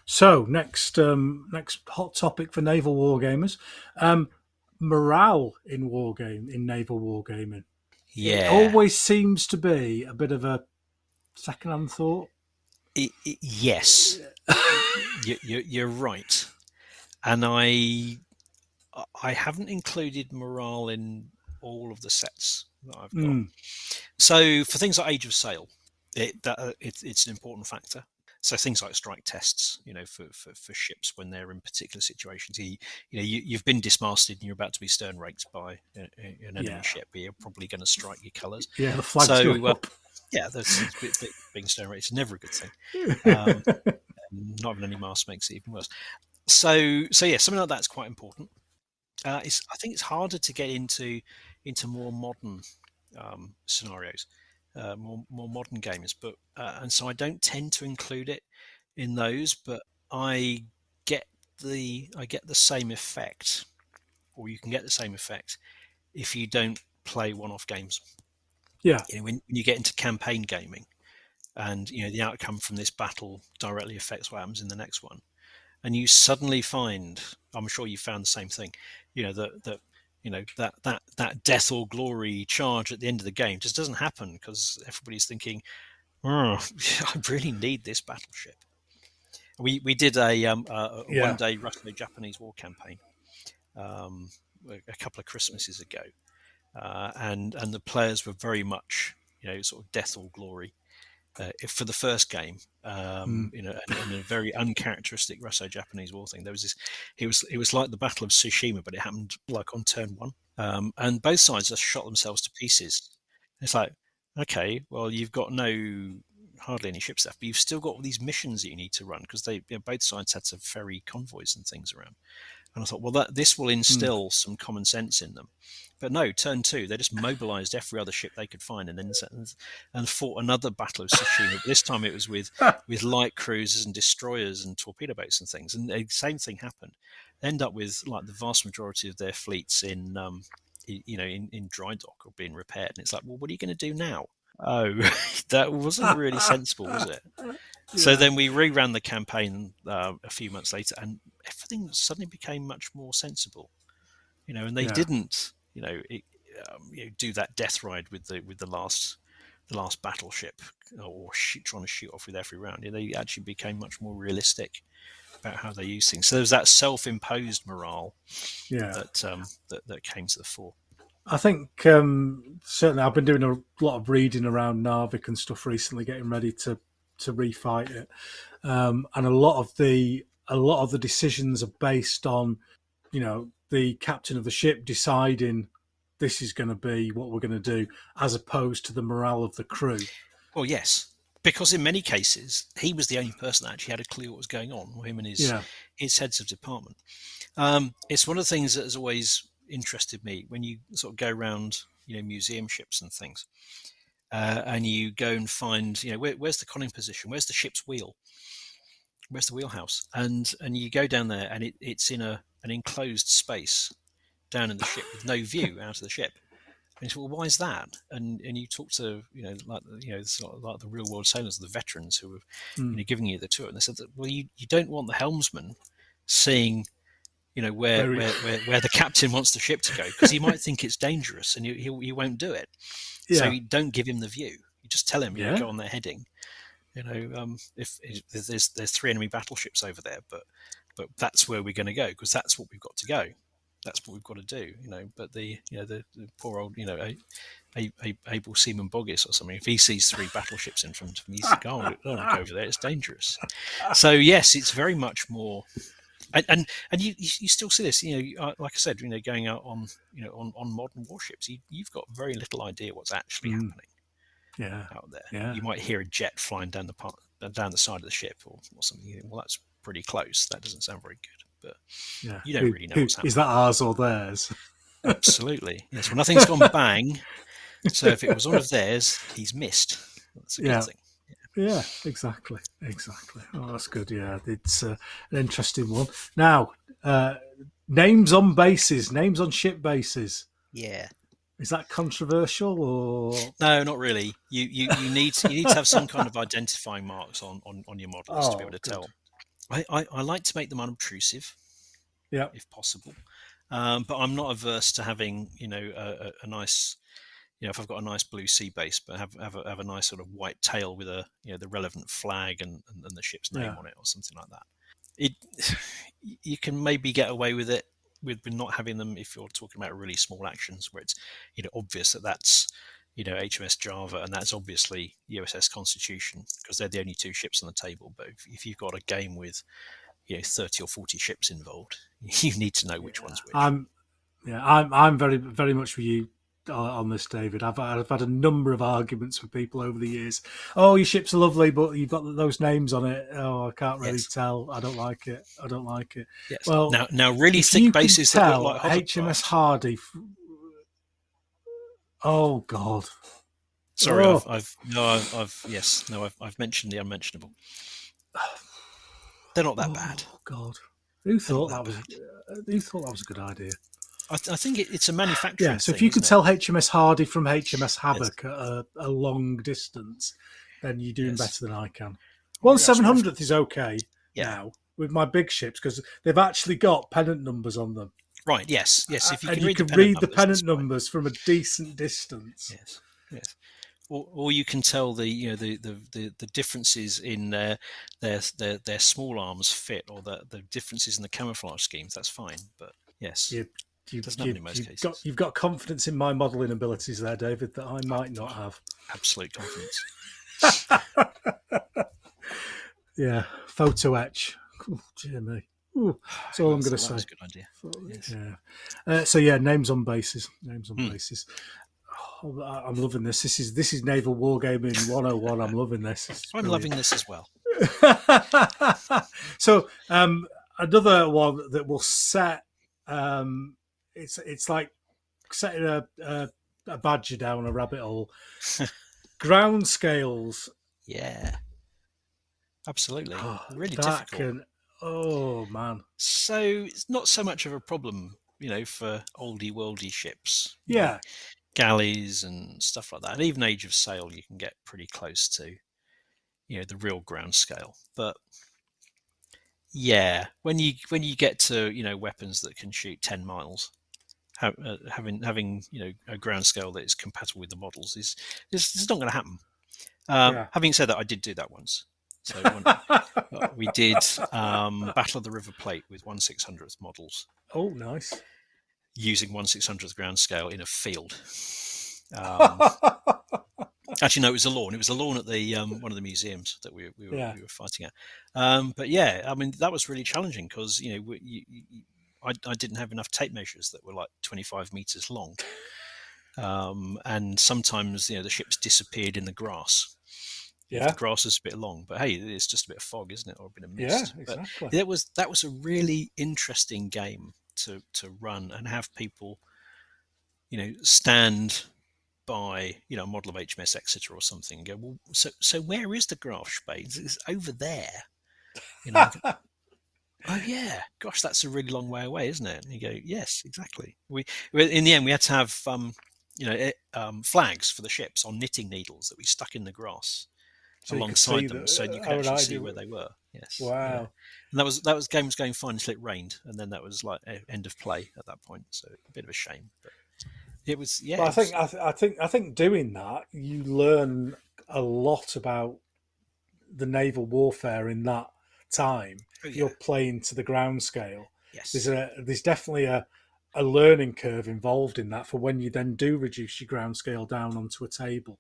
So next hot topic for naval wargamers, morale in naval wargaming. Yeah, it always seems to be a bit of a second-hand thought. Yes, you're right, and I haven't included morale in all of the sets that I've got. So for things like Age of Sail, it's an important factor. So things like strike tests, for ships when they're in particular situations. You've been dismasted and you're about to be stern raked by an enemy ship, but you're probably going to strike your colours. Yeah, the flag's going up. Yeah, being stern raked is never a good thing. Not having any mast makes it even worse. So yeah, something like that's quite important. I think it's harder to get into more modern scenarios. More modern games, but and so I don't tend to include it in those, but I get the same effect, or you can get the same effect if you don't play one-off games. Yeah, when you get into campaign gaming, and the outcome from this battle directly affects what happens in the next one, and you suddenly find, I'm sure you found the same thing, that death or glory charge at the end of the game just doesn't happen because everybody's thinking, I really need this battleship. We did a one-day Russo-Japanese war campaign a couple of Christmases ago, and the players were very much sort of death or glory for the first game, in a very uncharacteristic Russo-Japanese war thing. There was this. It was like the Battle of Tsushima, but it happened like on turn 1. and both sides just shot themselves to pieces. It's like, okay, well, you've got hardly any ships left, but you've still got all these missions that you need to run, because both sides had to ferry convoys and things around. And I thought, well, this will instill some common sense in them. But no, turn 2, they just mobilized every other ship they could find, and fought another Battle of Tsushima. This time it was with light cruisers and destroyers and torpedo boats and things. And the same thing happened. They end up with like the vast majority of their fleets in dry dock or being repaired. And it's like, well, what are you going to do now? Oh, that wasn't really sensible, was it? Yeah. So then we reran the campaign a few months later, and everything suddenly became much more sensible. And they didn't, do that death ride with the last battleship, or trying to shoot off with every round. They actually became much more realistic about how they use things. So there was that self-imposed morale that came to the fore. I think certainly I've been doing a lot of reading around Narvik and stuff recently, getting ready to refight it, and a lot of the decisions are based on, the captain of the ship deciding this is going to be what we're going to do, as opposed to the morale of the crew. Well, yes, because in many cases he was the only person that actually had a clue what was going on, him and his heads of department. It's one of the things that has always interested me when you sort of go around, museum ships and things, and you go and find, where's the conning position, where's the ship's wheel, where's the wheelhouse, and you go down there and it's in an enclosed space down in the ship with no view out of the ship. And you say, well, why is that? And you talk to like the real world sailors, the veterans who are giving you the tour, and they said that, well, you don't want the helmsman seeing where the captain wants the ship to go, because he might think it's dangerous and he won't do it. So you don't give him the view. You just tell him go on their heading. If there's 3 enemy battleships over there, but that's where we're going to go, because that's what we've got to go. That's what we've got to do. But the poor old able seaman Boggis or something, if he sees 3 battleships in front of him, he's like, oh, I don't want to go over there. It's dangerous. So yes, it's very much more. And you still see this, like I said, going out on modern warships, you've got very little idea what's actually happening out there. Yeah. You might hear a jet flying down the side of the ship or something. You think, well, that's pretty close. That doesn't sound very good, but you don't really know what's happening. Is that ours or theirs? Absolutely. Yes. Well, nothing's gone bang. So if it was one of theirs, he's missed. That's a good thing. Yeah, exactly. Oh, that's good. Yeah, it's an interesting one. Now, names on bases, names on ship bases. Yeah. Is that controversial or no? Not really. You need to have some kind of identifying marks on your models to be able to tell. I like to make them unobtrusive, if possible. But I'm not averse to having a nice. If I've got a nice blue sea base, but have a nice sort of white tail with the relevant flag and the ship's name on it or something like that. You can maybe get away with it with not having them if you're talking about really small actions where it's obvious that's HMS Java and that's obviously USS Constitution, because they're the only 2 ships on the table. But if you've got a game with 30 or 40 ships involved, you need to know which one's which. I'm very, very much with you on this, David. I've had a number of arguments with people over the years. Oh, your ship's lovely, but you've got those names on it. Oh, I can't really tell. I don't like it. Yes. Well, now really thick bases that look like HMS Hardy. Oh God. Sorry, I've mentioned the unmentionable. They're not that bad. Oh God. Who thought that was a good idea? I think it's a manufacturing thing. So if you could tell HMS Hardy from HMS Havoc at a long distance, then you're doing better than I can. 1/700th is okay now with my big ships, because they've actually got pennant numbers on them. Right, yes. If you can read the pennant numbers from a decent distance. Yes. Or you can tell the differences in their small arms fit, or the differences in the camouflage schemes. That's fine, but yes. You've got confidence in my modelling abilities there, David, that I might not have. Absolute confidence. Yeah, photo etch. Oh, dear me. Ooh, that's all I'm going to That say. was a good idea. Yes. Yeah. So yeah, names on bases. Bases. Oh, I'm loving this. This is Naval Wargaming 101. I'm loving this. I'm loving this as well. So another one that will set it's like setting a badger down a rabbit hole. Ground scales. Yeah, absolutely. Really that difficult. Oh man. So it's not so much of a problem, for oldie worldy ships. Yeah. Galleys and stuff like that. And even Age of Sail, you can get pretty close to, the real ground scale. But yeah, when you get to weapons that can shoot 10 miles, having a ground scale that is compatible with the models is not going to happen. Having said that, I did do that once. So we did Battle of the River Plate with 1/600th models. Oh, nice. Using 1/600th ground scale in a field. Actually, no, it was a lawn. It was a lawn at the one of the museums that we were fighting at. But yeah, I mean, that was really challenging because I didn't have enough tape measures that were like 25 meters long, and sometimes the ships disappeared in the grass. If the grass is a bit long, but hey, it's just a bit of fog, isn't it, or a bit of mist? Yeah, exactly. But that was a really interesting game to run and have people, stand by a model of HMS Exeter or something and go, well, so where is the grass spades? It's over there. Oh yeah, gosh, that's a really long way away, isn't it? And you go, yes, exactly. We in the end we had to have flags for the ships on knitting needles that we stuck in the grass alongside them, so you could actually see where they were. Yes. Wow. Yeah. And that was game was going fine until it rained, and then that was like end of play at that point. So a bit of a shame, but it was. Yeah. But I think doing that, you learn a lot about the naval warfare in that time. You're playing to the ground scale. Yes. There's definitely a learning curve involved in that for when you then do reduce your ground scale down onto a table.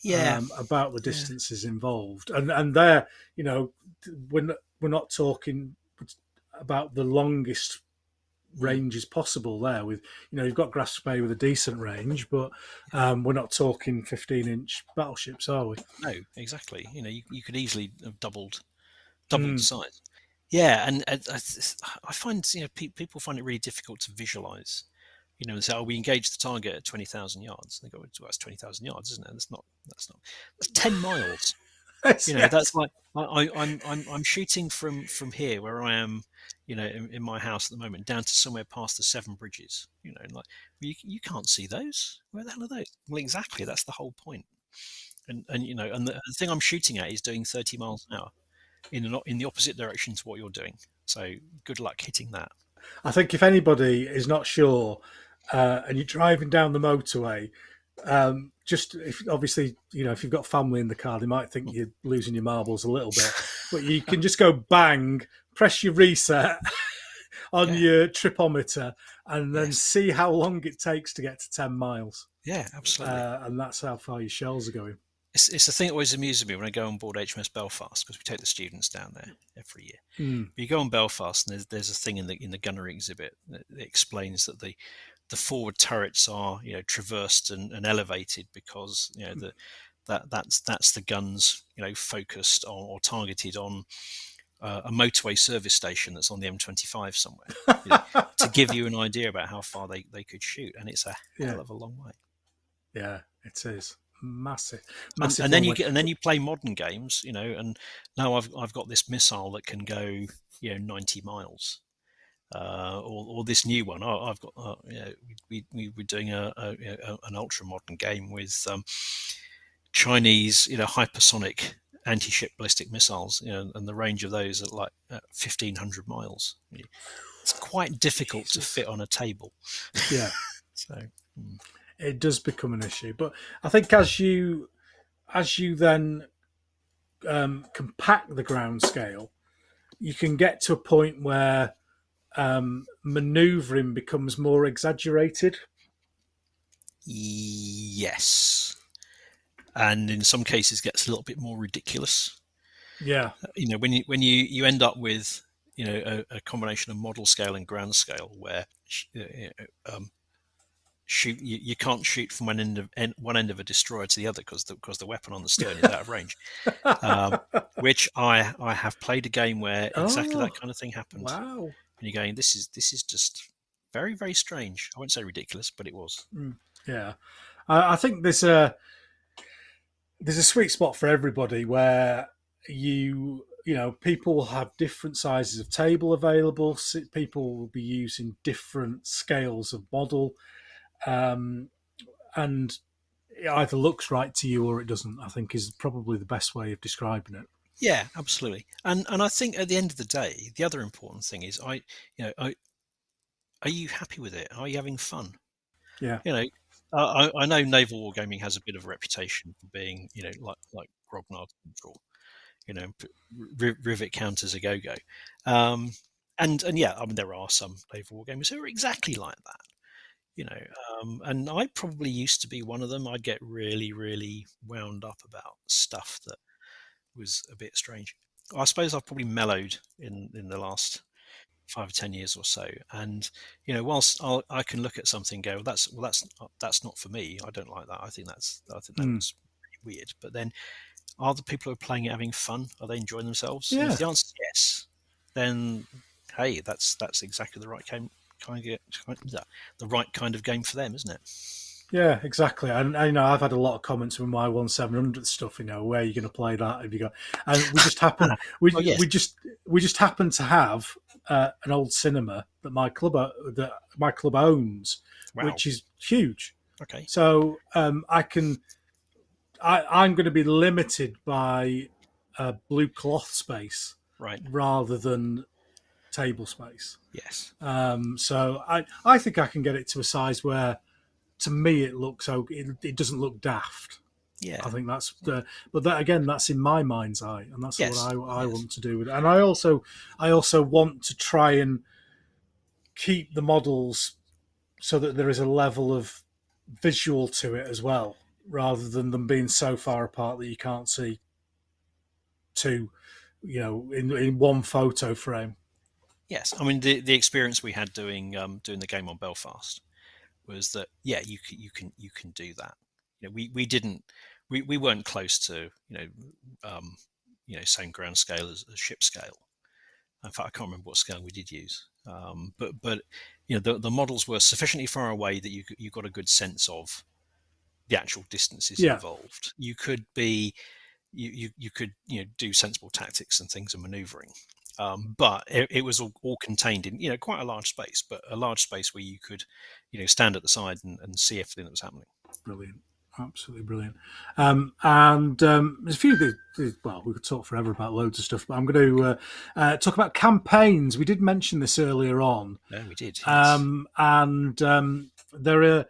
Yeah. About the distances involved, and there, we're not talking about the longest range is possible there. With you've got Grasp Bay with a decent range, but we're not talking 15-inch battleships, are we? No, exactly. You could easily have doubled the size. Yeah, and I find people find it really difficult to visualize. And say, we engage the target at 20,000 yards. They go, well, that's 20,000 yards, isn't it? That's 10 miles. That's like I'm shooting from here where I am, in my house at the moment, down to somewhere past the 7 bridges. You can't see those. Where the hell are those? Well, exactly. That's the whole point. And the thing I'm shooting at is doing 30 miles an hour in the opposite direction to what you're doing. So good luck hitting that. I think if anybody is not sure, and you're driving down the motorway, obviously, if you've got family in the car, they might think you're losing your marbles a little bit, but you can just go bang, press your reset on your tripometer, and then see how long it takes to get to 10 miles. Yeah, absolutely. And that's how far your shells are going. It's the thing that always amuses me when I go on board HMS Belfast, because we take the students down there every year. You go on Belfast, and there's a thing in the gunnery exhibit that explains that the forward turrets are traversed and elevated because that's the guns focused on or targeted on a motorway service station that's on the M25 somewhere to give you an idea about how far they could shoot, and it's a hell of a long way. Yeah, it is. Massive. And then you play modern games, and now I've got this missile that can go 90 miles, or this new one. I've got we were doing an ultra modern game with Chinese hypersonic anti-ship ballistic missiles, and the range of those at like 1,500 miles. It's quite difficult to fit on a table. Yeah. So. It does become an issue, but I think as you then compact the ground scale, you can get to a point where manoeuvring becomes more exaggerated. Yes, and in some cases gets a little bit more ridiculous. Yeah, when you end up with a combination of model scale and ground scale, where shoot you can't shoot from one end of a destroyer to the other because the weapon on the stern is out of range. Which I have played a game where exactly that kind of thing happened. Wow. And you're going, this is just very, very strange. I won't say ridiculous, but it was. Yeah, I think there's a sweet spot for everybody where people will have different sizes of table available. People will be using different scales of model, and it either looks right to you or it doesn't. I think is probably the best way of describing it. Yeah, absolutely. And I think at the end of the day, the other important thing is, are you happy with it? Are you having fun? Yeah. I know Naval Wargaming has a bit of a reputation for being, like grognard control, rivet counters a go-go. And yeah, I mean, there are some Naval Wargamers who are exactly like that, and I probably used to be one of them. I'd get really, really wound up about stuff that was a bit strange. I suppose I've probably mellowed in the last 5 or 10 years or so, and whilst I can look at something and go, that's not for me. I don't like that. I think that looks really weird. But then, are the people who are playing it having fun? Are they enjoying themselves? Yeah. And if the answer is yes, then hey, that's exactly the right the right kind of game for them, isn't it? Yeah, exactly. And I've had a lot of comments with my 1700 stuff. Where are you going to play that? Have you got? And we just happen we just happen to have an old cinema that my club owns, Wow. which is huge. Okay. So I'm going to be limited by blue cloth space, right, rather than table space. Yes. So I think I can get it to a size where, to me, it looks it doesn't look daft. Yeah, I think that's but that again, that's in my mind's eye, and that's yes. what I want to do with it. And I also want to try and keep the models so that there is a level of visual to it as well, rather than them being so far apart that you can't see two, in one photo frame. Yes, I mean the experience we had doing the game on Belfast was that you can do that. We weren't close to same ground scale as ship scale. In fact, I can't remember what scale we did use. But the models were sufficiently far away that you got a good sense of the actual distances involved. You could be you could do sensible tactics and things and manoeuvring. But it was all contained in quite a large space, but a large space where you could stand at the side and see everything that was happening. Brilliant, absolutely brilliant. And there's a few. Well, we could talk forever about loads of stuff, but I'm going to talk about campaigns. We did mention this earlier on. Yeah, we did. Yes. And there are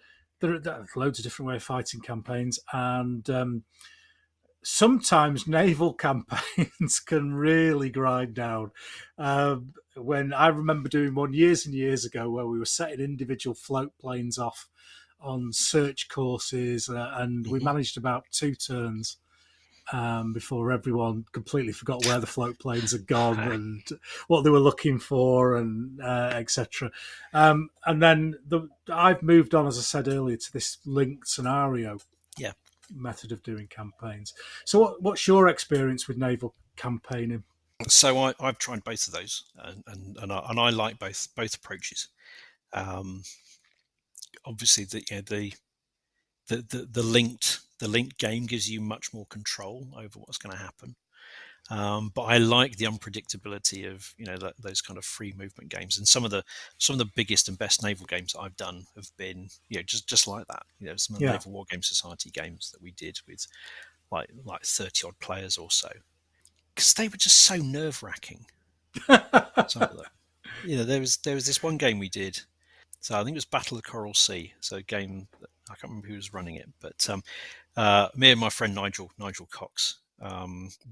loads of different ways of fighting campaigns, and sometimes naval campaigns can really grind down. When I remember doing one years and years ago where we were setting individual float planes off on search courses, and we managed about 2 turns before everyone completely forgot where the float planes had gone and what they were looking for, and etc. And then I've moved on, as I said earlier, to this linked scenario method of doing campaigns. So what's your experience with naval campaigning? So I've tried both of those, and I like both approaches. Obviously, the linked game gives you much more control over what's going to happen. But I like the unpredictability of those kind of free movement games, and some of the biggest and best naval games that I've done have been just like that. Some of the Naval Wargame Society games that we did with like 30 odd players or so, because they were just so nerve wracking. There was this one game we did. So I think it was Battle of the Coral Sea. So a game that I can't remember who was running it, but me and my friend Nigel Cox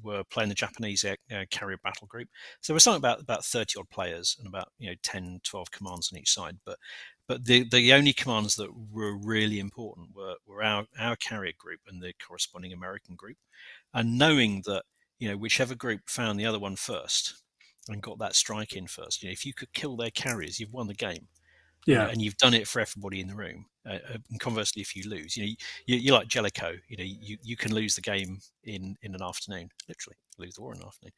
were playing the Japanese carrier battle group. So there was something about 30 odd players and about 10, 12 commands on each side. But the only commands that were really important were our carrier group and the corresponding American group, and knowing that whichever group found the other one first, and got that strike in first. You know, if you could kill their carriers, you've won the game. Yeah. And you've done it for everybody in the room. And conversely, if you lose, you're like Jellicoe. You can lose the game in an afternoon, literally lose the war in an afternoon.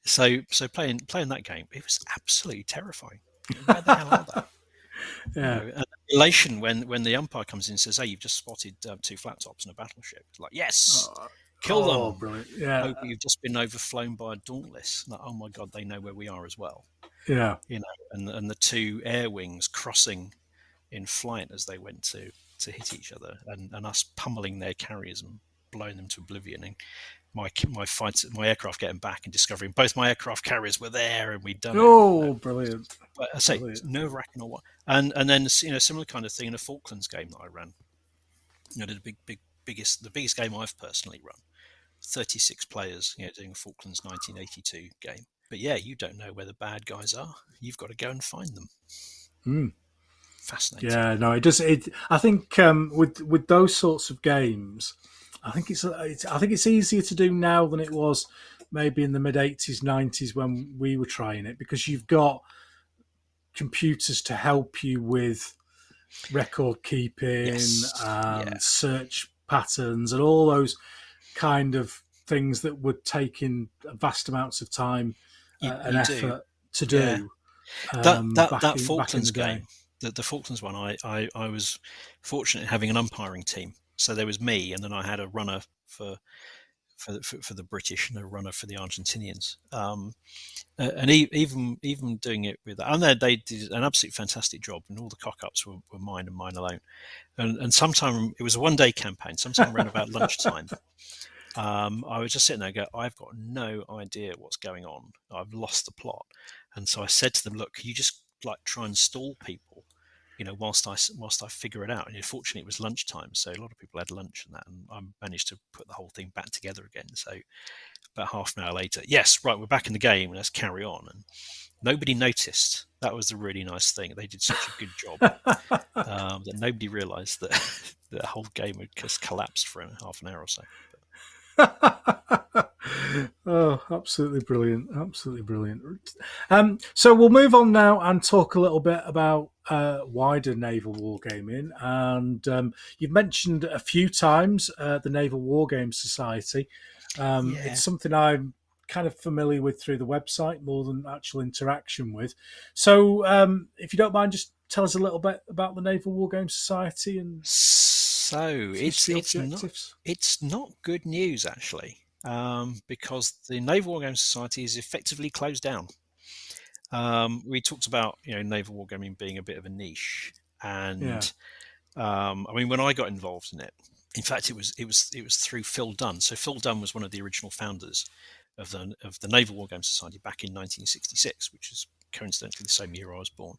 So playing that game, it was absolutely terrifying. Where the hell are they? Yeah. And elation when the umpire comes in and says, "Hey, you've just spotted 2 flat tops and a battleship." It's like, yes, kill them. Brilliant. Yeah. Oh, but you've just been overflown by a Dauntless. Like, oh my God, they know where we are as well. Yeah. And the 2 air wings crossing in flight as they went to hit each other, and us pummeling their carriers and blowing them to oblivion. And my aircraft getting back and discovering both my aircraft carriers were there and we'd done it. Oh, brilliant! But I say nerve-wracking or what. And then similar kind of thing in a Falklands game that I ran. Did the biggest game I've personally run. 36 players, doing a Falklands 1982 game. But yeah, you don't know where the bad guys are. You've got to go and find them. Fascinating. Yeah, no, it does. I think with those sorts of games, I think it's easier to do now than it was maybe in the mid 80s, 90s when we were trying it, because you've got computers to help you with record keeping and search patterns and all those kind of things that would take in vast amounts of time and effort to do. That Falklands game, the Falklands one, I was fortunate in having an umpiring team. So there was me, and then I had a runner for the British and a runner for the Argentinians. And even doing it with that, and they did an absolutely fantastic job, and all the cock-ups were mine and mine alone. And sometime, it was a one-day campaign, sometime around about lunchtime, I was just sitting there and go, I've got no idea what's going on. I've lost the plot. And so I said to them, look, can you just try and stall people, whilst I figure it out. And fortunately, it was lunchtime, so a lot of people had lunch and that, and I managed to put the whole thing back together again. So about half an hour later, yes, right, we're back in the game, let's carry on. And nobody noticed. That was the really nice thing. They did such a good job that nobody realised that the whole game had just collapsed for half an hour or so. Oh, absolutely brilliant. Absolutely brilliant. So we'll move on now and talk a little bit about wider naval wargaming. And you've mentioned a few times the Naval Wargaming Society. It's something I'm kind of familiar with through the website more than actual interaction with. So if you don't mind, just tell us a little bit about the Naval Wargaming Society and so it's not good news actually, because the Naval Wargaming Society is effectively closed down. We talked about naval wargaming being a bit of a niche, and I mean, when I got involved in it, in fact, it was through Phil Dunn. So Phil Dunn was one of the original founders of the Naval Wargaming Society back in 1966, which is coincidentally the same year I was born.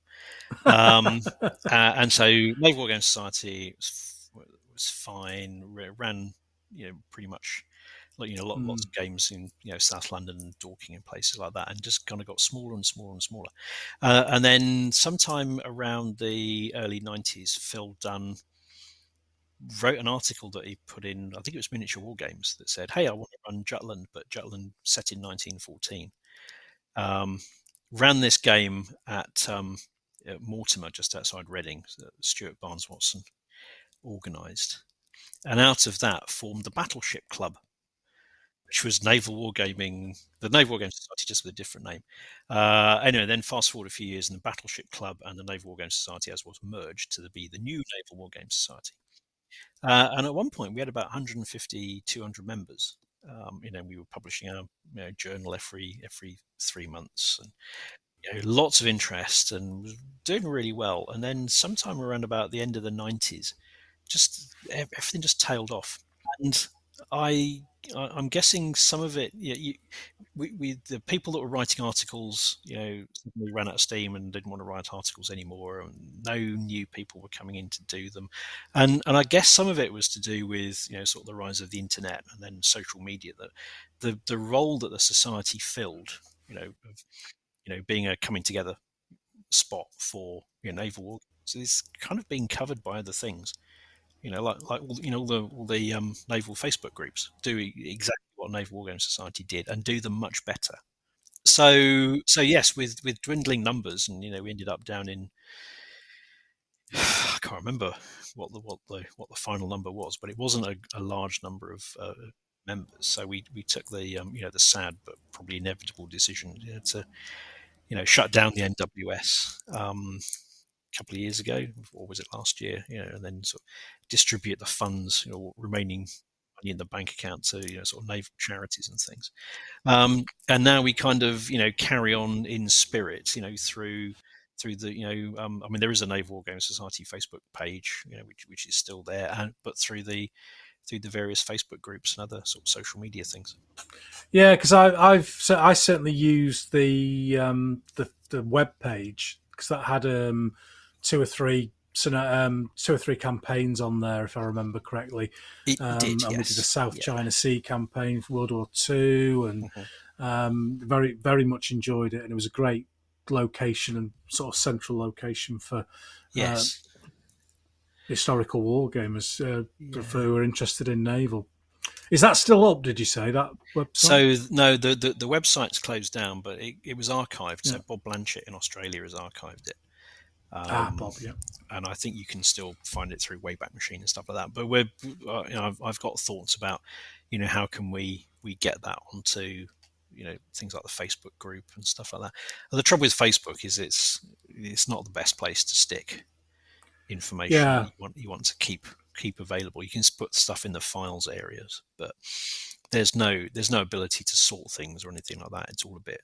And so Naval Wargaming Society was fine. Ran pretty much lots of games in South London and Dorking and places like that, and just kind of got smaller and smaller and smaller. And then sometime around the early 90s, Phil Dunn wrote an article that he put in, I think it was Miniature War Games, that said, hey, I want to run Jutland, but Jutland set in 1914. Ran this game at Mortimer, just outside Reading, that Stuart Barnes Watson organised. And out of that formed the Battleship Club, which was Naval Wargaming, the Naval Wargaming Society, just with a different name. Anyway, then fast forward a few years, and the Battleship Club and the Naval Wargaming Society as was merged to be the new Naval Wargaming Society. And at one point, we had about 150, 200 members. We were publishing our journal every 3 months, and lots of interest, and was doing really well. And then sometime around about the end of the 90s, just everything just tailed off. And I'm guessing some of it, we the people that were writing articles, suddenly ran out of steam and didn't want to write articles anymore, and no new people were coming in to do them. And I guess some of it was to do with sort of the rise of the internet and then social media, that the role that the society filled, of being a coming together spot for naval war. So it's kind of being covered by other things. Like all the naval Facebook groups do exactly what Naval Wargaming Society did, and do them much better. So yes, with dwindling numbers, and we ended up down in I can't remember what the final number was, but it wasn't a large number of members. So we took the the sad but probably inevitable decision to shut down the NWS a couple of years ago, or was it last year? And then sort of distribute the funds, remaining money in the bank account to sort of naval charities and things. And now we kind of carry on in spirit, through the I mean, there is a Naval Wargaming Society Facebook page, which is still there, but through the various Facebook groups and other sort of social media things. Yeah, because I certainly used the web page, because that had two or three campaigns on there, if I remember correctly. It did, and yes. we did the South China Sea campaign for World War II, and very, very much enjoyed it. And it was a great location and sort of central location for historical war gamers who are interested in naval. Is that still up, did you say, that website? So, no, the website's closed down, but it was archived. Yeah. So Bob Blanchett in Australia has archived it. Bob, yeah. And I think you can still find it through Wayback Machine and stuff like that. But we're, I've got thoughts about, how can we get that onto, things like the Facebook group and stuff like that. And the trouble with Facebook is it's not the best place to stick information that you want to keep available. You can put stuff in the files areas, but there's no ability to sort things or anything like that. It's all a bit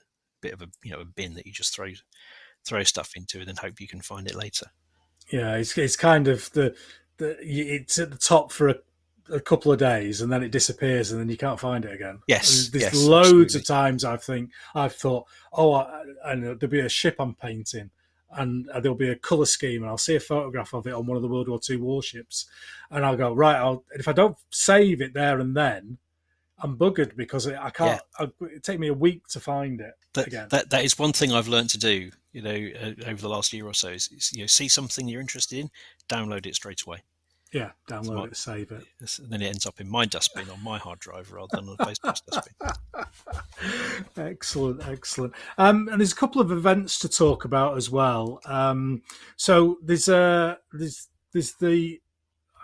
of a bin that you just throw stuff into and then hope you can find it later. Yeah, it's kind of it's at the top for a couple of days and then it disappears and then you can't find it again. Yes, there's loads of times I've thought, and there'll be a ship I'm painting, and there'll be a colour scheme, and I'll see a photograph of it on one of the World War II warships, and I'll go, right, if I don't save it there and then, I'm buggered, because I can't. Yeah. It'd take me a week to find it again. That is one thing I've learned to do, over the last year or so. Is see something you're interested in, download it straight away. Yeah, download it, save it. And then it ends up in my dustbin on my hard drive rather than on Facebook's dustbin. Excellent. And there's a couple of events to talk about as well. So there's the,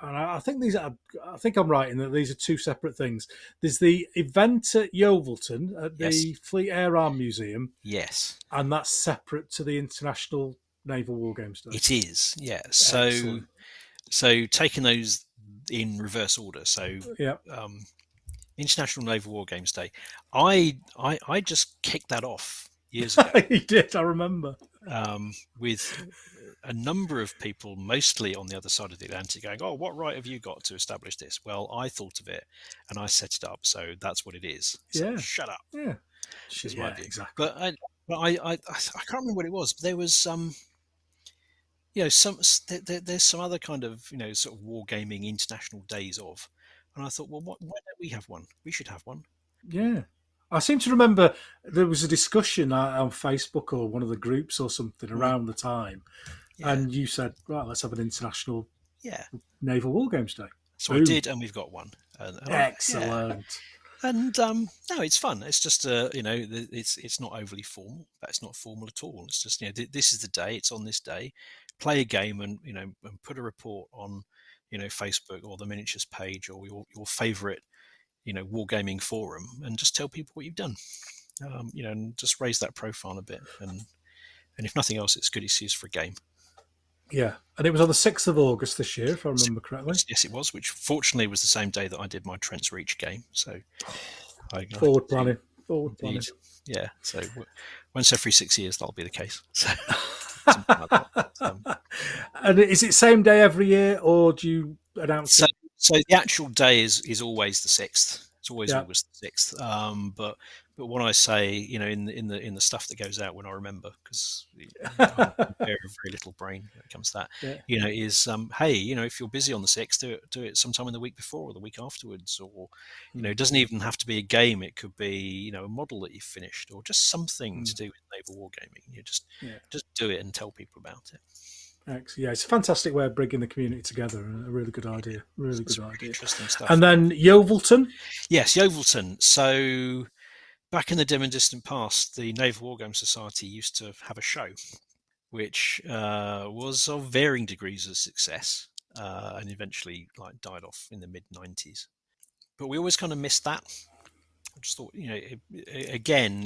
and I think I'm right in that these are two separate things. There's the event at Yeovilton at the Fleet Air Arm Museum. Yes, and that's separate to the International Naval Wargames Day. It is, yeah. So taking those in reverse order. So International Naval Wargames Day. I just kicked that off years ago. You did, I remember. With a number of people, mostly on the other side of the Atlantic, going, "Oh, what right have you got to establish this?" Well, I thought of it and I set it up, so that's what it is. So shut up. Yeah, is my view. Exactly. But I can't remember what it was. But there was there's some other kind of sort of wargaming international days of, and I thought, well, why don't we have one? We should have one. Yeah, I seem to remember there was a discussion on Facebook or one of the groups or something around the time, and you said, right, let's have an international Naval Wargames Day. So I did, and we've got one. Excellent. And no, it's fun. It's just it's not overly formal, but it's not formal at all. It's just this is the day. It's on this day. Play a game and and put a report on Facebook or the miniatures page or your favorite wargaming forum, and just tell people what you've done. And just raise that profile a bit. And if nothing else, it's good excuse for a game. Yeah, and it was on the 6th of August this year, if I remember correctly. Yes, it was, which fortunately was the same day that I did my Trent's Reach game. So, forward planning. Yeah, so once every 6 years, that'll be the case. So, and is it same day every year, or do you announce it? So the actual day is always the 6th. It's always August the 6th. But what I say, in the stuff that goes out when I remember, because I have a very little brain when it comes to that, is hey, if you're busy on the 6th, do it sometime in the week before or the week afterwards, or it doesn't even have to be a game. It could be a model that you've finished, or just something to do with naval wargaming. Just do it and tell people about it. Excellent. Yeah, it's a fantastic way of bringing the community together. A really good idea. Really good idea. Interesting stuff. And then Yeovilton. Yes, Yeovilton. So back in the dim and distant past, the Naval Wargaming Society used to have a show, which was of varying degrees of success, and eventually died off in the mid-90s. But we always kind of missed that. I just thought, again,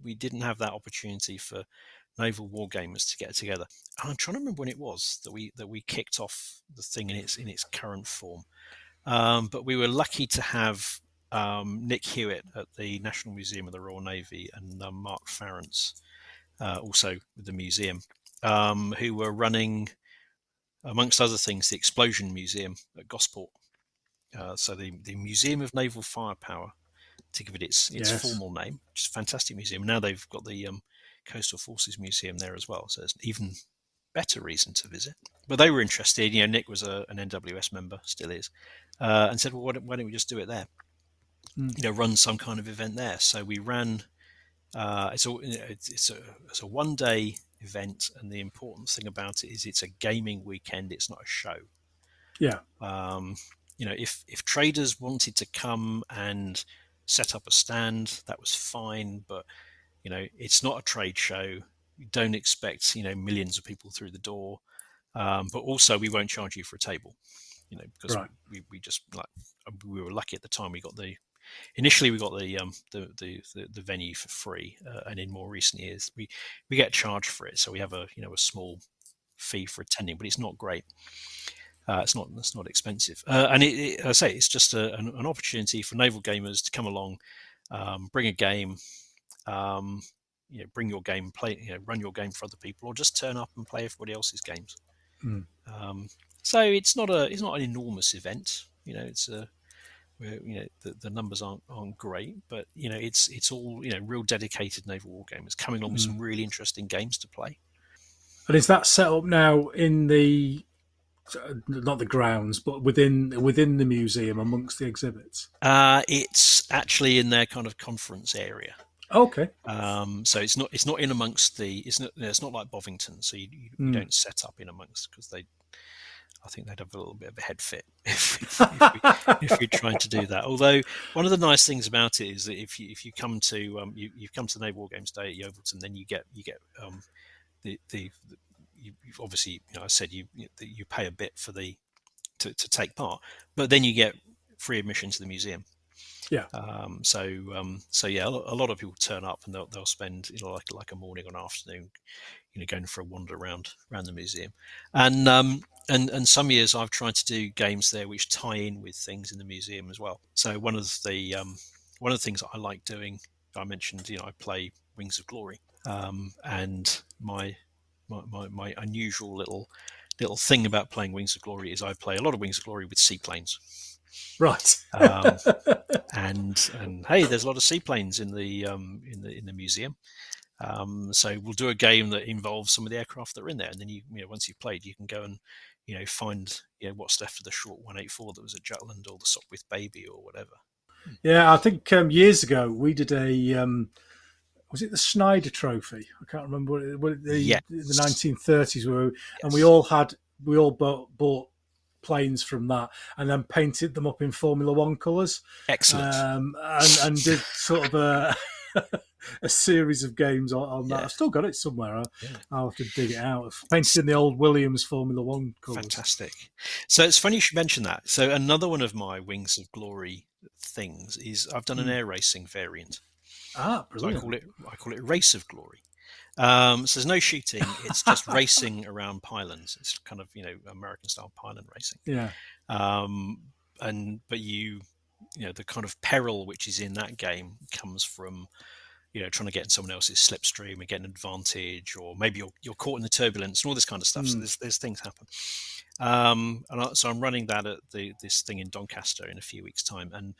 we didn't have that opportunity for naval wargamers to get together. And I'm trying to remember when it was that we kicked off the thing in its current form. But we were lucky to have Nick Hewitt at the National Museum of the Royal Navy and Mark Farrance also with the museum, who were running, amongst other things, the Explosion Museum at Gosport. So the Museum of Naval Firepower, to give it its formal name, which is a fantastic museum. Now they've got the Coastal Forces Museum there as well, so it's an even better reason to visit. But they were interested. Nick was an NWS member, still is, and said, well, why don't we just do it there? Run some kind of event there. So we ran. It's a one-day event, and the important thing about it is it's a gaming weekend. It's not a show. Yeah. If traders wanted to come and set up a stand, that was fine, but it's not a trade show. You don't expect millions of people through the door, but also we won't charge you for a table, because we just we were lucky at the time. Initially we got the venue for free, and in more recent years we get charged for it. So we have a small fee for attending, but it's not great. It's not expensive, and I say it's just an opportunity for naval gamers to come along, bring a game, bring your game, play, run your game for other people, or just turn up and play everybody else's games. So it's not an enormous event. It's where the numbers aren't great, but it's all real dedicated naval wargamers coming along with some really interesting games to play. And is that set up now in the not the grounds, but within the museum amongst the exhibits? It's actually in their kind of conference area. Okay. So it's not in amongst it's not like Bovington. So you don't set up in amongst, because I think they'd have a little bit of a head fit if you're trying to do that. Although one of the nice things about it is that if you come to you've come to Naval Wargames Day at Yeovilton, then you get you obviously, I said you pay a bit for to take part, but then you get free admission to the museum. Yeah. So yeah, a lot of people turn up and they'll spend like a morning or an afternoon, going for a wander around the museum, and some years I've tried to do games there which tie in with things in the museum as well. So one of the things that I like doing, I mentioned, I play Wings of Glory, and my unusual little thing about playing Wings of Glory is I play a lot of Wings of Glory with seaplanes. Right. And hey, there's a lot of seaplanes in the museum. So we'll do a game that involves some of the aircraft that are in there, and then once you've played, you can go and find what's left of the short 184 that was at Jutland, or the Sopwith Baby, or whatever. Yeah, I think years ago we did a was it the Snyder Trophy? I can't remember the 1930s, and we all bought planes from that, and then painted them up in Formula One colours. Excellent. And did sort of a series of games on that. I've still got it somewhere. I'll have to dig it out. I've painted in the old Williams Formula One colours. Fantastic. So it's funny you should mention that. So another one of my Wings of Glory things is I've done an air racing variant. Brilliant. So I call it Race of Glory. So there's no shooting; it's just racing around pylons. It's kind of American style pylon racing. Yeah. But the kind of peril which is in that game comes from trying to get in someone else's slipstream and get an advantage, or maybe you're caught in the turbulence and all this kind of stuff. So there's things happen. So I'm running that at this thing in Doncaster in a few weeks' time, and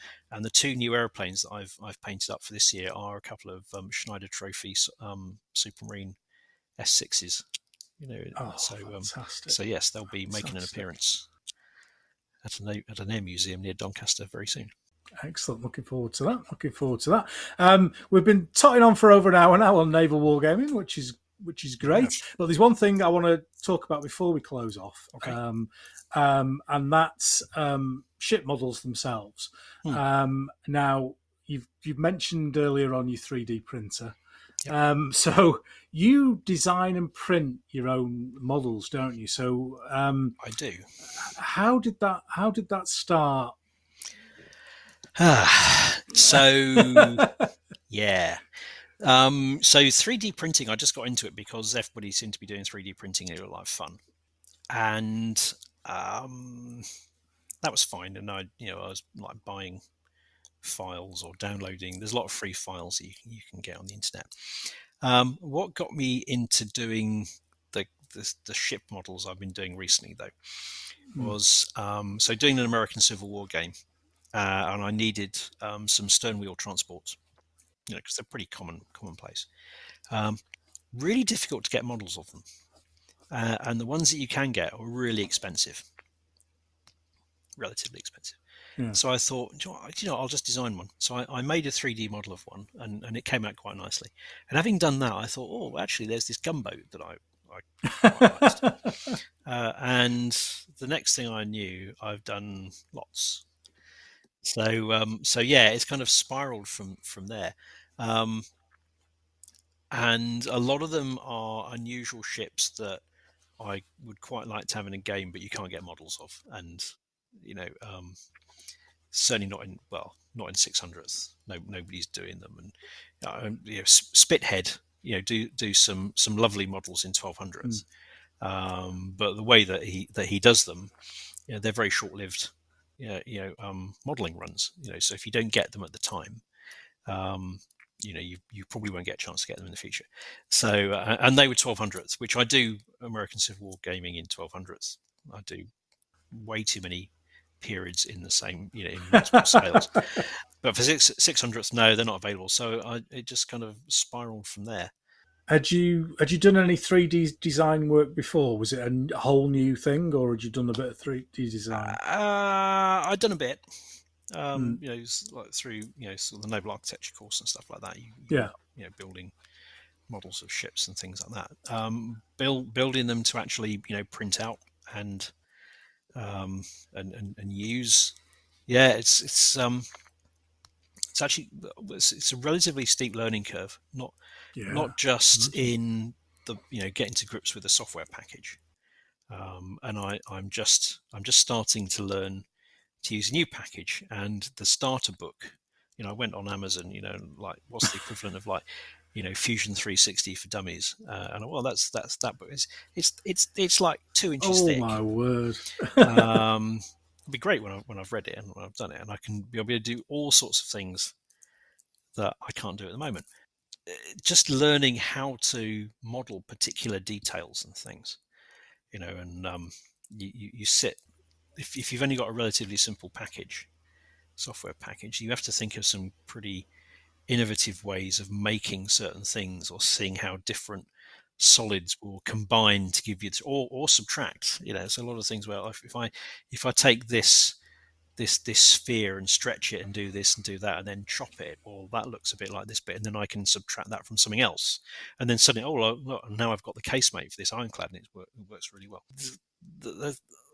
the two new airplanes that I've painted up for this year are a couple of Schneider Trophy Supermarine S6s. Fantastic. So yes, they'll be making an appearance at an air museum near Doncaster very soon. Excellent. Looking forward to that. We've been totting on for over an hour now on Naval Wargaming, which is great. Yes. But there's one thing I want to talk about before we close off. Okay. And that's ship models themselves. Now, you've mentioned earlier on your 3D printer. Yep. So you design and print your own models, don't you? So I do. how did that start? So yeah. So 3D printing, I just got into it because everybody seemed to be doing 3D printing and it was a lot of fun, and that was fine. And I was like buying files or downloading. There's a lot of free files that you can get on the internet. What got me into doing the ship models I've been doing recently, though, was so doing an American Civil War game, and I needed some stern wheel transports, because they're pretty commonplace. Really difficult to get models of them, and the ones that you can get are really expensive, relatively expensive. Yeah. So I thought, I'll just design one. So I made a 3D model of one, and it came out quite nicely. And having done that, I thought, oh, actually, there's this gunboat that I quite liked. And the next thing I knew, I've done lots. So yeah, it's kind of spiraled from there. And a lot of them are unusual ships that I would quite like to have in a game, but you can't get models of. And certainly not in 600th. No, nobody's doing them. And Spithead, do some lovely models in 1200th. But the way that he does them, they're very short-lived. Modeling runs. So if you don't get them at the time, you probably won't get a chance to get them in the future. So and they were 1200th, which I do American Civil War gaming in 1200th. I do way too many periods in the same, in multiple scales. But for 600th, no, they're not available. So it just kind of spiraled from there. Had you done any 3D design work before? Was it a whole new thing, or had you done a bit of 3D design? I'd done a bit. Like through sort of the Naval Architecture course and stuff like that. Building models of ships and things like that. Building them to actually print out and use. Yeah, it's actually it's a relatively steep learning curve. Not just in the getting to grips with the software package. And I'm just starting to learn to use a new package, and the starter book. I went on Amazon. Like what's the equivalent of Fusion 360 for dummies, and that's that book. It's like 2 inches thick. Oh my word! It'd be great when I've read it and when I've done it, and I can be able to do all sorts of things that I can't do at the moment. Just learning how to model particular details and things, and you sit. If you've only got a relatively simple software package, you have to think of some pretty innovative ways of making certain things or seeing how different solids will combine to give you or subtract. There's a lot of things where if I take this sphere and stretch it and do this and do that and then chop it, well, that looks a bit like this bit, and then I can subtract that from something else, and then suddenly, look, now I've got the casemate for this ironclad and it works really well.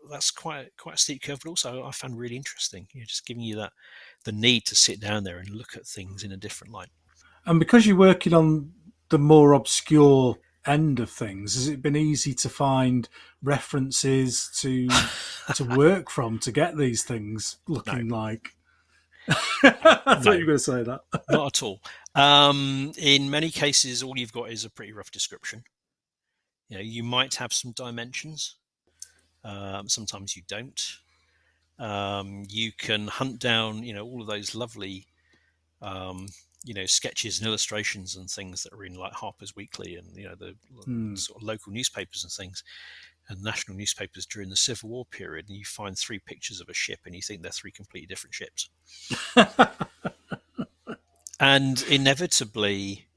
That's quite a steep curve, but also I found really interesting. Just giving you the need to sit down there and look at things in a different light. And because you're working on the more obscure end of things, has it been easy to find references to work from to get these things looking like? I thought you were going to say that. Not at all. In many cases, all you've got is a pretty rough description. You might have some dimensions. Sometimes you don't. You can hunt down, all of those lovely, sketches and illustrations and things that are in like Harper's Weekly and the sort of local newspapers and things, and national newspapers during the Civil War period. And you find 3 pictures of a ship, and you think they're 3 completely different ships. And inevitably,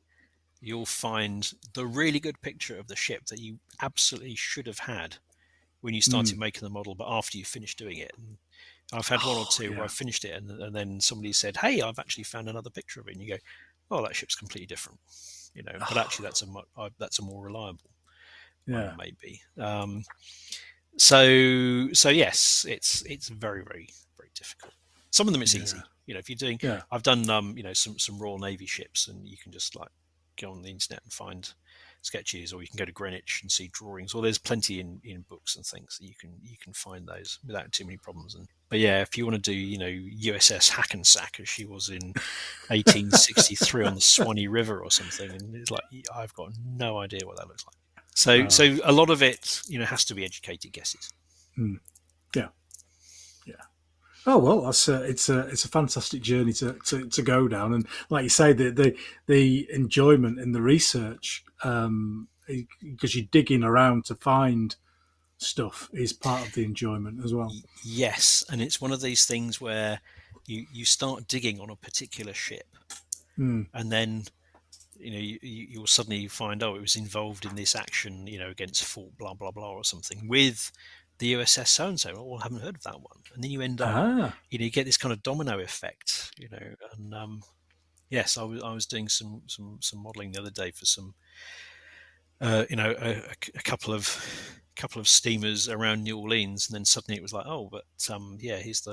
you'll find the really good picture of the ship that you absolutely should have had when you started making the model, but after you finished doing it. And I've had one or two where I finished it, and then somebody said, "Hey, I've actually found another picture of it." And you go, "Oh, that ship's completely different," But actually, that's a more reliable one, maybe. So yes, it's very, very, very difficult. Some of them it's easy. If you're doing, Yeah. I've done some Royal Navy ships, and you can just like go on the internet and find sketches, or you can go to Greenwich and see drawings, or there's plenty in books and things that you can find those without too many problems. But yeah, if you want to do USS Hackensack as she was in 1863 on the Swanee River or something, and it's like I've got no idea what that looks like. So a lot of it has to be educated guesses. Yeah. Oh well, it's a fantastic journey to go down, and like you say, the enjoyment in the research, because you're digging around to find stuff, is part of the enjoyment as well. Yes, and it's one of these things where you start digging on a particular ship, and then you'll suddenly find it was involved in this action against Fort blah blah blah or something with the USS so and so. Oh, I haven't heard of that one, and then you end up you get this kind of domino effect, and yes, I was doing some modeling the other day for some a couple of steamers around New Orleans, and then suddenly it was like, oh, but here's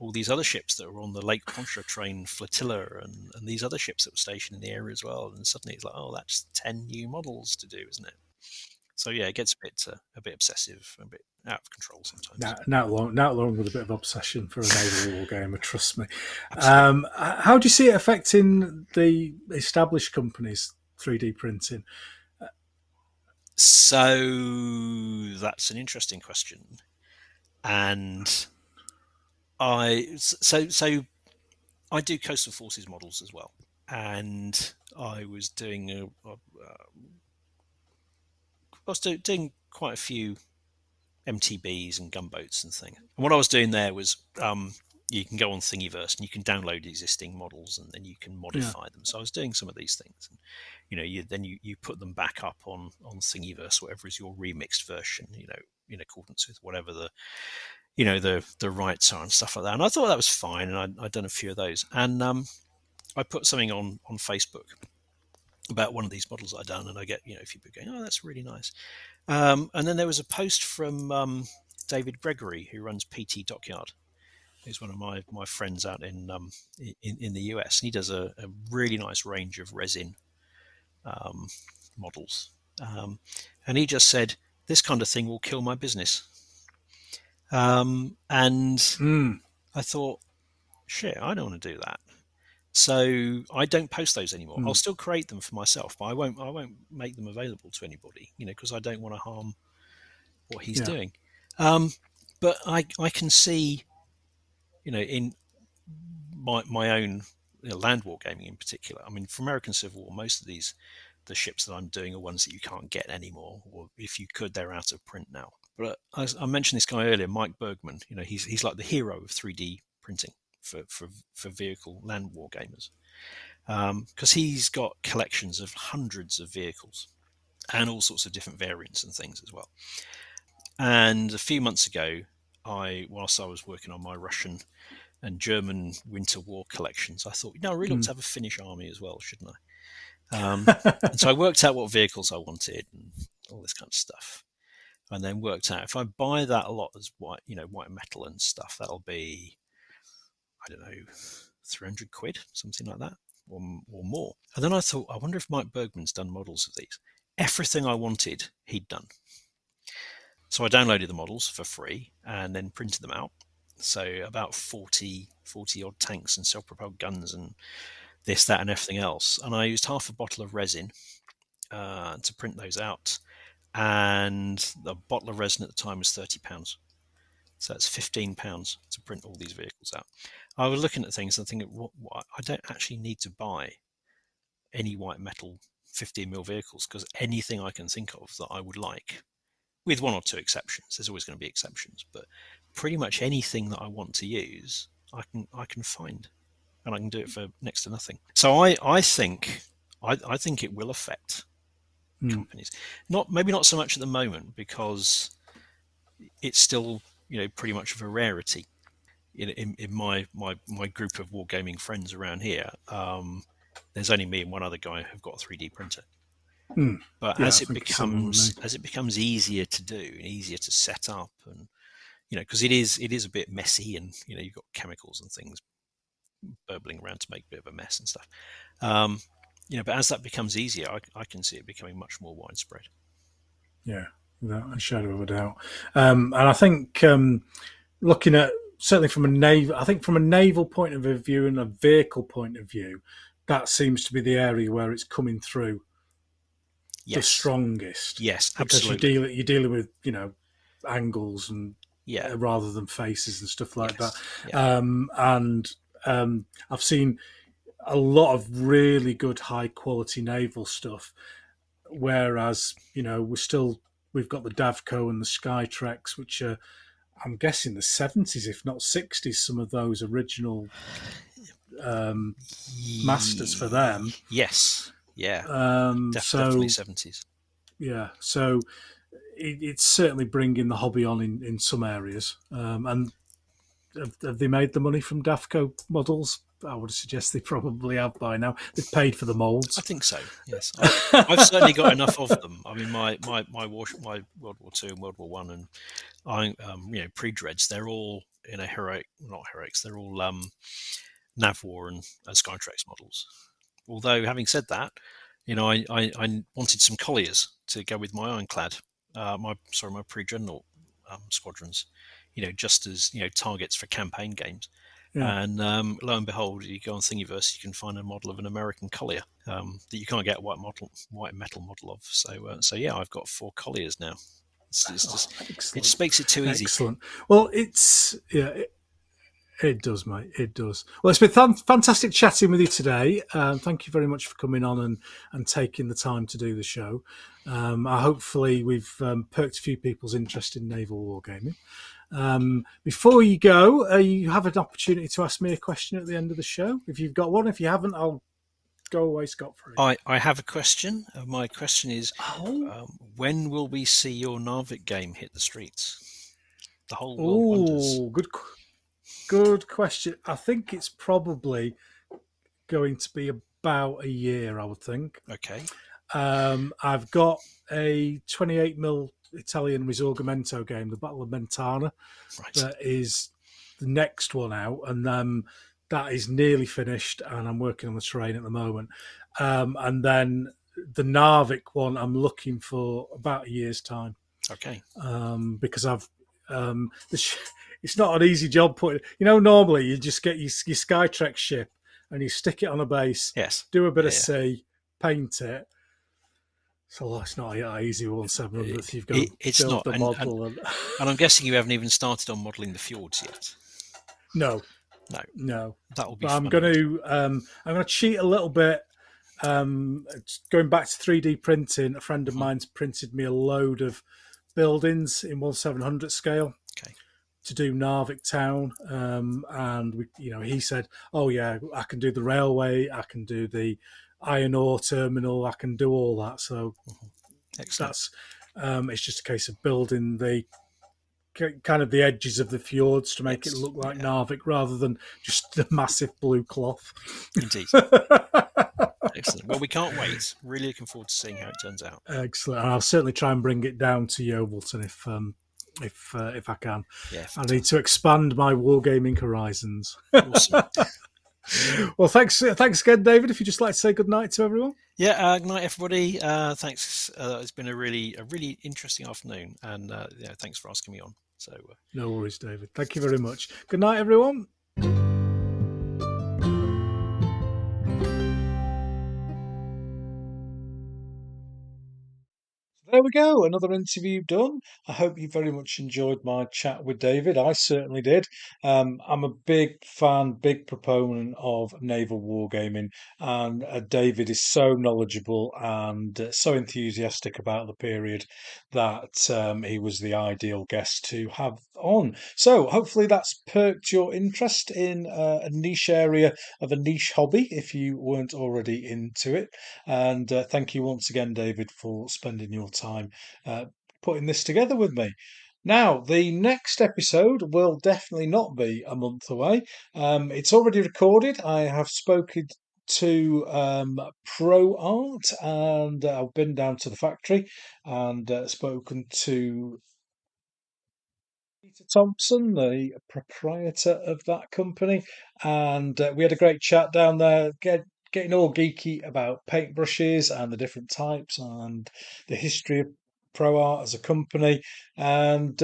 all these other ships that were on the Lake Pontchartrain flotilla, and these other ships that were stationed in the area as well, and suddenly it's like, oh, that's 10 new models to do, isn't it? So yeah, it gets a bit obsessive, a bit out of control sometimes. Not long with a bit of obsession for a naval wargamer, trust me. How do you see it affecting the established companies, 3D printing? So that's an interesting question, and I do coastal forces models as well, and I was doing doing quite a few MTBs and gunboats and things. And what I was doing there was you can go on Thingiverse and you can download existing models and then you can modify them. So I was doing some of these things, and you put them back up on Thingiverse, whatever is your remixed version, in accordance with whatever the rights are and stuff like that. And I thought that was fine, and I'd done a few of those, and I put something on Facebook about one of these models I'd done, and I get a few people going, oh, that's really nice. And then there was a post from David Gregory, who runs PT Dockyard, who's one of my friends out in the US, and he does a really nice range of resin models, and he just said, this kind of thing will kill my business. And I thought, shit, I don't want to do that. So I don't post those anymore. I'll still create them for myself, but I won't make them available to anybody, because I don't want to harm what he's doing. But I can see, in my own land wargaming in particular. I mean, for American Civil War, most of the ships that I'm doing are ones that you can't get anymore, or if you could, they're out of print now. But I mentioned this guy earlier, Mike Bergman. He's like the hero of 3D printing for vehicle land war gamers, because he's got collections of hundreds of vehicles and all sorts of different variants and things as well. And a few months ago, whilst I was working on my Russian and German Winter War collections, I thought, I really ought to have a Finnish army as well, shouldn't I? And so I worked out what vehicles I wanted and all this kind of stuff, and then worked out if I buy that a lot as white metal and stuff, that'll be, I don't know, 300 quid, something like that, or more. And then I thought, I wonder if Mike Bergman's done models of these. Everything I wanted, he'd done. So I downloaded the models for free and then printed them out. So about 40 odd tanks and self-propelled guns and this, that, and everything else. And I used half a bottle of resin to print those out. And the bottle of resin at the time was £30. So that's £15 to print all these vehicles out. I was looking at things and thinking, what, I don't actually need to buy any white metal 15mm vehicles, because anything I can think of that I would like, with one or two exceptions, there's always going to be exceptions, but pretty much anything that I want to use, I can find, and I can do it for next to nothing. So I think it will affect companies. Maybe not so much at the moment, because it's still pretty much of a rarity. In my group of wargaming friends around here, there's only me and one other guy who've got a 3D printer. But as it becomes easier to do and easier to set up, and because it is a bit messy, and you've got chemicals and things burbling around to make a bit of a mess and stuff. But as that becomes easier, I can see it becoming much more widespread. Yeah, without a shadow of a doubt. And I think looking at certainly from a naval point of view and a vehicle point of view, that seems to be the area where it's coming through the strongest. Yes, because absolutely. you're dealing with angles and Yeah, rather than faces and stuff like that. Yeah. And I've seen a lot of really good high quality naval stuff, whereas we've got the Davco and the Skytrex, which are, I'm guessing, the 70s if not 60s, some of those original masters for them. Yes, yeah, definitely 70s. Yeah, so it's certainly bringing the hobby on in some areas. And have they made the money from Davco models? I would suggest they probably have by now. They've paid for the molds. I think so. Yes, I've certainly got enough of them. I mean, my World War II and World War One, and I pre-dreads. They're all not heroics. They're all Nav War and Skytrex models. Although, having said that, I wanted some colliers to go with my ironclad, my pre-dreadnought squadrons. Just as targets for campaign games. Yeah. And lo and behold, you go on Thingiverse, you can find a model of an American collier that you can't get a white metal model of. So yeah, I've got 4 colliers now. It just makes it too easy. Excellent. Well, it does, mate. It does. Well, it's been fantastic chatting with you today. Thank you very much for coming on and taking the time to do the show. Hopefully we've perked a few people's interest in naval wargaming. Before you go, you have an opportunity to ask me a question at the end of the show. If you've got one, if you haven't, I'll go away scot-free. I have a question. My question is, when will we see your Narvik game hit the streets? The whole world wonders. Good question. I think it's probably going to be about a year, I would think. Okay. I've got a 28mm Italian Risorgimento game, the Battle of Mentana, that is the next one out, and that is nearly finished, and I'm working on the terrain at the moment. And then the Narvik one, I'm looking for about a year's time. Okay. Because I've it's not an easy job putting. Normally you just get your Skytrex ship and you stick it on a base. Yes. Do a bit of sea, paint it. So it's not an easy 1/700th. You've got to build the model. And I'm guessing you haven't even started on modelling the fjords yet. No. That will be. But I'm going to cheat a little bit. Going back to 3D printing, a friend of mine's printed me a load of buildings in 1/700 scale. Okay. To do Narvik town, and he said, "Oh yeah, I can do the railway, I can do the iron ore terminal, I can do all that." So that's it's just a case of building the kind of the edges of the fjords to make it look like Narvik rather than just the massive blue cloth. Indeed. Excellent. Well, we can't wait. Really looking forward to seeing how it turns out. Excellent. And I'll certainly try and bring it down to Yeovilton if I can. Yeah, I need to expand my wargaming horizons. Awesome. Well, thanks again, David. If you'd just like to say good night to everyone. Yeah, good night, everybody. Thanks. It's been a really interesting afternoon, and thanks for asking me on. So no worries, David. Thank you very much. Good night, everyone. There we go, another interview done. I hope you very much enjoyed my chat with David. I certainly did. I'm a big fan, big proponent of naval wargaming, and David is so knowledgeable and so enthusiastic about the period that he was the ideal guest to have on. So hopefully that's perked your interest in a niche area of a niche hobby if you weren't already into it. And thank you once again, David, for spending your time putting this together with me. Now, the next episode will definitely not be a month away. It's already recorded. I have spoken to Pro Arte, and I've been down to the factory and spoken to Peter Thompson, the proprietor of that company, and we had a great chat down there, getting all geeky about paintbrushes and the different types and the history of Pro Art as a company, and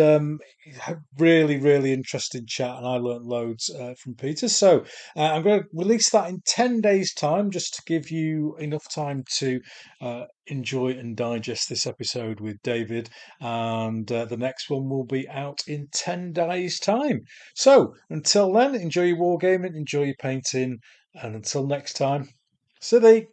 really, really interesting chat. And I learnt loads from Peter. So I'm going to release that in 10 days' time, just to give you enough time to enjoy and digest this episode with David. And the next one will be out in 10 days' time. So until then, enjoy your wargaming, enjoy your painting, and until next time, City.